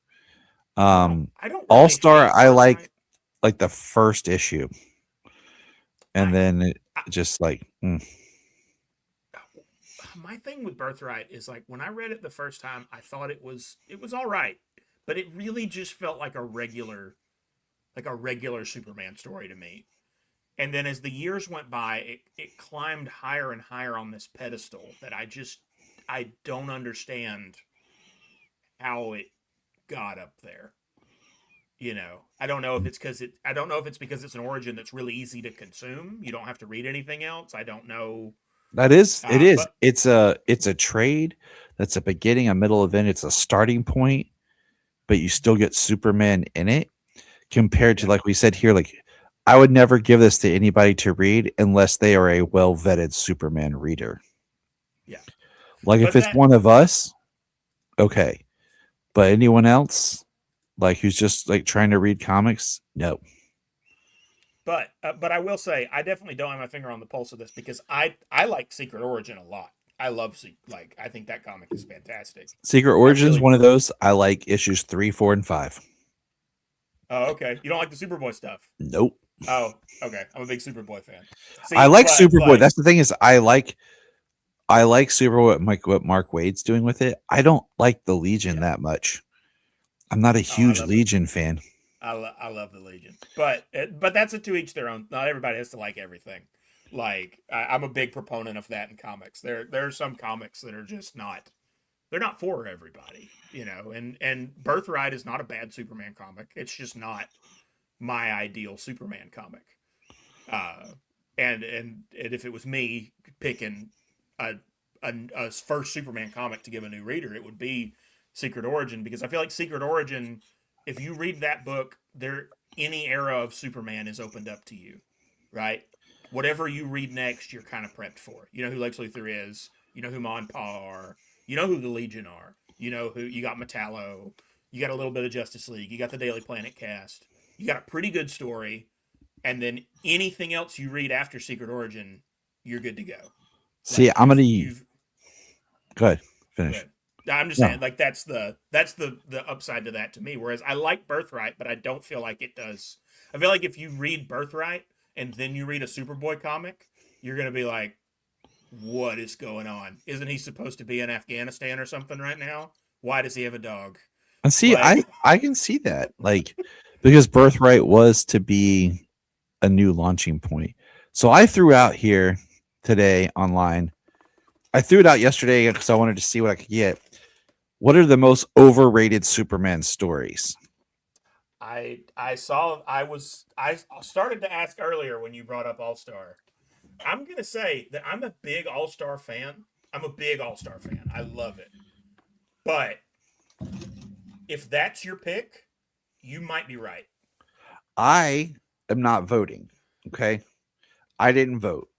I don't really All-Star, hate I Birthright. like the first issue, and then it just like. My thing with Birthright is like when I read it the first time, I thought it was all right, but it really just felt like a regular Superman story to me. And then as the years went by, it climbed higher and higher on this pedestal that I don't understand how it got up there. You know, I don't know if it's because it's an origin that's really easy to consume. You don't have to read anything else. I don't know. It is. But, It's a trade. That's a beginning, a middle event. It's a starting point, but you still get Superman in it compared to, like we said here, like I would never give this to anybody to read unless they are a well-vetted Superman reader. Yeah. Like if it's one of us, okay. But anyone else, like who's just like trying to read comics, no. But I will say I definitely don't have my finger on the pulse of this because I like Secret Origin a lot. I love I think that comic is fantastic. Secret Origin is one of those. I like issues 3, 4, and 5. Oh, okay. You don't like the Superboy stuff? Nope. Oh, okay. I'm a big Superboy fan. See, I like Superboy. That's the thing is I like Superboy. What Mark Waid's doing with it. I don't like the Legion that much. I'm not a huge Legion fan. I love the Legion, but that's to each their own. Not everybody has to like everything. Like I'm a big proponent of that in comics. There are some comics that are just not. They're not for everybody, you know. And Birthright is not a bad Superman comic. It's just not my ideal Superman comic. And if it was me picking a first Superman comic to give a new reader, it would be Secret Origin, because I feel like Secret Origin, if you read that book, any era of Superman is opened up to you, right? Whatever you read next, you're kind of prepped for. You know who Lex Luthor is. You know who Ma and Pa are. You know who the Legion are. You know who you got Metallo. You got a little bit of Justice League. You got the Daily Planet cast. You got a pretty good story, and then anything else you read after Secret Origin, you're good to go. See, I'm gonna. Go ahead. Finish. Go ahead. I'm just saying, like that's the upside to that to me. Whereas I like Birthright, but I don't feel like it does. I feel like if you read Birthright and then you read a Superboy comic, you're gonna be like, "What is going on? Isn't he supposed to be in Afghanistan or something right now? Why does he have a dog?" And see, I can see that, like, because Birthright was to be a new launching point. So I threw out here today online. I threw it out yesterday because I wanted to see what I could get. What are the most overrated Superman stories? I started to ask earlier when you brought up All-Star. I'm gonna say that I'm a big All-Star fan. I love it. But if that's your pick, you might be right. I am not voting. Okay. I didn't vote.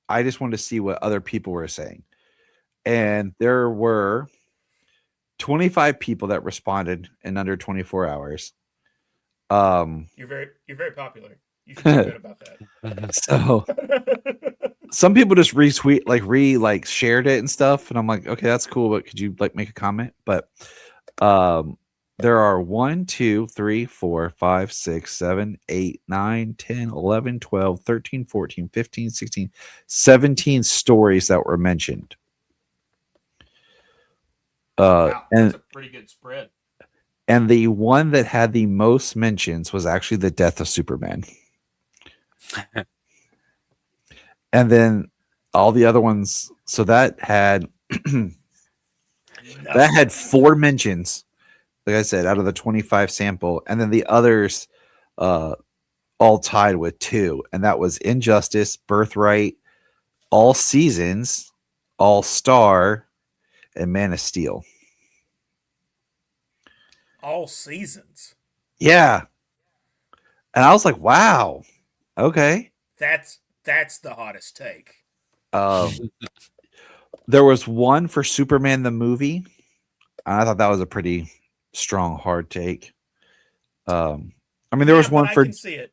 I just wanted to see what other people were saying. And there were 25 people that responded in under 24 hours. You're very popular. You should feel good about that. So some people just retweet, shared it and stuff, and I'm like, okay, that's cool, but could you make a comment? But there are 1, 2, 3, 4, 5, 6, 7, 8, 9, 10, 11, 12, 13, 14, 15, 16, 17 stories that were mentioned. Wow, and that's a pretty good spread. And the one that had the most mentions was actually the death of Superman. And then all the other ones, so that had that had 4 mentions. like I said, out of the 25 sample, and then the others uh, all tied with 2, and that was Injustice, Birthright, All Seasons, All Star, and Man of Steel. All Seasons. Yeah, and I was like, wow, okay. That's the hottest take. There was one for Superman the movie. I thought that was a pretty strong, hard take. I mean, there was one I for, can see it.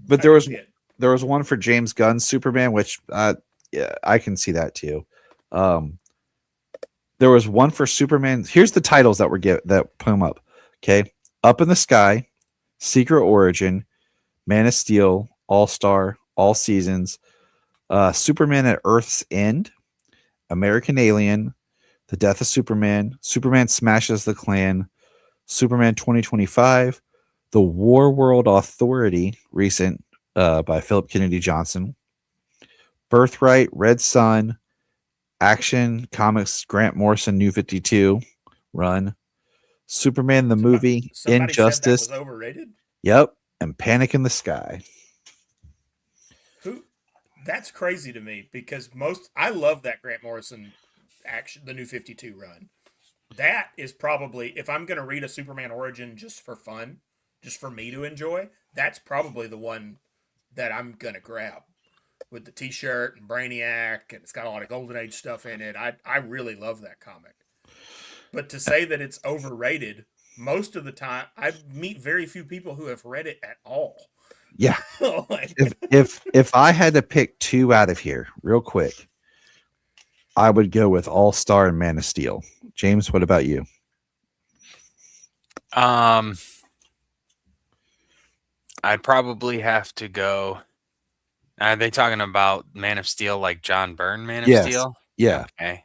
but there was one for James Gunn's Superman, which yeah, I can see that too. There was one for Superman. Here's the titles that that put them up. Okay, Up in the Sky, Secret Origin, Man of Steel, All Star, All Seasons, Superman at Earth's End, American Alien, The Death of Superman, Superman Smashes the Klan, Superman 2025, The War World Authority, recent by Philip Kennedy Johnson, Birthright, Red Sun, Action Comics, Grant Morrison, New 52 run, Superman the movie, Somebody Injustice. said that was overrated? Yep, and Panic in the Sky. That's crazy to me because I love that Grant Morrison action, the New 52 run. That is probably, if I'm going to read a Superman origin just for fun, just for me to enjoy, that's probably the one that I'm going to grab with the t-shirt and Brainiac, and it's got a lot of Golden Age stuff in it. I really love that comic. But to say that it's overrated, most of the time, I meet very few people who have read it at all. Yeah. Like, if I had to pick 2 out of here real quick, I would go with All Star and Man of Steel. James, what about you? I'd probably have to go. Are they talking about Man of Steel, like John Byrne Man of Steel? Yeah. Okay.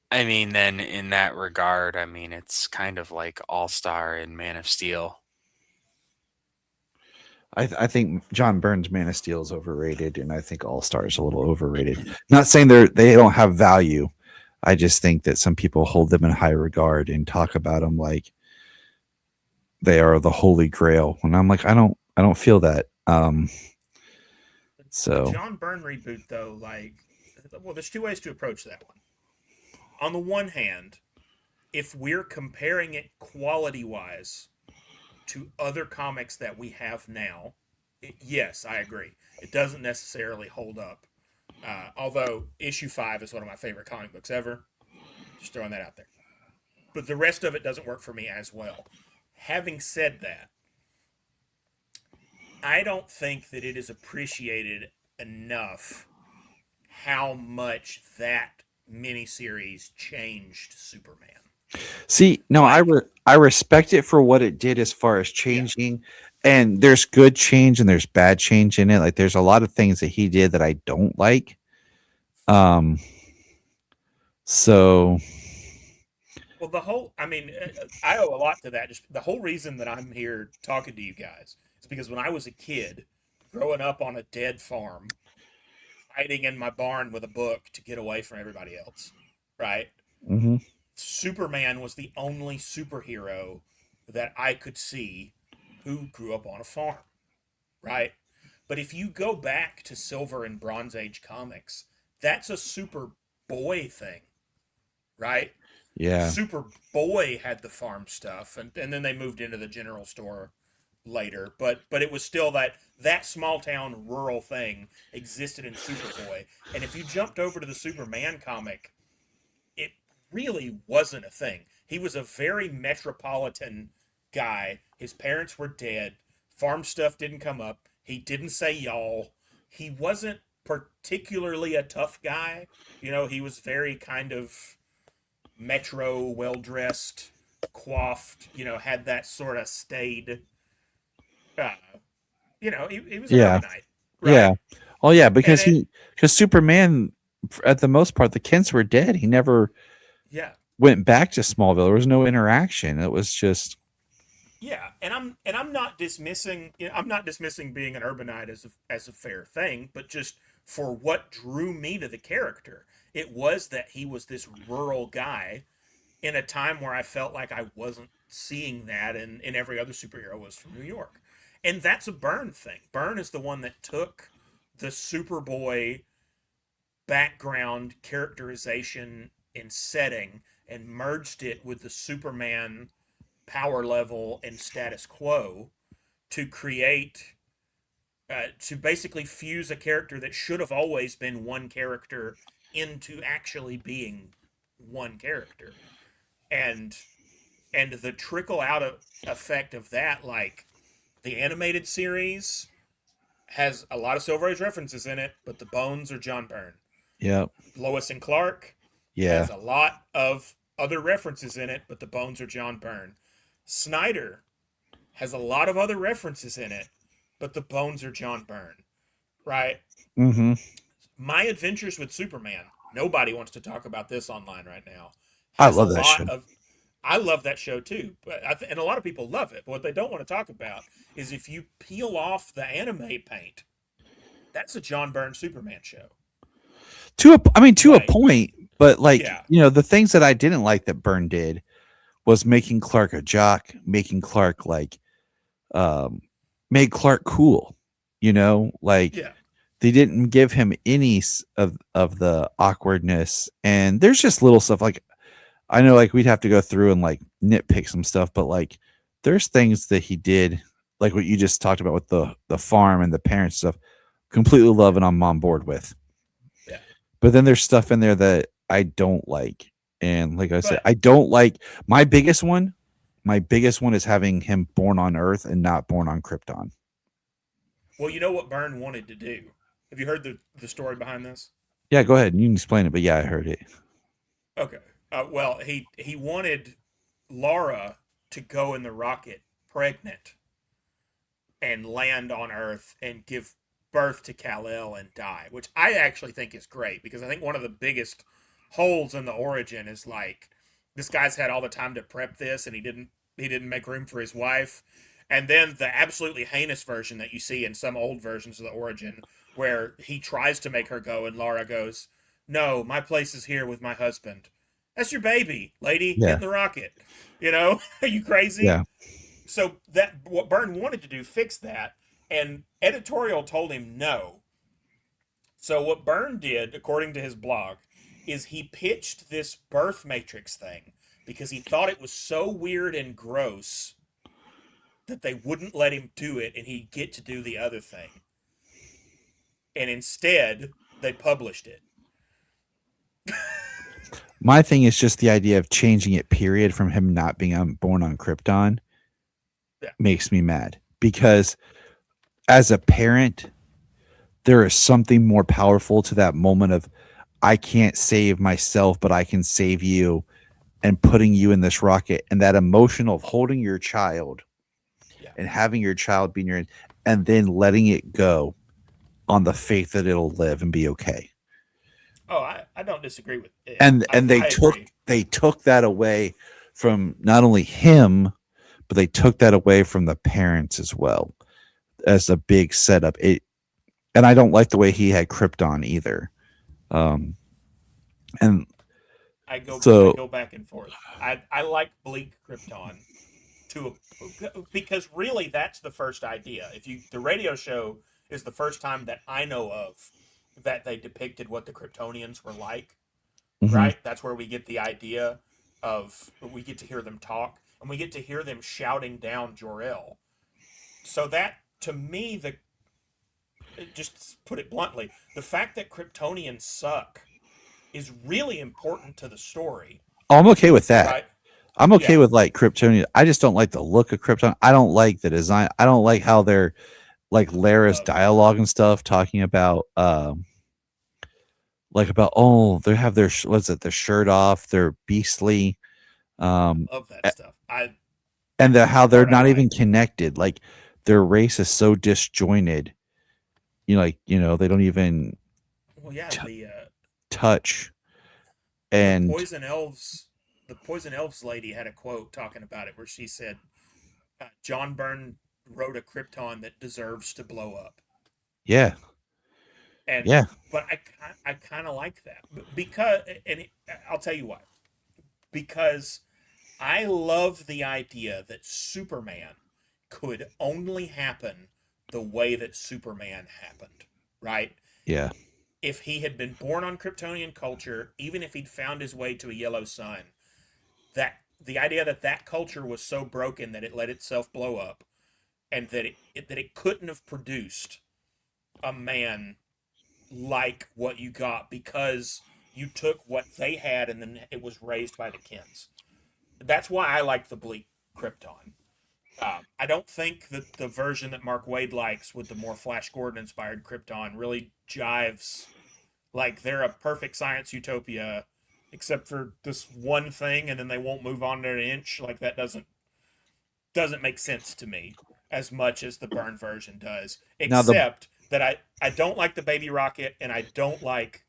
I mean, then in that regard, I mean, it's kind of like All Star and Man of Steel. I think John Byrne's Man of Steel is overrated, and I think All Star is a little overrated. Not saying they don't have value. I just think that some people hold them in high regard and talk about them like they are the holy grail. And I'm like, I don't feel that. So the John Byrne reboot, though, well, there's 2 ways to approach that one. On the one hand, if we're comparing it quality-wise to other comics that we have now, yes, I agree. It doesn't necessarily hold up. Although issue 5 is one of my favorite comic books ever. Just throwing that out there. But the rest of it doesn't work for me as well. Having said that, I don't think that it is appreciated enough how much that miniseries changed Superman. see, no, I respect it for what it did as far as changing, and there's good change and there's bad change in it. Like there's a lot of things that he did that I don't like. So well, I owe a lot to that. Just the whole reason that I'm here talking to you guys is because when I was a kid, growing up on a dead farm, hiding in my barn with a book to get away from everybody else, right? mhm. Superman was the only superhero that I could see who grew up on a farm, right? But if you go back to Silver and Bronze Age comics, that's a Superboy thing, right? Yeah. Superboy had the farm stuff, and then they moved into the general store later. But it was still that small town rural thing existed in Superboy. And if you jumped over to the Superman comic, it really wasn't a thing. He was a very metropolitan guy. His parents were dead. Farm stuff didn't come up. He didn't say y'all. He wasn't particularly a tough guy. He was very kind of metro, well dressed, coiffed, had that sort of staid, he was an urbanite. Right? Yeah. Oh yeah, because because Superman, at the most part, the Kents were dead. He never went back to Smallville. There was no interaction. It was just and I'm not dismissing being an urbanite as a fair thing, but just for what drew me to the character, it was that he was this rural guy in a time where I felt like I wasn't seeing that, and every other superhero was from New York. And that's a Byrne thing. Byrne is the one that took the Superboy background characterization and setting and merged it with the Superman power level and status quo to create to basically fuse a character that should have always been one character into actually being one character. And and the trickle out of effect of that, like the animated series has a lot of Silver Age references in it, but the bones are John Byrne. Yep. Lois and Clark Yeah. has a lot of other references in it, but the bones are John Byrne. Snyder has a lot of other references in it, but the bones are John Byrne, right? Mm-hmm. My Adventures with Superman, nobody wants to talk about this online right now, I has a love that show. lot of. I love that show too, but and a lot of people love it. But what they don't want to talk about is if you peel off the anime paint, that's a John Byrne Superman show. To a Like, point, but like, yeah, the things that I didn't like that Byrne did was making Clark a jock, making Clark like um made Clark cool, like yeah, they didn't give him any of the awkwardness. And there's just little stuff like, I know, like, we'd have to go through and like nitpick some stuff, but like there's things that he did, like what you just talked about with the farm and the parents stuff, completely love and I'm on board with. yeah. But then there's stuff in there that I don't like. And like I said, But I don't like my biggest one. My biggest one is having him born on Earth and not born on Krypton. well, you know what Byrne wanted to do. Have you heard the story behind this? Yeah, go ahead. You can explain it, but yeah, I heard it. Okay. Well, he wanted Laura to go in the rocket pregnant and land on Earth and give birth to Kal-El and die, which I actually think is great because I think one of the biggest holes in the origin is like this guy's had all the time to prep this and he didn't make room for his wife. And then the absolutely heinous version that you see in some old versions of the origin where he tries to make her go and Laura goes, "No, my place is here with my husband." That's your baby, lady. Get Yeah. in the rocket. Are you crazy? Yeah. So that what Byrne wanted to do fix that, and editorial told him no. So what Byrne did, according to his blog, is he pitched this birth matrix thing because he thought it was so weird and gross that they wouldn't let him do it and he'd get to do the other thing. And instead, they published it. My thing is just the idea of changing it, period, from him not being born on Krypton Yeah. makes me mad. Because as a parent, there is something more powerful to that moment of, I can't save myself, but I can save you, and putting you in this rocket, and that emotional of holding your child Yeah. and having your child be in your, and then letting it go on the faith that it'll live and be okay. Oh, I don't disagree with it. And they I took agree. they took that away from not only him, but they took that away from the parents as well as a big setup. And I don't like the way he had Krypton either. And I go so back and forth. I like bleak Krypton because really that's the first idea. If you the radio show is the first time that I know of that they depicted what the Kryptonians were like, mhm. right? That's where we get the idea of we get to hear them talk and we get to hear them shouting down Jor-El. So that to me the just put it bluntly, the fact that Kryptonians suck is really important to the story, Oh, I'm okay with that. right? I'm okay Yeah, with like Kryptonian. I just don't like the look of Krypton. I don't like the design. I don't like how they're like Lara's love dialogue and stuff talking about like about, oh, they have their what's it, their shirt off, they're beastly, um love that a- stuff. I and how that they're part I not even like. connected. Like their race is so disjointed. They don't even Well, yeah, t- touch. And the poison elves lady had a quote talking about it where she said, "John Byrne wrote a Krypton that deserves to blow up," yeah, and yeah, but I kind of like that because I'll tell you why. because I love the idea that Superman could only happen the way that Superman happened, right? Yeah. If he had been born on Kryptonian culture, even if he'd found his way to a yellow sun, that the idea that that culture was so broken that it let itself blow up, and that it couldn't have produced a man like what you got because you took what they had and then it was raised by the Kents. That's why I like the bleak Krypton. I don't think that the version that Mark Waid likes with the more Flash Gordon inspired Krypton really jives. Like they're a perfect science utopia, except for this one thing, and then they won't move on an inch. Like that doesn't make sense to me as much as the Byrne version does. Except that I don't like the Baby Rocket, and I don't like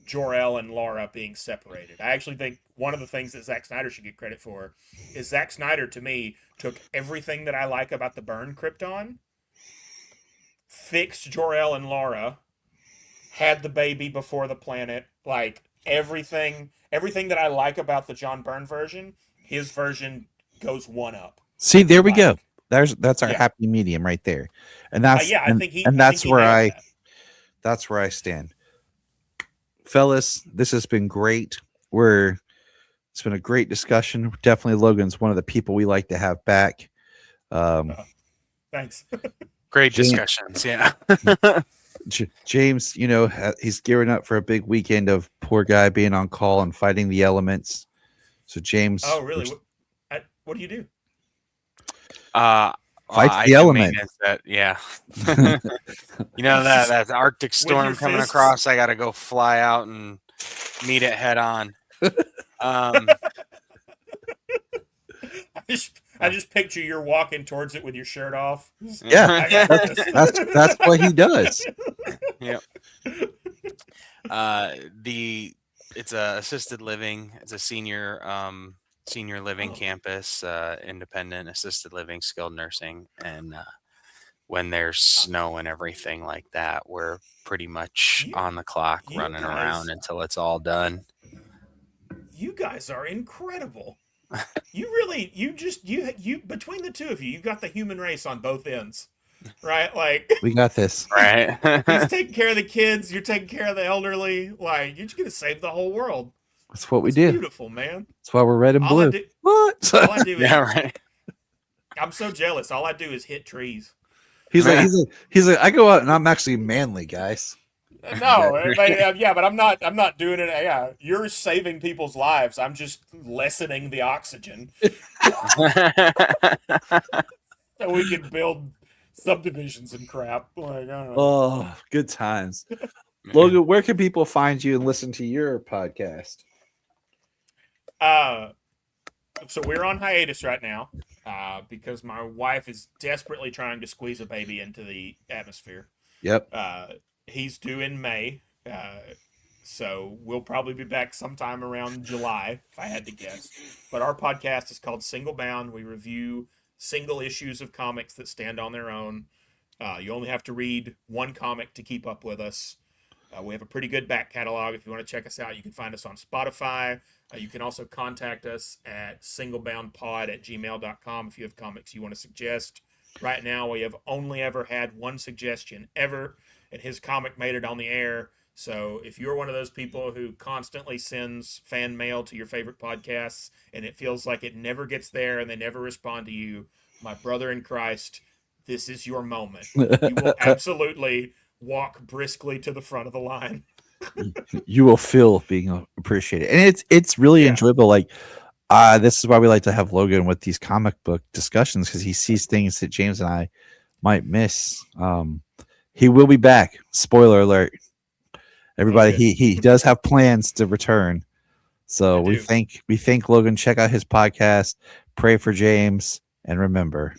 Jor-El and Lara being separated. I actually think one of the things that Zack Snyder should get credit for is Zack Snyder, to me, took everything that I like about the Byrne Krypton, fixed Jor-El and Lara, had the baby before the planet, like everything that I like about the John Byrne version, his version goes one up. See, there we go. That's our happy medium right there, and that's that's where I stand. Fellas, this has been great. It's been a great discussion. Definitely Logan's one of the people we like to have back. Thanks. Great discussions. Yeah. James, he's gearing up for a big weekend of poor guy being on call and fighting the elements. So James. Oh, really? What do you do? Fight the element. Yeah. that Arctic storm coming across. I got to go fly out and meet it head on. I just picture you're walking towards it with your shirt off. Yeah, that's what he does. Yep. It's a assisted living. It's a senior living campus, independent assisted living, skilled nursing, and when there's snow and everything like that, we're pretty much on the clock, running around until it's all done. You guys are incredible. You between the two of you got the human race on both ends, right? Like we got this, right? He's taking care of the kids. You're taking care of the elderly. Like you're just gonna save the whole world. That's what we do. Beautiful, man. That's why we're red and blue. What? All I do is, yeah, right. I'm so jealous. All I do is hit trees. He's like, I go out and I'm actually manly, guys. No, but I'm not doing it. Yeah, you're saving people's lives. I'm just lessening the oxygen, so we can build subdivisions and crap. Like, I don't know. Oh, good times. Logan, where can people find you and listen to your podcast? So we're on hiatus right now because my wife is desperately trying to squeeze a baby into the atmosphere. Yep. He's due in May, so we'll probably be back sometime around July, if I had to guess. But our podcast is called Single Bound. We review single issues of comics that stand on their own. You only have to read one comic to keep up with us. We have a pretty good back catalog. If you want to check us out, you can find us on Spotify. You can also contact us at singleboundpod@gmail.com if you have comics you want to suggest. Right now, we have only ever had one suggestion ever, and his comic made it on the air. So if you're one of those people who constantly sends fan mail to your favorite podcasts and it feels like it never gets there and they never respond to you, my brother in Christ, this is your moment. You will absolutely walk briskly to the front of the line. You will feel being appreciated, and it's really enjoyable. Like this is why we like to have Logan with these comic book discussions, because he sees things that James and I might miss. He will be back. Spoiler alert, everybody. Okay. He does have plans to return. So we thank Logan. Check out his podcast. Pray for James, and remember,